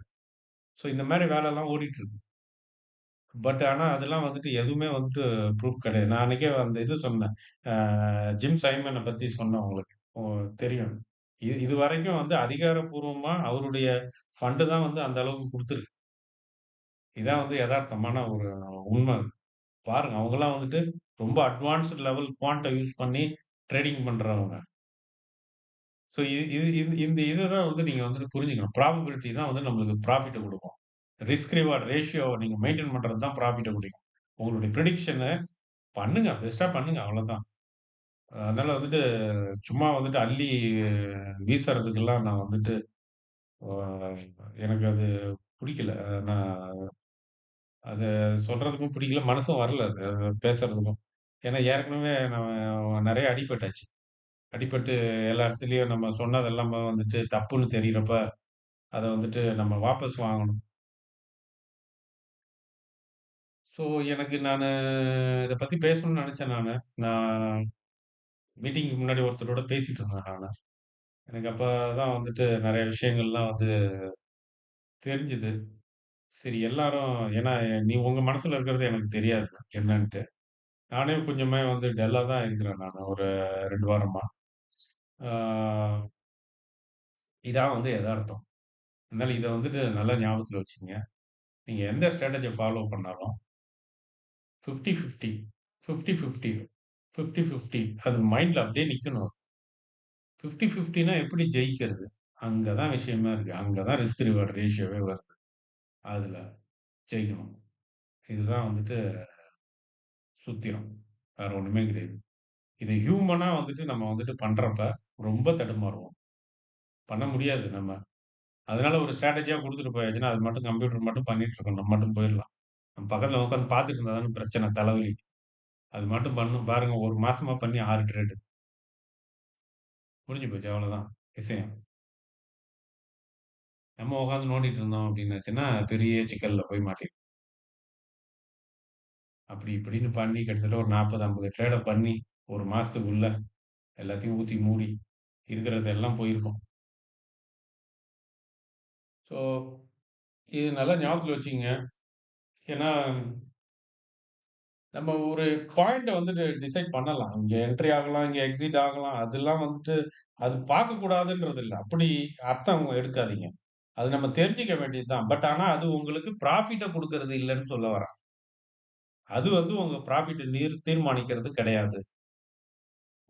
ஸோ, இந்த மாரி வேலைலாம் ஓடிட்டு இருக்கு. பட் ஆனா அதெல்லாம் வந்துட்டு எதுவுமே வந்துட்டு ப்ரூஃப் கிடையாது. நான் அன்னைக்கே அந்த இது சொன்னேன். ஜிம் சைமன பத்தி சொன்னேன் உங்களுக்கு. தெரியும். இதுவரைக்கும் வந்து அதிகாரப்பூர்வமா அவருடைய ஃபண்ட் தான் வந்து அந்த அளவுக்கு குடுத்திருக்கு. இதான் வந்து எதார்த்தமான ஒரு உண்ம. பாருங்க அவங்கலாம் வந்துட்டு ரொம்ப அட்வான்ஸ்ட் லெவல் குவாண்ட்ட யூஸ் பண்ணி ட்ரேடிங் பண்றவங்க. ஸோ இது இது இது இந்த இத தான் வந்து நீங்க வந்துட்டு புரிஞ்சுக்கணும். ப்ராபபிலிட்டி தான் வந்து நம்மளுக்கு ப்ராஃபிட்ட குடுக்கும். ரிஸ்க் ரிவார்ட் ரேஷியோவ நீங்க மெயின்டெயின் பண்றது தான் ப்ராஃபிட்ட குடுக்கும். உங்களுடைய பிரெடிக்ஷன பண்ணுங்க. பெஸ்ட்டா பண்ணுங்க. அவ்வளோதான். அதனால வந்துட்டு சும்மா வந்துட்டு அள்ளி வீசுறதுக்கெல்லாம் நான் வந்துட்டு அ எனக்கு அது புடிக்கல. நான் அத சொல்றதுக்கும் பிடிக்கல. மனசும் வரல அது அது பேசுறதுக்கும். ஏன்னா ஏற்கனவே நான் நெறைய அடிபட்டாச்சு. அடிபட்டு எல்லா இடத்துலயும் நம்ம சொன்னதெல்லாம் வந்துட்டு தப்புன்னு தெரியிறப்ப, அத வந்துட்டு நம்ம வாபஸ் வாங்கணும். ஸோ எனக்கு இத பத்தி பேசணும்னு நெனச்சேன் நானு. நான் மீட்டிங்க்கு முன்னாடி ஒருத்தரோட பேசிட்டு இருந்தேன் நானு. எனக்கு அப்ப தான் வந்துட்டு நெறைய விஷயங்கள்லாம் வந்து தெரிஞ்சது. சரி எல்லாரும் ஏன்னா நீ உங்க மனசுல இருக்கிறது எனக்கு தெரியாது என்னன்ட்டு. நானே கொஞ்சமே வந்து டல்லா தான் இருக்கிறேன் நானு ஒரு 2 வாரமா. ஆ இதான் வந்து எதார்த்தம். அதனால இத வந்துட்டு நல்லா ஞாபகத்துல வச்சுக்கங்க. நீங்க எந்த ஸ்ட்ராட்டஜிய ஃபாலோ பண்ணாலும் 50, 50, 50, 50, 50, 50 அது மைண்ட்ல அப்படியே நிக்கணும். 50, 50னா எப்படி ஜெயிக்கிறது? அங்க தான் விஷயமே இருக்கு. அங்க தான் ரிஸ்க் ரிவார்ட் ரேஷியோவே வருது. அதுல ஜெயிக்கணும். இதுதான் வந்துட்டு சூத்திரம். வேற ஒண்ணுமே கிடையாது. இது ஹியூமனா வந்துட்டு நம்ம வந்துட்டு பண்றப்ப ரொம்ப தடுமாறுவோம். பண்ண முடியாது நம்ம. அதனால ஒரு ஸ்ட்ராட்டஜியா குடுத்துட்டு போயாச்சுன்னா, அது மட்டும் கம்ப்யூட்டர் மட்டும் பண்ணிட்டு இருக்கணும். நம்ம மட்டும் போயிரலாம். நம்ம பக்கத்துல உட்கார்ந்து பார்த்துட்டு இருந்தா தானே பிரச்சனை, தலைவலி. அது மட்டும் பண்ணும் பாருங்க 1 மாசமா பண்ணி 6 ட்ரேடு. முடிஞ்சு போச்சு அவ்வளோதான் விஷயம். நம்ம உட்கார்ந்து நோண்டிட்டு இருந்தோம் அப்டின்னாச்சுன்னா, பெரிய சிக்கல்ல போய் மாட்டிப்போம். அப்படி இப்படின்னு பண்ணி கிட்டத்தட்ட ஒரு 40, 50 ட்ரேட பண்ணி 1 மாசத்துக்குள்ள எல்லாத்தையும் ஊத்தி மூடி இருக்கிறது எல்லாம் போயிருக்கும். ஸோ இது நல்லா ஞாபகத்துல வச்சுக்கங்க. ஏன்னா நம்ம ஒரு பாயிண்ட்ட வந்துட்டு டிசைட் பண்ணலாம். இங்க என்ட்ரி ஆகலாம், இங்க எக்ஸிட் ஆகலாம். அதெல்லாம் வந்துட்டு அது பார்க்கக்கூடாதுன்றது இல்ல. அப்படி அர்த்தம் எடுக்காதீங்க. அது நம்ம தெரிஞ்சுக்க வேண்டியது தான். பட் ஆனா அது உங்களுக்கு ப்ராஃபிட்ட குடுக்கறது இல்லன்னு சொல்ல வரேன். அது வந்து உங்க ப்ராஃபிட்ட தீர்மானிக்கிறது கிடையாது.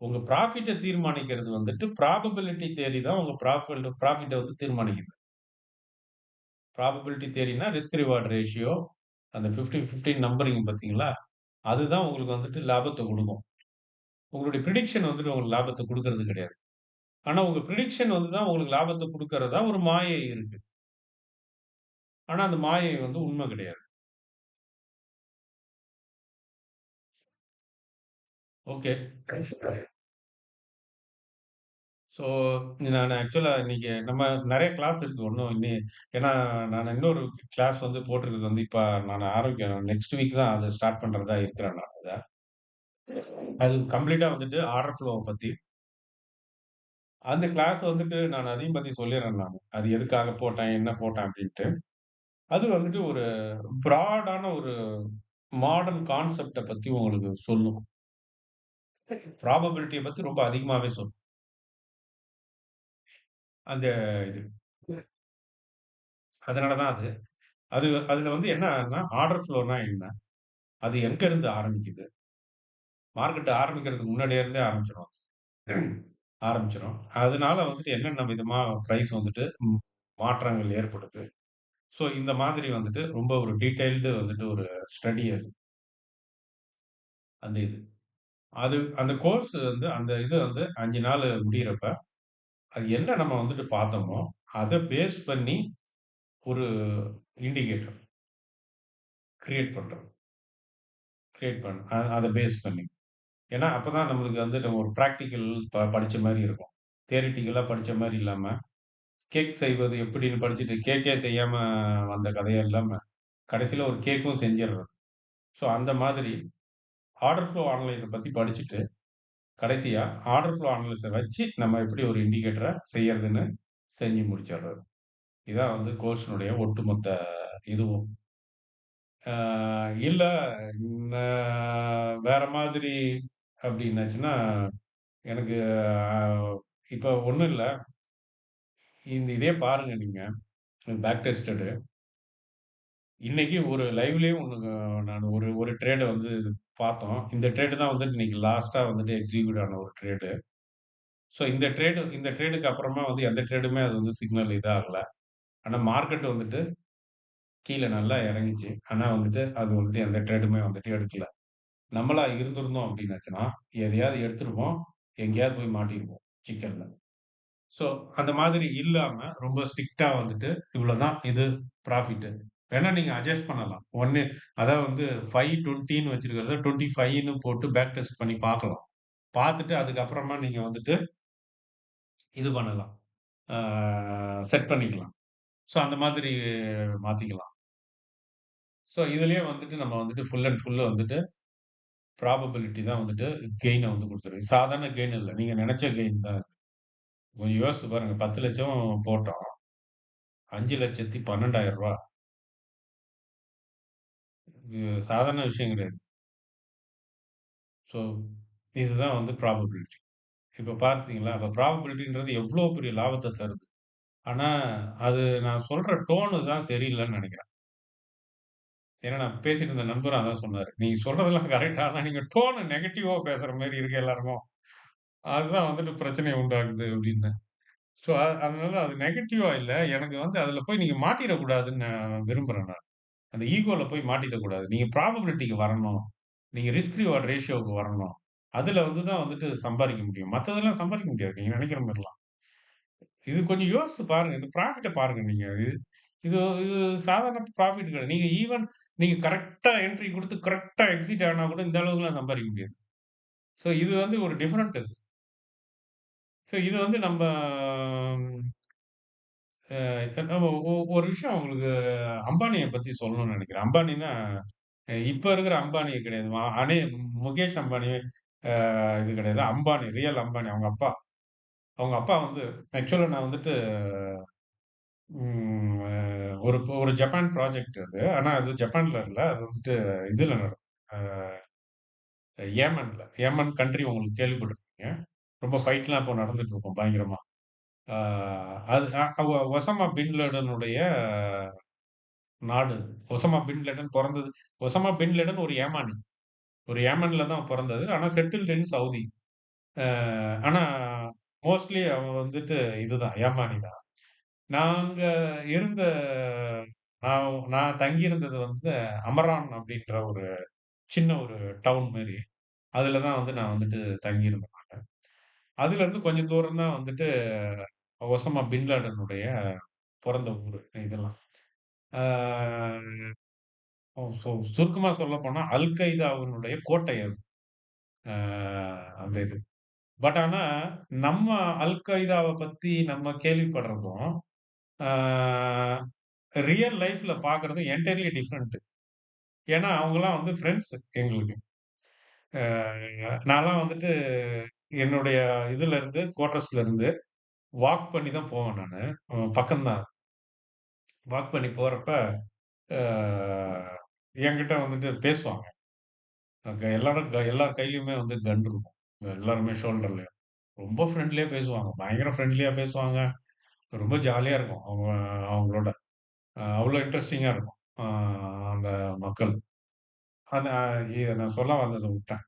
உங்க ப்ராஃபிட்ட தீர்மானிக்கிறது வந்துட்டு ப்ராபபிலிட்டி தியரி தான் உங்க ப்ராஃபிட்ட வந்து தீர்மானிக்குது. ப்ராபபிலிட்டி தியரினா ரிஸ்க் ரிவார்ட் ரேஷியோ அந்த 50, 15 நம்பரிங் பார்த்தீங்களா? அதுதான் உங்களுக்கு வந்துட்டு லாபத்த குடுக்கும். உங்களுடைய பிரிடிக்ஷன் வந்துட்டு உங்களுக்கு லாபத்த குடுக்கறது கிடையாது. ஆனா உங்க பிரிடிக்ஷன் வந்து தான் உங்களுக்கு லாபத்த குடுக்கிறதா ஒரு மாயை இருக்கு. ஆனா அந்த மாயை வந்து உண்ம கிடையாது. ஓகே. ஸோ நான் ஆக்சுவலா இன்னைக்கு நம்ம நெறைய கிளாஸ் இருக்கு. ஒண்ணும் ஏன்னா நான் இன்னொரு கிளாஸ் வந்து போட்டிருக்கிறது வந்து இப்ப நான் ஆரம்பிக்கணும். நெக்ஸ்ட் வீக் தான் அத ஸ்டார்ட் பண்றதா இருக்கிறேன் நான் அத. அது கம்ப்ளீட்டா வந்துட்டு ஆர்டர் ஃப்ளோவ பத்தி. அந்த கிளாஸ் வந்துட்டு நான் அதையும் பத்தி சொல்லிர்றேன் நானு. அது எதுக்காக போட்டேன், என்ன போட்டேன் அப்டின்ட்டு. அது வந்துட்டு ஒரு பிராடான ஒரு மாடர்ன் கான்செப்ட்ட பத்தி உங்களுக்கு சொல்லும். ப்ராபபிலிட்டிய பத்தி ரொம்ப அதிகமாவே சொல்லும். அந்த இது. அதனால தான் அது. அதுல வந்து என்னன்னா, ஆர்டர் ஃப்ளோனா என்ன? அது எங்க இருந்து ஆரம்பிக்குது? மார்க்கெட் ஆரம்பிக்கிறதுக்கு முன்னாடியே இருந்தே ஆரம்பிச்சுரும். ஆரம்பிச்சுரும். அதனால வந்துட்டு என்னென்ன விதமா பிரைஸ் வந்துட்டு மாற்றங்கள் ஏற்படுது. ஸோ இந்த மாதிரி வந்துட்டு ரொம்ப ஒரு டீட்டெயில்டு வந்துட்டு ஒரு ஸ்டடி அது. அந்த இது. அந்த கோர்ஸ் வந்து அந்த இது வந்து 5 நாளு முடியிறப்ப, அது என்ன நம்ம வந்துட்டு பார்த்தோமோ, அத பேஸ் பண்ணி ஒரு இண்டிகேட்டர் கிரியேட் பண்றோம். கிரியேட் பண்ண அத பேஸ் பண்ணி. ஏன்னா, அப்பதான் நம்மளுக்கு வந்து நம்ம ஒரு பிராக்டிகல் படிச்ச மாரி இருக்கும். தியரிட்டிக்கலா படிச்ச மாரி இல்லாம, கேக் செய்வது எப்படின்னு படிச்சுட்டு, கேக்கே செய்யாம வந்த கதையா இல்லாம, கடைசியில ஒரு கேக்கும் செஞ்சிர்றது. ஸோ அந்த மாதிரி ஆர்டர் ஃப்ளோ அனலைஸ பத்தி படிச்சுட்டு, கடைசியா ஆர்டர் ஃப்ளோ அனலைஸ வச்சு நம்ம எப்படி ஒரு இண்டிகேட்டர செய்யறதுன்னு செஞ்சு முடிச்சிடுறது. இதான் வந்து கோர்ஸினுடைய ஒட்டுமொத்த இதுவும். ஆ இல்ல ந வேற மாதிரி அப்டின்னாச்சுன்னா, எனக்கு அ இப்ப ஒண்ணும் இல்ல. இதே பாருங்க நீங்க. Back tested. இன்னைக்கு ஒரு லைவ்லயே ஒண்ணு நான் ஒரு ஒரு ட்ரேட வந்து பார்த்தோம். இந்த ட்ரேடு தான் வந்துட்டு இன்னைக்கு லாஸ்ட்டா வந்துட்டு எக்ஸிக்யூட் ஆன ஒரு ட்ரேடு. ஸோ இந்த ட்ரேடுக்கு அப்புறமா வந்து எந்த ட்ரேடுமே அது வந்து சிக்னல் இதாகல. ஆனா மார்க்கெட் வந்துட்டு கீழ நல்லா இறங்குச்சு. ஆனா வந்துட்டு அது வந்துட்டு எந்த ட்ரேடுமே வந்துட்டு எடுக்கல. நம்மளா இருந்திருந்தோம் அப்டின்னாச்சுன்னா, எதையாவது எடுத்திருப்போம். எங்கேயாவது போய் மாட்டியிருப்போம் சிக்கல்ல. ஸோ அந்த மாதிரி இல்லாம ரொம்ப ஸ்ட்ரிக்ட்டா வந்துட்டு இவ்வளோதான் இது ப்ராஃபிட்டு. வேணா நீங்க அட்ஜஸ்ட் பண்ணலாம். அதாவது வந்து 520ன்னு வச்சிருக்கிறத 25ன்னு போட்டு பேக் டெஸ்ட் பண்ணி பார்க்கலாம். பார்த்துட்டு அதுக்கப்புறமா நீங்க வந்துட்டு இது பண்ணலாம். ஆ செட் பண்ணிக்கலாம். ஸோ அந்த மாதிரி மாத்திக்கலாம். ஸோ இதுலயே வந்துட்டு நம்ம வந்துட்டு ஃபுல் அண்ட் ஃபுல் வந்துட்டு ப்ராபபிலிட்டி தான் வந்துட்டு கெயின வந்து குடுத்துரும். சாதாரண கெயின் இல்ல. நீங்க நெனச்ச கெயின் தான். கொஞ்சம் யோசிச்சு பாருங்க. 10,00,000 போட்டோம். 5,12,000 இது சாதாரண விஷயம் கிடையாது. ஸோ இதுதான் வந்து ப்ராபபிலிட்டி. இப்ப பார்த்தீங்களா? அப்ப ப்ராபபிலிட்டின்றது எவ்ளோ பெரிய லாபத்த தருது. ஆனா, அது நான் சொல்ற டோனு தான் சரியில்லன்னு நெனைக்கிறேன். ஏன்னா, நான் பேசிட்டு இருந்த நண்பரும் அதான் சொன்னாரு. "நீங்க சொல்றதெல்லாம் கரெக்ட். ஆனா நீங்க டோன நெகட்டிவா பேசுற மாரி இருக்கு எல்லாருக்கும். அதுதான் வந்துட்டு பிரச்சனைய உண்டாக்குது" அப்டின்னு. ஸோ, அதனால அது நெகட்டிவா இல்ல. எனக்கு வந்து அதுல போய் நீங்க மாட்டிறக் கூடாதுன்னு நான் விரும்புறேன் நான். அந்த ஈகோல போய் மாட்டிடக் கூடாது. நீங்க ப்ராபபிலிட்டிக்கு வரணும். நீங்க ரிஸ்க் ரிவார்ட் ரேஷியோக்கு வரணும். அதுல வந்து தான் வந்துட்டு சம்பாரிக்க முடியும். மத்ததெல்லாம் சம்பாரிக்க முடியாது. நீங்க நெனைக்கிற மாரிலாம். இது கொஞ்சம் யோசிச்சு பாருங்க. இந்த ப்ராஃபிட்ட பாருங்க நீங்க. இது இது சாதாரண ப்ராஃபிட் கிடையாது. நீங்க கரெக்ட்டா என்ட்ரி குடுத்து கரெக்ட்டா எக்ஸிட் ஆனா கூட இந்த அளவுக்குலாம் சம்பாரிக்க முடியாது. ஸோ இது வந்து ஒரு டிஃபரண்ட் இது. ஸோ இது வந்து நம்ப நம்ம ஒரு விஷயம் உங்களுக்கு அம்பானிய பத்தி சொல்லணும்னு நெனைக்கிறேன். அம்பானின்னா, இப்ப இருக்கிற அம்பானி கிடையாது. முகேஷ் அம்பானி இது கிடையாது. அம்பானி, ரியல் அம்பானி அவங்க அப்பா. அவங்க அப்பா வந்து ஆக்சுவலா நான் வந்துட்டு ம் அ ஒரு ஜப்பான் ப்ராஜெக்ட் அது. ஆனா அது ஜப்பான்ல இல்ல. அது வந்துட்டு இதுல நடக்கும். அ ஏமன்ல. ஏமன் கண்ட்ரி உங்களுக்கு கேள்விப்பட்டிருப்பீங்க. ரொம்ப ஃபைட்லாம் இப்போ நடந்துட்டு இருக்கும் பயங்கரமா. ஆ அது ஒசாமா பின் லேடனுடைய நாடு. ஒசாமா பின் லேடன் பொறந்தது ஒசாமா பின் லேடன் ஒரு ஏமானி. ஒரு ஏமன்ல தான் பொறந்தது. ஆனா செட்டில்டு இன் சவுதி. அ ஆனா மோஸ்ட்லி அவன் வந்துட்டு இதுதான் ஏமானி தான். நாங்க இருந்த நான் தங்கியிருந்தது வந்து அமரான் அப்படின்ற ஒரு சின்ன ஒரு டவுன் மாரி. அதுல தான் வந்து நான் வந்துட்டு தங்கியிருந்தேன் நானு. அதுலருந்து கொஞ்சம் தூரம் தான் வந்துட்டு ஒசாமா பின் லாடனுடைய பொறந்த ஊரு இதெல்லாம். ஆ சுருக்கமா சொல்லப்போனா அல் கய்தாவினுடைய கோட்டை அது. ஆ அந்த இது. பட் ஆனா, நம்ம அல் கய்தாவ பத்தி நம்ம கேள்விப்படுறதும், ஆ ரியல் லைஃப்ல பார்க்குறதும் என்டையர்லி டிஃபரண்ட். ஏன்னா, அவங்கலாம் வந்து ஃபிரெண்ட்ஸ் எங்களுக்கு. அ நான்லாம் வந்துட்டு என்னுடைய இதுல இருந்து குவார்டர்ஸ்ல இருந்து வாக் பண்ணி தான் போவேன் நானு. பக்கம் தான். வாக் பண்ணி போறப்ப, அ என்கிட்ட வந்துட்டு பேசுவாங்க. அங்க எல்லார் கையிலயுமே வந்து கன் இருக்கும். எல்லாருமே ஷோல்டர்லயும். ரொம்ப ஃப்ரெண்ட்லியா பேசுவாங்க. பயங்கர ஃப்ரெண்ட்லியா பேசுவாங்க. ரொம்ப ஜாலியா இருக்கும். அவங்களோட. அவ்ளோ இன்ட்ரஸ்டிங்கா இருக்கும். அந்த மக்கள். அந்த நான் சொல்ல வந்தத விட்டேன்.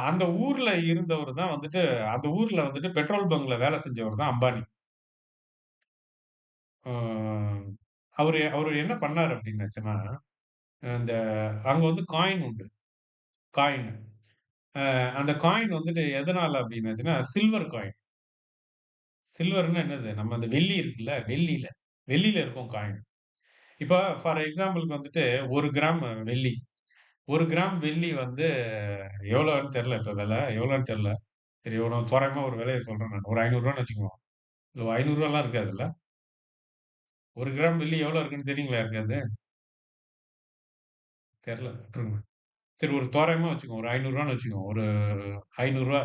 அந்த ஊர்ல இருந்தவரு தான் வந்துட்டு அந்த ஊர்ல வந்துட்டு பெட்ரோல் பங்க்ல வேலை செஞ்சவர் தான் அம்பானி. அ அவரு என்ன பண்ணாரு அப்டின்னாச்சுன்னா, இந்த அங்க வந்து காயின் உண்டு. காயின். அந்த காயின் வந்துட்டு எதனால அப்டின்னாச்சுன்னா, சில்வர் காயின். சில்வர்ன்னா என்னது? நம்ம அந்த வெள்ளி இருக்குல்ல, வெள்ளில இருக்கும் காயின். இப்ப ஃபார் எக்ஸாம்பிள்க்கு வந்துட்டு 1 கிராம் வெள்ளி. 1 கிராம் வெள்ளி வந்து எவ்வளோன்னு தெரியல இப்ப விலை. எவ்வளோன்னு தெரியல. சரி ஒரு தோராயமா ஒரு விலைய சொல்றேன் நானு. ஒரு ரூ. 500 வச்சுக்குவோம். இல்ல ரூ. 500லாம் இருக்காதுல்ல? 1 கிராம் வெள்ளி எவ்வளோ இருக்குன்னு தெரியுங்களா யாருக்காவது? தெரியல. விட்டுருங்க. சரி ஒரு தோராயமா வச்சுக்குவோம். ஒரு ரூ. 500ன்னு வச்சுக்குவோம். ஒரு ரூ. 500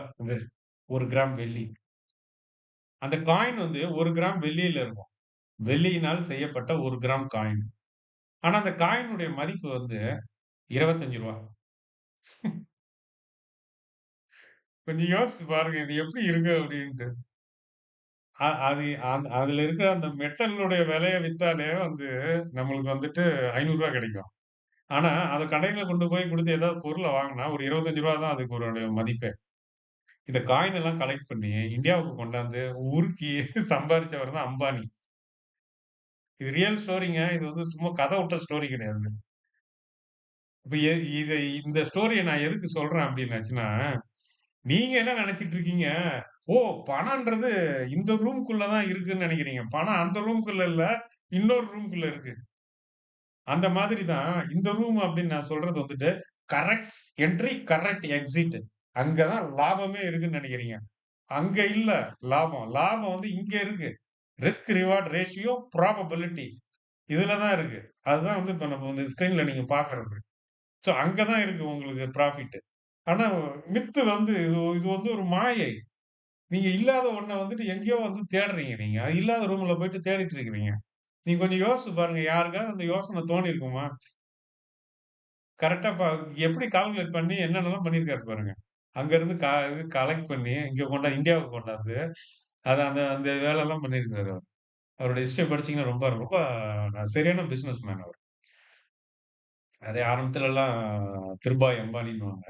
1 கிராம் வெள்ளி. அந்த காயின் வந்து 1 கிராம் வெள்ளியில இருக்கும். வெள்ளியினால் செய்யப்பட்ட 1 கிராம் காயின். ஆனா அந்த காயினுடைய மதிப்பு வந்து ரூ. 25. கொஞ்சம் யோசிச்சு பாருங்க. இது எப்படி இருக்கு அப்டின்ட்டு. அது அதுல இருக்கிற அந்த மெட்டலுடைய விலைய வித்தாலே வந்து நம்மளுக்கு வந்துட்டு ரூ. 500 கிடைக்கும். ஆனா அத கடையில கொண்டு போய் குடுத்து ஏதாவது பொருள வாங்குனா ஒரு ரூ. 25 தான் அதுக்கு ஒரு மதிப்பே. இந்த காயின் எல்லாம் கலெக்ட் பண்ணி இந்தியாவுக்கு கொண்டாந்து உருக்கி சம்பாரிச்சவர் தான் அம்பானி. இது ரியல் ஸ்டோரிங்க. இது வந்து சும்மா கதை விட்ட ஸ்டோரி கிடையாது. இப்ப இந்த ஸ்டோரிய நான் எதுக்கு சொல்றேன் அப்டின்னாச்சுன்னா, நீங்க என்ன நெனச்சுட்டு இருக்கீங்க? ஓ! பணம்ன்றது இந்த ரூம்க்குள்ள தான் இருக்குன்னு நெனைக்கிறீங்க. பணம் அந்த ரூம்க்குள்ள இல்ல, இன்னொரு ரூம்க்குள்ள இருக்கு. அந்த மாதிரி தான் இந்த ரூம் அப்டின்னு நான் சொல்றது வந்துட்டு, கரெக்ட் என்ட்ரி, கரெக்ட் எக்ஸிட். அங்க தான் லாபமே இருக்குன்னு நெனைக்கிறீங்க. அங்க இல்ல லாபம். லாபம் வந்து இங்க இருக்கு. ரிஸ்க் ரிவார்ட் ரேஷியோ, ப்ராபபிலிட்டி இதுல தான் இருக்கு. அதுதான் வந்து இப்ப நம்ம வந்து ஸ்கிரீன்ல நீங்க பார்க்கறது. சோ அங்க தான் இருக்கு உங்களுக்கு ப்ராஃபிட். ஆனா மித்து வந்து இது வந்து ஒரு மாயை. நீங்க இல்லாத ஒண்ண வந்துட்டு எங்கேயோ வந்து தேடுறீங்க நீங்க. அது இல்லாத ரூம்ல போயிட்டு தேடிட்டு இருக்கிறீங்க. நீங்க கொஞ்சம் யோசிச்சு பாருங்க. யாருக்காவது அந்த யோசனை தோணியிருக்குமா? கரெக்ட்டா எப்படி கால்குலேட் பண்ணி என்னென்னலாம் பண்ணியிருக்காரு பாருங்க. அங்கருந்து இது கலெக்ட் பண்ணி இங்க இந்தியாவுக்கு கொண்டாந்து, அத அந்த அந்த வேலைலாம் பண்ணியிருக்காரு அவரு. அவருடைய ஹிஸ்டரிய படிச்சீங்கன்னா ரொம்ப ரொம்ப சரியான பிசினஸ் மேன் அவரு. அதே ஆரம்பத்துலலாம் திருபாய் அம்பானின்னுவாங்க.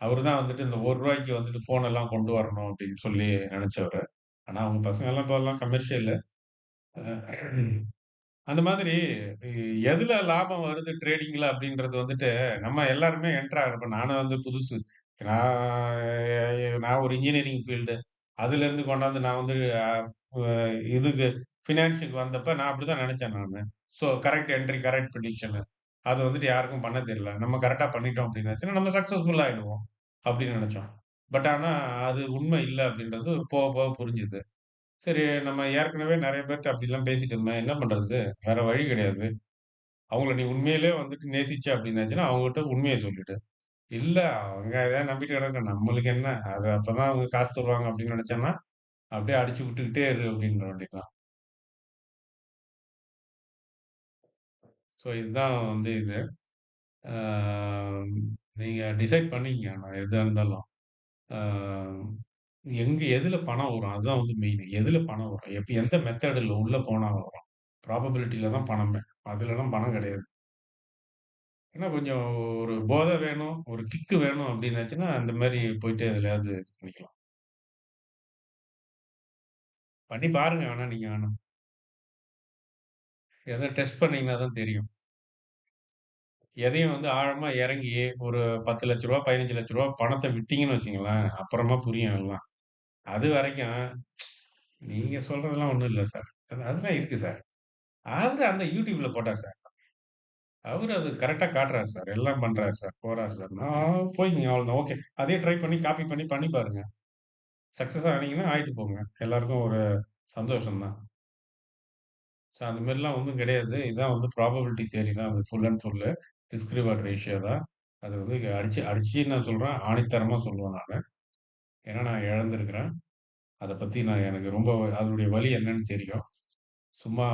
அவரு தான் வந்துட்டு இந்த ரூ. 1க்கு வந்துட்டு ஃபோன் எல்லாம் கொண்டு வரணும் அப்படின்னு சொல்லி நெனச்சவரு. ஆனா அவங்க பசங்கலாம் இப்பலாம் கமர்ஷியலு. அந்த மாதிரி எ எதுல லாபம் வருது ட்ரேடிங்ல அப்படின்றது வந்துட்டு, நம்ம எல்லாருமே என்டர் ஆகுறப்ப நானும் வந்து புதுசு. நான் நான் ஒரு இன்ஜினியரிங் ஃபீல்டு. அதிலிருந்து கொண்டாந்து நான் வந்து அ வ இதுக்கு ஃபினான்ஸுக்கு வந்தப்ப நான் அப்படிதான் நெனச்சேன் நானு. So correct entry, correct prediction. அது வந்துட்டு யாருக்கும் பண்ண தெரியல. நம்ம கரெக்ட்டா பண்ணிட்டோம் அப்படின்னாச்சுன்னா, நம்ம சக்சஸ்ஃபுல் ஆயிடுவோம் அப்படின்னு நெனச்சோம். பட் ஆனா அது உண்மை இல்ல அப்படின்றது போக போக புரிஞ்சுது. சரி, நம்ம ஏற்கனவே நெறைய பேர்ட்ட அப்படிலாம் பேசிட்டு இருந்தோம். என்ன பண்றது? வேற வழி கிடையாது. அவங்கள நீ உண்மையிலேயே வந்துட்டு நேசிச்ச அப்படின்னாச்சுன்னா, அவங்ககிட்ட உண்மைய சொல்லிடு. இல்ல அவங்க எத நம்பிட்டு கிடக்கட்டும். நம்மளுக்கு என்ன? அது அப்பதான் அவங்க காசு தருவாங்க அப்படின்னு நெனைச்சோம்னா, அப்படியே அடிச்சு விட்டுக்கிட்டே இரு அப்படின்ற வேண்டியதுதான். ஸோ இதுதான் வந்து இது. ஆ நீங்க டிசைட் பண்ணிக்கங்க. ஆனா எதா இருந்தாலும். ஆ எதுல பணம் வரும்? அதுதான் வந்து மெயின். எதுல பணம் வரும்? எந்த மெத்தேடுல உள்ள போனா வரும்? ப்ராபபிலிட்டில தான் பணமே. அதுலலாம் பணம் கிடையாது. ஏன்னா கொஞ்சம் ஒரு போதை வேணும், ஒரு கிக்கு வேணும் அப்டின்னாச்சுன்னா, அந்த மாரி போயிட்டு எதுலயாவது இது பண்ணிக்கலாம். பண்ணி பாருங்க வேணா நீங்க வேணா. எத டெஸ்ட் பண்ணீங்கன்னா தான் தெரியும். எதையும் வந்து ஆழமா இறங்கி ஒரு ரூ. 10,00,000 ரூ. 15,00,000 பணத்த விட்டீங்கன்னு வச்சுக்கங்களேன், அப்புறமா புரியும் எல்லாம். அது வரைக்கும் நீங்க சொல்றதெல்லாம் ஒண்ணும் இல்ல சார். அதெல்லாம் இருக்கு சார். அவரு அந்த YouTubeல போட்டாரு சார். அவரு அது கரெக்ட்டா காட்டுறாரு சார். எல்லாம் பண்றாரு சார். போறாரு சார். நான் போய்க்கங்க அவ்வளோதான். ஓகே. அதே ட்ரை பண்ணி காப்பி பண்ணி பாருங்க. சக்சஸ் ஆனீங்கன்னா ஆயிட்டு போங்க. எல்லாருக்கும் ஒரு சந்தோஷம் தான். ஸோ அந்த மாரிலாம் ஒண்ணும் கிடையாது. இதான் வந்து ப்ராபபிலிட்டி தியரி தான் அது full and full. Risk reward ratio தான். அது வந்து அடிச்சு அடிச்சு நான் சொல்றேன். ஆணித்தரமா சொல்லுவேன் நானு. ஏன்னா நான் இழந்திருக்கிறேன். அத பத்தி எனக்கு ரொம்ப அதனுடைய வலி என்னன்னு தெரியும். சும்மா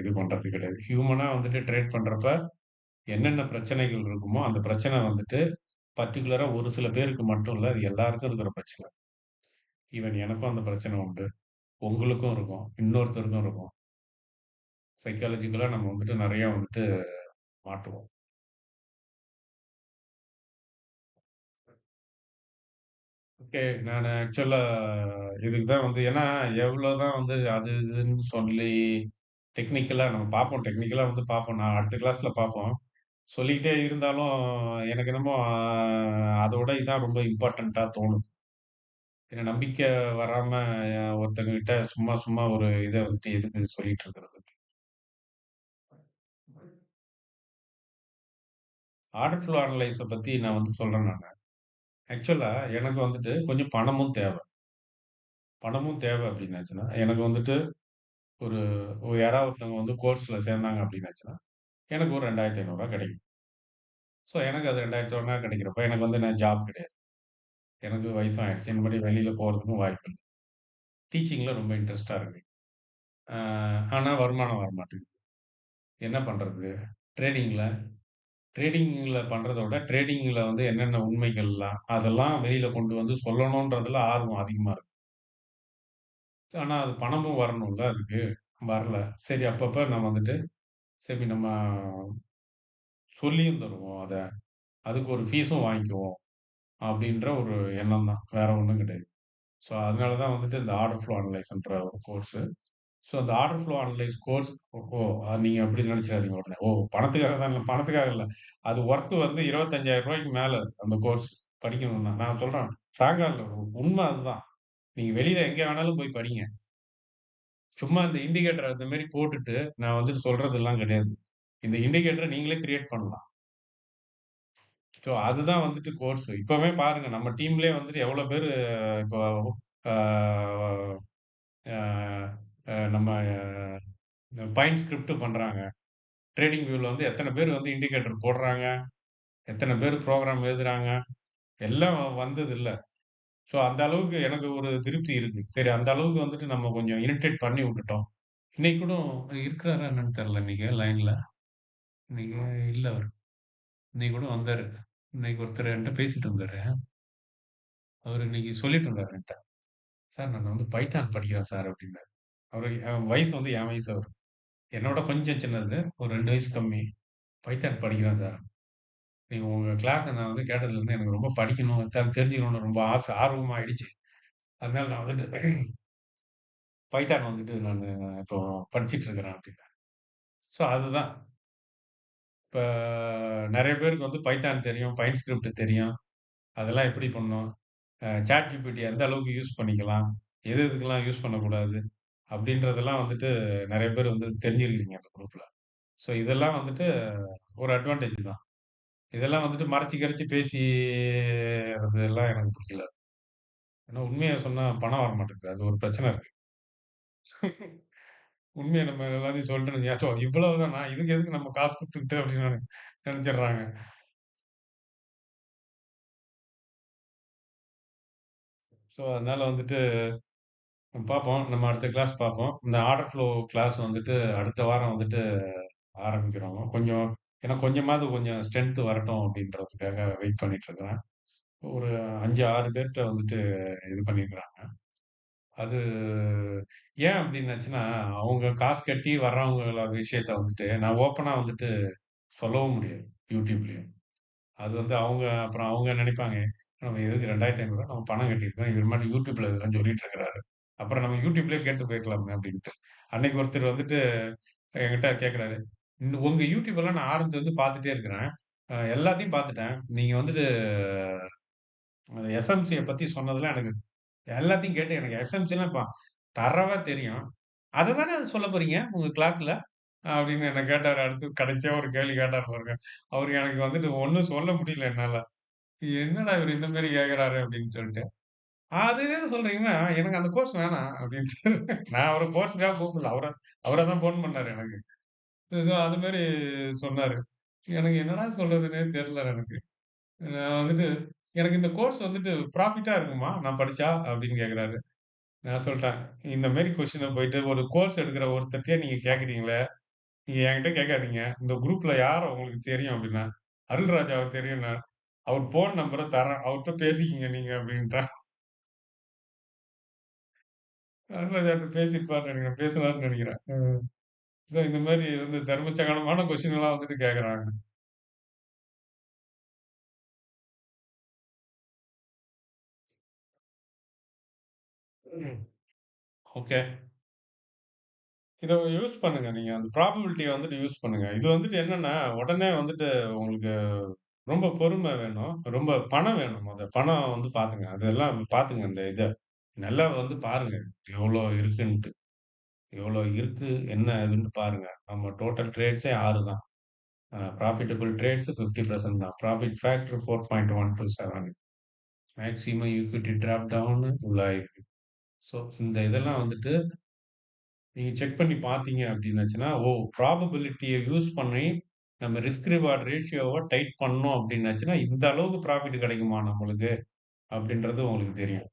இது பண்றது கிடையாது. ஹியூமனா வந்துட்டு ட்ரேட் பண்றப்ப என்னென்ன பிரச்சனைகள் இருக்குமோ, அந்த பிரச்சனை வந்துட்டு பர்ட்டிகுலரா ஒரு சில பேருக்கு மட்டும் இல்ல. அது எல்லாருக்கும் இருக்கிற பிரச்சனை. ஈவன் எனக்கும் அந்த பிரச்சனை உண்டு. உங்களுக்கும் இருக்கும். இன்னொருத்தருக்கும் இருக்கும். சைக்காலஜிக்கலா நம்ம வந்துட்டு நெறைய வந்துட்டு மாட்டுவோம். ஓகே. நானு ஆக்சுவலா இதுக்கு தான் வந்து ஏன்னா எவ்வளோதான் வந்து அது இதுன்னு சொல்லி டெக்னிக்கலா நம்ம பார்ப்போம். டெக்னிக்கலா வந்து பார்ப்போம். நான் அடுத்த கிளாஸ்ல பார்ப்போம். சொல்லிக்கிட்டே இருந்தாலும் எனக்கு என்னமோ அதோட இதான் ரொம்ப இம்பார்ட்டன்ட்டா தோணுது. ஏன்னா நம்பிக்கை வராம ஒருத்தங்க கிட்ட சும்மா சும்மா ஒரு இத வந்துட்டு எதுக்கு சொல்லிட்டு இருக்கிறது. ஆர்டர் ஃப்ளோ அனலைஸ பத்தி நான் வந்து சொல்றேன் நானு. ஆக்சுவலா எனக்கு வந்துட்டு கொஞ்சம் பணமும் தேவ. பணமும் தேவ அப்டின்னாச்சுன்னா, எனக்கு வந்துட்டு ஒரு ஒரு யாராவது ஒருத்தவங்க வந்து கோர்ஸ்ல சேர்ந்தாங்க அப்டின்னாச்சுன்னா, எனக்கு ஒரு ரூ. 2,500 கிடைக்கும். ஸோ எனக்கு அது ரூ. 2,500 கிடைக்கிறப்ப எனக்கு வந்து நான் ஜாப் கிடையாது. எனக்கு வயசும் ஆயிடுச்சு. இனிமேட்டு வெளியில போறதுக்கும் வாய்ப்பு இல்ல. டீச்சிங்ல ரொம்ப இன்ட்ரெஸ்ட்டா இருக்கு. ஆ ஆனா வருமானம் வரமாட்டேங்குது. என்ன பண்றது? ட்ரேடிங்ல ட்ரேடிங்ல பண்றத விட, ட்ரேடிங்ல வந்து என்னென்ன உண்மைகள்லாம், அதெல்லாம் வெளியில கொண்டு வந்து சொல்லணுன்றதுல ஆர்வம் அதிகமா இருக்கு. ஆனா அது பணமும் வரணும்ல அதுக்கு. வரல. சரி அப்பப்ப நம்ம வந்துட்டு, சரி நம்ம சொல்லியும் தருவோம் அத. அதுக்கு ஒரு ஃபீஸும் வாங்கிக்குவோம். அப்படின்ற ஒரு எண்ணம் தான். வேற ஒண்ணும் கிடையாது. ஸோ அதனால தான் வந்துட்டு இந்த ஆர்டர் ஃப்ளோ அனலைஸ்ன்ற ஒரு கோர்ஸு. ஸோ அந்த ஆர்டர் ஃப்ளோ அனலைஸ் கோர்ஸ் ஓ! நீங்க அப்படி நினைச்சிராதீங்க உடனே. ஓ! பணத்துக்காக தான் இல்ல பணத்துக்காக இல்ல. அது வொர்த் வந்து ரூ. 25,000 மேல அந்த கோர்ஸ் படிக்கணும்னா. நான் சொல்றேன் ஃபிராங்கா இல்ல. உண்ம அதுதான். நீங்க வெளியில எங்க வேணாலும் போய் படிங்க. சும்மா இந்த இண்டிகேட்டர் அந்த மாரி போட்டுட்டு, நான் வந்துட்டு சொல்றதெல்லாம் கிடையாது. இந்த இண்டிகேட்டர நீங்களே கிரியேட் பண்ணலாம். ஸோ அதுதான் வந்துட்டு கோர்ஸ். இப்பவே பாருங்க நம்ம டீம்லயே வந்துட்டு எவ்வளோ பேரு இப்போ ஆ அ நம்ம பைன் ஸ்கிரிப்ட் பண்றாங்க. ட்ரேடிங் வியூல வந்து எத்தன பேர் வந்து இண்டிகேட்டர் போடுறாங்க, எத்தன பேர் புரோகிராம் எழுதுறாங்க, எல்லாம் வந்ததில்ல. ஸோ அந்த அளவுக்கு எனக்கு ஒரு திருப்தி இருக்கு. சரி அந்த அளவுக்கு வந்துட்டு நம்ம கொஞ்சம் இரிட்டேட் பண்ணி விட்டுட்டோம். இன்னைக்கு கூட இருக்கிறாரா என்னன்னு தெரியல இன்னைக்கு லைன்ல. இன்னைக்கு இல்ல அவரு. இன்னைக்கு கூட வந்தாரு. இன்னைக்கு ஒருத்தர் என்ட்ட பேசிட்டு இருந்தாரு. அவரு இன்னைக்கு சொல்லிட்டு இருந்தாரு என்ட்ட. "சார் நான் வந்து பைத்தான் படிக்கிறேன் சார்" அப்டின்னாரு. அவரு வயசு வந்து என் வயசு அவரு. என்னோட கொஞ்சம் சின்னது. ஒரு 2 வயசு கம்மி. பைத்தான் படிக்கிறேன் சார். நீங்க உங்க கிளாஸ நான் வந்து கேட்டதுலருந்து எனக்கு ரொம்ப படிக்கணும், தெரிஞ்சுக்கணும்னு ரொம்ப ஆர்வமா ஆயிடுச்சு. அதனால நான் வந்துட்டு பைத்தான் வந்துட்டு நானு இப்போ படிச்சுட்டு இருக்கிறேன் அப்டின்னாரு. ஸோ அதுதான். இப்ப நெறைய பேருக்கு வந்து பைத்தான் தெரியும், பைன் ஸ்கிரிப்ட் தெரியும். அதெல்லாம் எப்படி பண்ணணும்? ChatGPT எந்த அளவுக்கு யூஸ் பண்ணிக்கலாம்? எது எதுக்கெல்லாம் யூஸ் பண்ணக்கூடாது? அப்படின்றதெல்லாம் வந்துட்டு நெறைய பேர் வந்து தெரிஞ்சிருக்கிறீங்க அந்த குரூப்ல. ஸோ இதெல்லாம் வந்துட்டு ஒரு அட்வான்டேஜ் தான். இதெல்லாம் வந்துட்டு மறைச்சு கிறைச்சு பேசிறதெல்லாம் எனக்கு பிடிக்கல. ஏன்னா உண்மைய சொன்னா பணம் வரமாட்டேங்குது. அது ஒரு பிரச்சனை இருக்கு. உண்மைய நம்ம எல்லாத்தையும் சொல்லிட்டோம்னு வச்சுக்கோங்க, "அச்சோ! இவ்வளவுதானா? இதுக்கு எதுக்கு நம்ம காசு குடுத்துக்கிட்டு" அப்படின்னு நெனச்சிடுறாங்க. ஸோ அதனால வந்துட்டு பார்ப்போம். நம்ம அடுத்த கிளாஸ் பார்ப்போம். இந்த ஆர்டர் ஃப்ளோ கிளாஸ் வந்துட்டு அடுத்த வாரம் வந்துட்டு ஆரம்பிக்கிறோம். கொஞ்சம் ஏன்னா கொஞ்சமாவது கொஞ்சம் ஸ்ட்ரென்த் வரட்டும் அப்படின்றதுக்காக வெயிட் பண்ணிட்டு இருக்கிறேன். ஒரு 5, 6 பேர்ட்ட வந்துட்டு இது பண்ணியிருக்கிறாங்க. அது ஏன் அப்படின்னாச்சுன்னா, அவங்க காசு கட்டி வர்றவங்கள விஷயத்த வந்துட்டு நான் ஓப்பனா வந்துட்டு சொல்லவும் முடியாது. YouTubeலயும். அது வந்து அவங்க அப்புறம் அவங்க நினைப்பாங்க, நம்ம எதுக்கு ரூ. 2,500 நம்ம பணம் கட்டியிருக்கோம். இவர் பாட்டுக்கு YouTubeல இதெல்லாம் சொல்லிட்டு இருக்கிறாரு. அப்புறம் நம்ம YouTubeலயே கேட்டு போயிருக்கலாமே அப்படின்ட்டு. அன்னைக்கு ஒருத்தர் வந்துட்டு என்கிட்ட கேட்கிறாரு. உங்க YouTube எல்லாம் நான் ஆரம்பத்துலருந்து பார்த்துட்டே இருக்கிறேன். எல்லாத்தையும் பார்த்துட்டேன். நீங்க வந்துட்டு எஸ்எம்சிய பத்தி சொன்னதெல்லாம் எனக்கு எல்லாத்தையும் கேட்டு எனக்கு எஸ்எம்சிலாம் இப்ப தரோவா தெரியும். அத தானே சொல்லப் போறீங்க உங்க கிளாஸ்ல? அப்படின்னு என்ன கேட்டாரு. அடுத்து கடைசியா ஒரு கேள்வி கேட்டாரு பாருங்க. அவரு எனக்கு வந்துட்டு ஒண்ணும் சொல்ல முடியல என்னால. என்னடா இவரு இந்த மாரி கேட்கிறாரு அப்படின்னு சொல்லிட்டு. அதுவே சொல்றீங்கன்னா, எனக்கு அந்த கோர்ஸ் வேணாம் அப்படின்ட்டு. நான் அவர கோர்ஸ்க்காக கூப்பிடல. அவரா தான் ஃபோன் பண்ணாரு எனக்கு. ஏதோ அது மாரி சொன்னாரு. எனக்கு என்னடா சொல்றதுன்னே தெரியல எனக்கு. நான் வந்துட்டு எனக்கு இந்த கோர்ஸ் வந்துட்டு ப்ராஃபிட்டா இருக்குமா? நான் படிச்சா? அப்படின்னு கேட்கிறாரு. நான் சொல்ட்டேன். இந்த மாரி கொஸ்டின போயிட்டு ஒரு கோர்ஸ் எடுக்கிற ஒருத்தர்ட்டயே நீங்க கேட்கிறீங்களே, நீங்க என்கிட்ட கேட்காதீங்க. இந்த குரூப்ல யார உங்களுக்கு தெரியும் அப்படின்னேன். அருள்ராஜாவ தெரியும்னாரு. அவர் ஃபோன் நம்பர தர்றேன். அவர்ட்ட பேசிக்கங்க நீங்க அப்படின்ட்டான். அருள்ராஜாட்ட பேசியிருப்பாருன்னு நெனைக்கிறேன். பேசுனாருன்னு நெனைக்கிறேன். ஸோ இந்த மாரி வந்து தர்மசங்கடமான கொஸ்டின் எல்லாம் வந்துட்டு கேட்கறாங்க. ம். ஓகே. இத யூஸ் பண்ணுங்க. நீங்க அந்த ப்ராபபிலிட்டிய வந்துட்டு யூஸ் பண்ணுங்க. இது வந்துட்டு என்னன்னா, உடனே வந்துட்டு உங்களுக்கு ரொம்ப பொறுமை வேணும். ரொம்ப பணம் வேணும் மொத. பணம் வந்து பாத்துங்க. அதெல்லாம் பாத்துங்க இந்த இத. நல்லா வந்து பாருங்க. எவ்வளோ இருக்குன்ட்டு. எவ்வளோ இருக்கு, என்ன ஏதுன்னு பாருங்க. நம்ம டோட்டல் ட்ரேட்ஸே 6 தான். ப்ராஃபிட்டபிள் ட்ரேட்ஸ் 50% தான். Profit factor 4.127. Maximum equity drop down இவ்வளோ ஆயிருக்கு. ஸோ இந்த இதெல்லாம் வந்துட்டு நீங்க செக் பண்ணி பார்த்தீங்க அப்டின்னாச்சுன்னா, ப்ராபபிலிட்டிய யூஸ் பண்ணி நம்ம ரிஸ்க் ரிவார்ட் ரேஷியோவ டைட் பண்ணோம் அப்டின்னாச்சுன்னா, இந்த அளவுக்கு ப்ராஃபிட் கிடைக்குமா நம்மளுக்கு? அப்டின்றது உங்களுக்கு தெரியும்.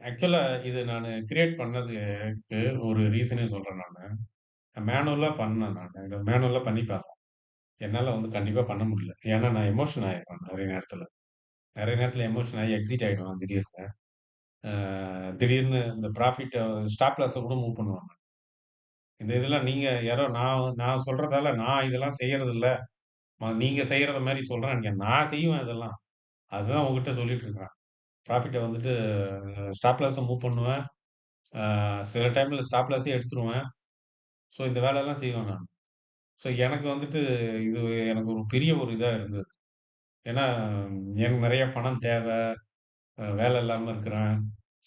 ஆக்சுவலா இது நானு கிரியேட் பண்ணதுக்கு ஒரு ரீசனே சொல்றேன் நானு. மேனுவலா பண்ணேன் நானு. இத மேனுவலா பண்ணி பார்த்தேன். என்னால வந்து கண்டிப்பா பண்ண முடியல. ஏன்னா நான் எமோஷன் ஆயிருவேன் நெறைய நேரத்துல. நெறைய நேரத்துல எமோஷன் ஆகி எக்ஸிட் ஆயிடுவேன் திடீர்னு. அ திடீர்னு இந்த ப்ராஃபிட்ட ஸ்டாப் லாஸ கூட மூவ் பண்ணுவேன். இந்த இதெல்லாம் நீங்க யாரோ நான் நான் சொல்றதால நான் இதெல்லாம் செய்யறதில்ல. நீங்க செய்யறத மாரி சொல்றேன் நெனைக்காத. நான் செய்வேன் இதெல்லாம். அதுதான் உங்ககிட்ட சொல்லிட்டு இருக்கிறேன். ப்ராஃபிட்ட வந்துட்டு ஸ்டாப் லாஸ மூவ் பண்ணுவேன். சில டைம்ல ஸ்டாப் லாஸே எடுத்துருவேன். ஸோ இந்த வேலையெல்லாம் செய்வேன் நான். ஸோ எனக்கு வந்துட்டு இது எனக்கு ஒரு பெரிய ஒரு இதா இருந்தது. ஏன்னா, எனக்கு நெறைய பணம் தேவ. வேலை இல்லாம இருக்கிறேன்.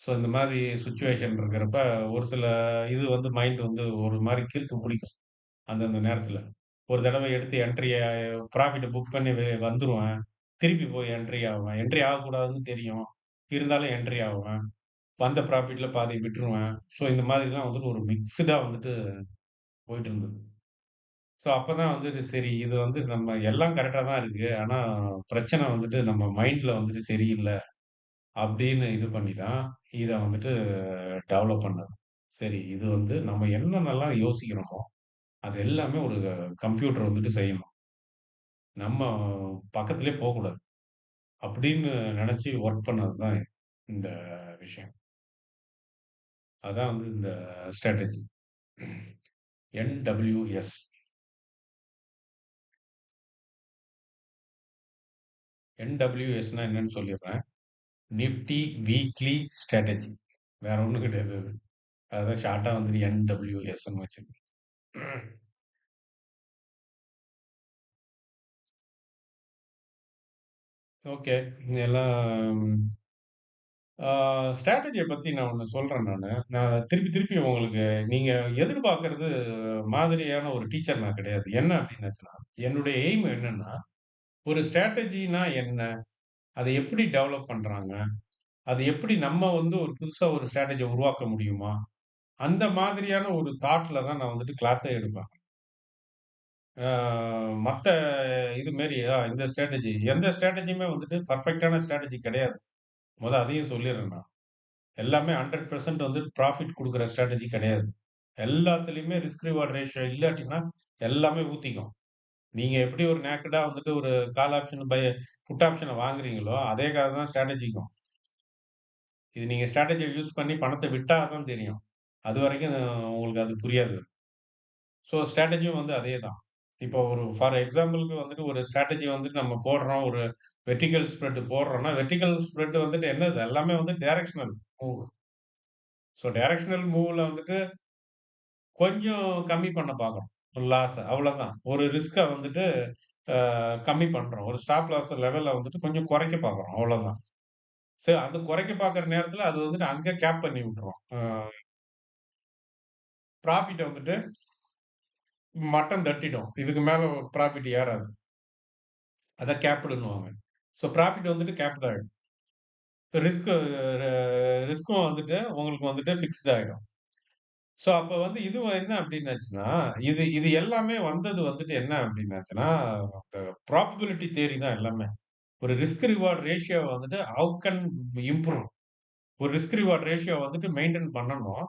ஸோ இந்த மாரி சிச்சுவேஷன் இருக்கிறப்ப, ஒரு சில இது வந்து மைண்ட் வந்து ஒரு மாரி கிறுக்கு புடிக்கும். அந்தந்த நேரத்துல. ஒரு தடவ எடுத்து என்ட்ரி ப்ராஃபிட்ட புக் பண்ணி வந்துருவேன். திருப்பி போய் என்ட்ரி ஆவேன். என்ட்ரி ஆகக்கூடாதுன்னு தெரியும். இருந்தாலும் என்ட்ரி ஆவேன். வந்த ப்ராஃபிட்ல பாதி விட்டுருவேன். ஸோ இந்த மாதிரிலாம் வந்துட்டு ஒரு மிக்ஸ்டா வந்துட்டு போயிட்டு இருந்தது. ஸோ அப்பதான் வந்துட்டு சரி இது வந்து நம்ம எல்லாம் கரெக்ட்டா தான் இருக்கு. ஆனா பிரச்சனை வந்துட்டு நம்ம மைண்ட்ல வந்துட்டு சரியில்ல. அப்படின்னு இது பண்ணி தான் இத வந்துட்டு டெவலப் பண்ணது. சரி இது வந்து நம்ம என்னென்னலாம் யோசிக்கிறோமோ, அது எல்லாமே ஒரு கம்ப்யூட்டர் வந்துட்டு செய்யணும். நம்ம பக்கத்திலேயே போக்கூடாது. அப்படின்னு நெனச்சு வொர்க் பண்ணது தான் இந்த விஷயம். அதான் வந்து இந்த ஸ்ட்ராட்டஜி. NWS. NWSன்னா என்னன்னு சொல்லிர்றேன். Nifty weekly strategy. வேற ஒண்ணும் கிடையாது அது. அதான் ஷார்ட்டா வந்துட்டு NWSன்னு வச்சுக்கங்க. ஓகே. எல்லாம் ஆ ஸ்ட்ராட்டஜிய பத்தி நான் ஒண்ணு சொல்றேன் நானு. நான் திருப்பி திருப்பி உங்களுக்கு நீங்க எதிர்பார்க்கிறது மாதிரியான ஒரு டீச்சர் நான் கிடையாது. என்ன அப்டின்னாச்சுன்னா, என்னுடைய எய்ம் என்னன்னா, ஒரு ஸ்ட்ராட்டஜினா என்ன? அத எப்படி டெவலப் பண்றாங்க? அது எப்படி நம்ம வந்து ஒரு புதுசா ஒரு ஸ்ட்ராட்டஜிய உருவாக்க முடியுமா? அந்த மாதிரியான ஒரு தாட்ல தான் நான் வந்துட்டு கிளாஸே எடுப்பேன். ஆ மத்த இது மாரி இந்த ஸ்ட்ராட்டஜி எந்த ஸ்ட்ராட்டஜியுமே வந்துட்டு பெர்ஃபெக்ட்டான ஸ்ட்ராட்டஜி கிடையாது. அதையும் சொல்லிர்றேன் நான். எல்லாமே 100% வந்து ப்ராஃபிட் குடுக்குற ஸ்ட்ராட்டஜி கிடையாது. எல்லாத்துலயுமே ரிஸ்க் ரிவார்ட் ரேஷியோ இல்லாட்டினா, எல்லாமே ஊத்திக்கும். நீங்க எப்படி ஒரு நேக்கடா வந்துட்டு ஒரு கால் ஆப்ஷன் புட் ஆப்ஷன வாங்குறீங்களோ, அதே கத தான் ஸ்ட்ராட்டஜிக்கும். இது நீங்க ஸ்ட்ராட்டஜிய யூஸ் பண்ணி பணத்த விட்டா தான் தெரியும். அதுவரைக்கும் உங்களுக்கு அது புரியாது. ஸோ ஸ்ட்ராட்டஜியும் வந்து அதே தான். இப்போ ஒரு ஃபார் எக்ஸாம்பிள்க்கு வந்துட்டு ஒரு ஸ்ட்ராட்டஜி வந்துட்டு நம்ம போடுறோம். ஒரு வெர்டிகல் ஸ்ப்ரெட் போடுறோம்னா, வெர்டிகல் ஸ்ப்ரெட் வந்துட்டு என்னது? எல்லாமே வந்து டைரக்ஷனல் மூவ். ஸோ டைரக்ஷனல் மூவ்ல வந்துட்டு கொஞ்சம் கம்மி பண்ண பார்க்குறோம். லாஸ அவ்வளோதான். ஒரு ரிஸ்க்க வந்துட்டு கம்மி பண்றோம். ஒரு ஸ்டாப் லாஸ் லெவல்ல வந்துட்டு கொஞ்சம் குறைக்க பார்க்குறோம். அவ்வளோதான். சரி அந்த குறைக்க பார்க்குற நேரத்தில அது வந்துட்டு அங்க கேப் பண்ணி விட்டுரும். ப்ராஃபிட்ட வந்துட்டு மட்டம் தட்டிடும். இதுக்கு மேல ப்ராஃபிட் ஏறாது. அத கேப்டுன்னுவாங்க. ஸோ ப்ராஃபிட் வந்துட்டு கேப்ட் ஆயிடும். ரிஸ்க் ரிஸ்க்கும் வந்துட்டு உங்களுக்கு வந்துட்டு ஃபிக்ஸ்ட் ஆயிடும். ஸோ அப்ப வந்து இது என்ன அப்டின்னாச்சுன்னா, இது இது எல்லாமே வந்தது வந்துட்டு என்ன அப்டின்னாச்சுன்னா, அந்த ப்ராபபிலிட்டி தியரி தான் எல்லாமே. ஒரு ரிஸ்க் ரிவார்ட் ரேஷியோ வந்துட்டு ஹவ் கேன் இம்ப்ரூவ். ஒரு ரிஸ்க் ரிவார்ட் ரேஷியோ வந்துட்டு மெயின்டெயின் பண்ணணும்.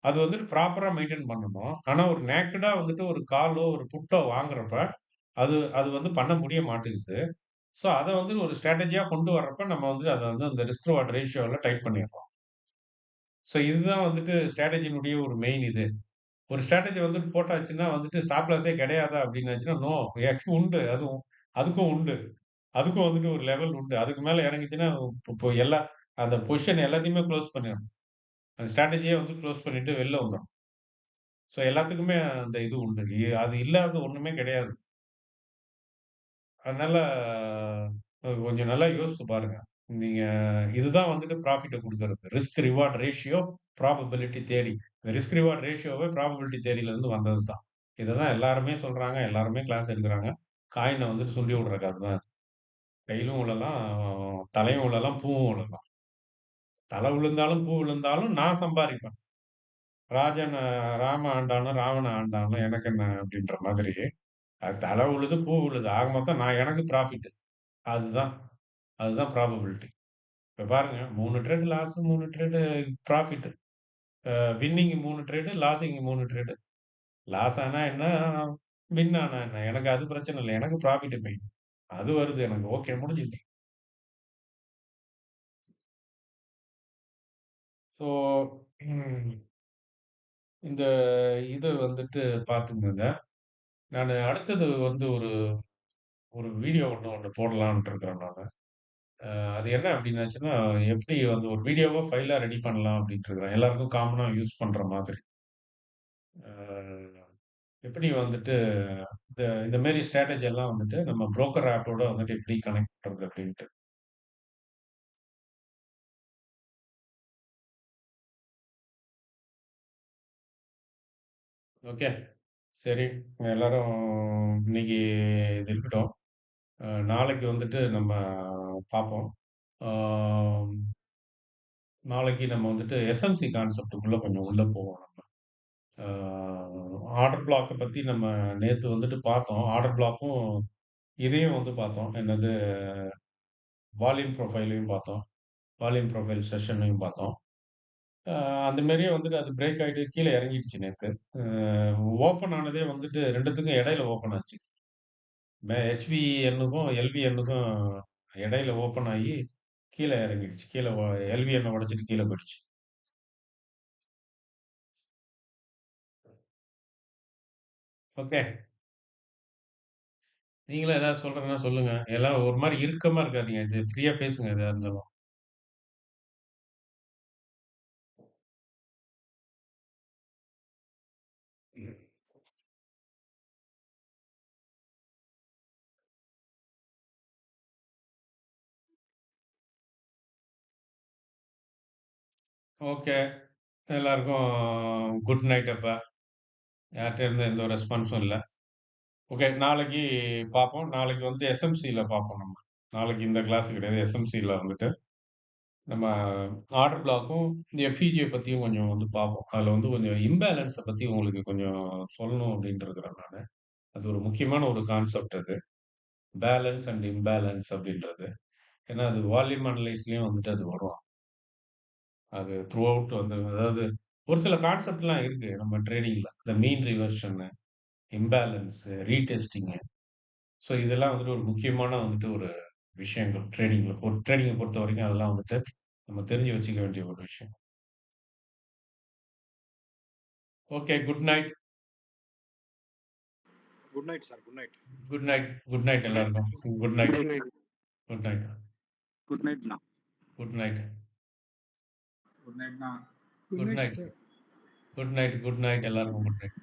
அது வந்துட்டு ப்ராப்பரா மெயின்டெயின் பண்ணணும். ஆனா ஒரு நேக்கடா வந்துட்டு ஒரு காலோ, ஒரு புட்டோ வாங்குறப்ப, அது அது வந்து பண்ண முடிய மாட்டேங்குது. ஸோ அத வந்து ஒரு ஸ்ட்ராட்டஜியா கொண்டு வரப்ப, நம்ம வந்து அத வந்து அந்த ரிஸ்க் ரிவார்ட் ரேஷியோல டைட் பண்ணிர்றோம். ஸோ இதுதான் வந்துட்டு ஸ்ட்ராட்டஜியினுடைய ஒரு மெயின் இது. ஒரு ஸ்ட்ராட்டஜி வந்துட்டு போட்டாச்சுன்னா வந்துட்டு ஸ்டாப் லாஸே கிடையாதா அப்டின்னாச்சுன்னா, நோ. உண்டு. அதுக்கும் உண்டு. அதுக்கும் வந்துட்டு ஒரு லெவல் உண்டு. அதுக்கு மேல இறங்குச்சுன்னா, இப்போ எல்லா அந்த பொசிஷன் எல்லாத்தையுமே குளோஸ் பண்ணிரும். அந்த ஸ்ட்ராட்டஜியே வந்து குளோஸ் பண்ணிட்டு வெளில வந்துரும். ஸோ எல்லாத்துக்குமே அந்த இது உண்டு. அது இல்லாதது ஒண்ணுமே கிடையாது. அதனால கொஞ்சம் நல்லா யோசிச்சு பாருங்க. நீங்க இதுதான் வந்துட்டு ப்ராஃபிட்ட குடுக்குறது. Risk reward ratio, probability theory. இந்த ரிஸ்க் ரிவார்ட் ரேஷியோவே ப்ராபபிலிட்டி தியரில இருந்து வந்தது தான். இததான் எல்லாருமே சொல்றாங்க. எல்லாருமே கிளாஸ் எடுக்குறாங்க. காயின வந்துட்டு சுண்டி விடுற கதை தான் அது. கையிலும் விழலாம், தலையும் விழலாம், பூவும் விழலாம். தலை விழுந்தாலும், பூ விழுந்தாலும் நான் சம்பாரிப்பேன். ராஜன் ராம ஆண்டானும், ராவண ஆண்டானும் எனக்கு என்ன அப்படின்ற மாதிரி. அது தலை விழுது, பூ விழுது. ஆக மொத்தம் நான் எனக்கு ப்ராஃபிட். அதுதான் அதுதான் ப்ராபபிலிட்டி. இப்ப பாருங்க 3 trade loss, 3 trade profit. Winning 3 trade, losing 3 trade. Loss ஆனா என்ன? வின் ஆனா என்ன? எனக்கு அது பிரச்சனை இல்ல. எனக்கு ப்ராஃபிட் மெயின். அது வருது எனக்கு. ஓகே முடிஞ்சுது. ஸோ ம் இந்த இது வந்துட்டு பார்த்துக்கங்க. நானு அடுத்தது வந்து ஒரு ஒரு வீடியோ ஒண்ணு போடலான்ட்டு இருக்கிறேன் நானு. அது என்ன அப்டின்னாச்சுன்னா, எப்படி வந்து ஒரு வீடியோவா ஃபைலா ரெடி பண்ணலாம் அப்டின்ட்டு இருக்கிறேன். எல்லாருக்கும் காமனா யூஸ் பண்ற மாதிரி. அ எப்படி வந்துட்டு இந்த இந்த மாரி ஸ்ட்ராட்டஜி எல்லாம் வந்துட்டு நம்ம புரோக்கர் ஆப்போட வந்துட்டு எப்படி கனெக்ட் பண்றது அப்டின்ட்டு. ஓகே. சரி. எல்லாரும் இன்னைக்கு இது இருக்கட்டும். நாளைக்கு வந்துட்டு நம்ம பார்ப்போம். ஆம், நாளைக்கு நம்ம வந்துட்டு எஸ்எம்சி கான்செப்ட்டுக்குள்ள கொஞ்சம் உள்ள போவோம் நம்ம. ஆ ஆர்டர் பிளாக்க பத்தி நம்ம நேத்து வந்துட்டு பார்த்தோம். ஆர்டர் பிளாக்கும் இதையும் வந்து பார்த்தோம். என்னது வால்யூம் ப்ரொஃபைலையும் பார்த்தோம். வால்யூம் ப்ரொஃபைல் செஷனையும் பார்த்தோம். அ அந்த மாரியே வந்துட்டு அது பிரேக் ஆயிட்டு கீழ இறங்கிடுச்சு நேத்து. அ ஓப்பன் ஆனதே வந்துட்டு 2த்துக்கும் இடையில ஓப்பன் ஆச்சு. HVNக்கும், LVNக்கும் இடையில ஓப்பன் ஆயி கீழ இறங்கிடுச்சு. கீழ LVN உடைச்சுட்டு கீழ போயிடுச்சு. ஓகே. நீங்களும் ஏதாவது சொல்றதுன்னா சொல்லுங்க. எல்லாம் ஒரு மாரி இறுக்கமா இருக்காதீங்க. ஃப்ரீயா பேசுங்க எதா இருந்தாலும். ம். ஓகே. எல்லாருக்கும் குட் நைட் அப்ப. யார்ட்ட இருந்து எந்த ஒரு ரெஸ்பான்ஸும் இல்ல. ஓகே. நாளைக்கு பார்ப்போம். நாளைக்கு வந்து எஸ்எம்சில பார்ப்போம் நம்ம. நாளைக்கு இந்த கிளாஸ் கிடையாது. எஸ்எம்சில வந்துட்டு நம்ம ஆர்டர் பிளாக்கும், இந்த எஃப்இஜிய பத்தியும் கொஞ்சம் வந்து பார்ப்போம். அதுல வந்து கொஞ்சம் இம்பேலன்ஸ பத்தி உங்களுக்கு கொஞ்சம் சொல்லணும் அப்டின்ட்டு இருக்கிறேன் நானு. அது ஒரு முக்கியமான ஒரு கான்செப்ட் அது. பேலன்ஸ் அண்ட் இம்பேலன்ஸ் அப்டின்றது. ஏன்னா அது வால்யூம் அனலைஸ்லயும் வந்துட்டு அது வரும். அது த்ரூ அவுட் வந்து அதாவது ஒரு சில கான்செப்ட்லாம் இருக்கு நம்ம ட்ரேடிங்ல. இந்த மீன் ரிவர்ஷன்னு, இம்பேலன்ஸு, ரீடெஸ்டிங்கு. ஸோ இதெல்லாம் வந்துட்டு ஒரு முக்கியமான வந்துட்டு ஒரு விஷயங்கள் ட்ரேடிங்ல. ஒரு ட்ரேடிங்க பொறுத்தவரைக்கும் அதெல்லாம் வந்துட்டு நம்ம தெரிஞ்சு வச்சுக்க வேண்டிய ஒரு விஷயம். Okay. Good night. Good night sir. Good night. Good night. Good night good night sir. எல்லாருக்கும். Good night. Good night. Good night. Good நைட்ண்ணா. Good night. குட் நைட்ண்ணா. Good good night night. Sir. Good night. Good night எல்லாருக்கும் good night.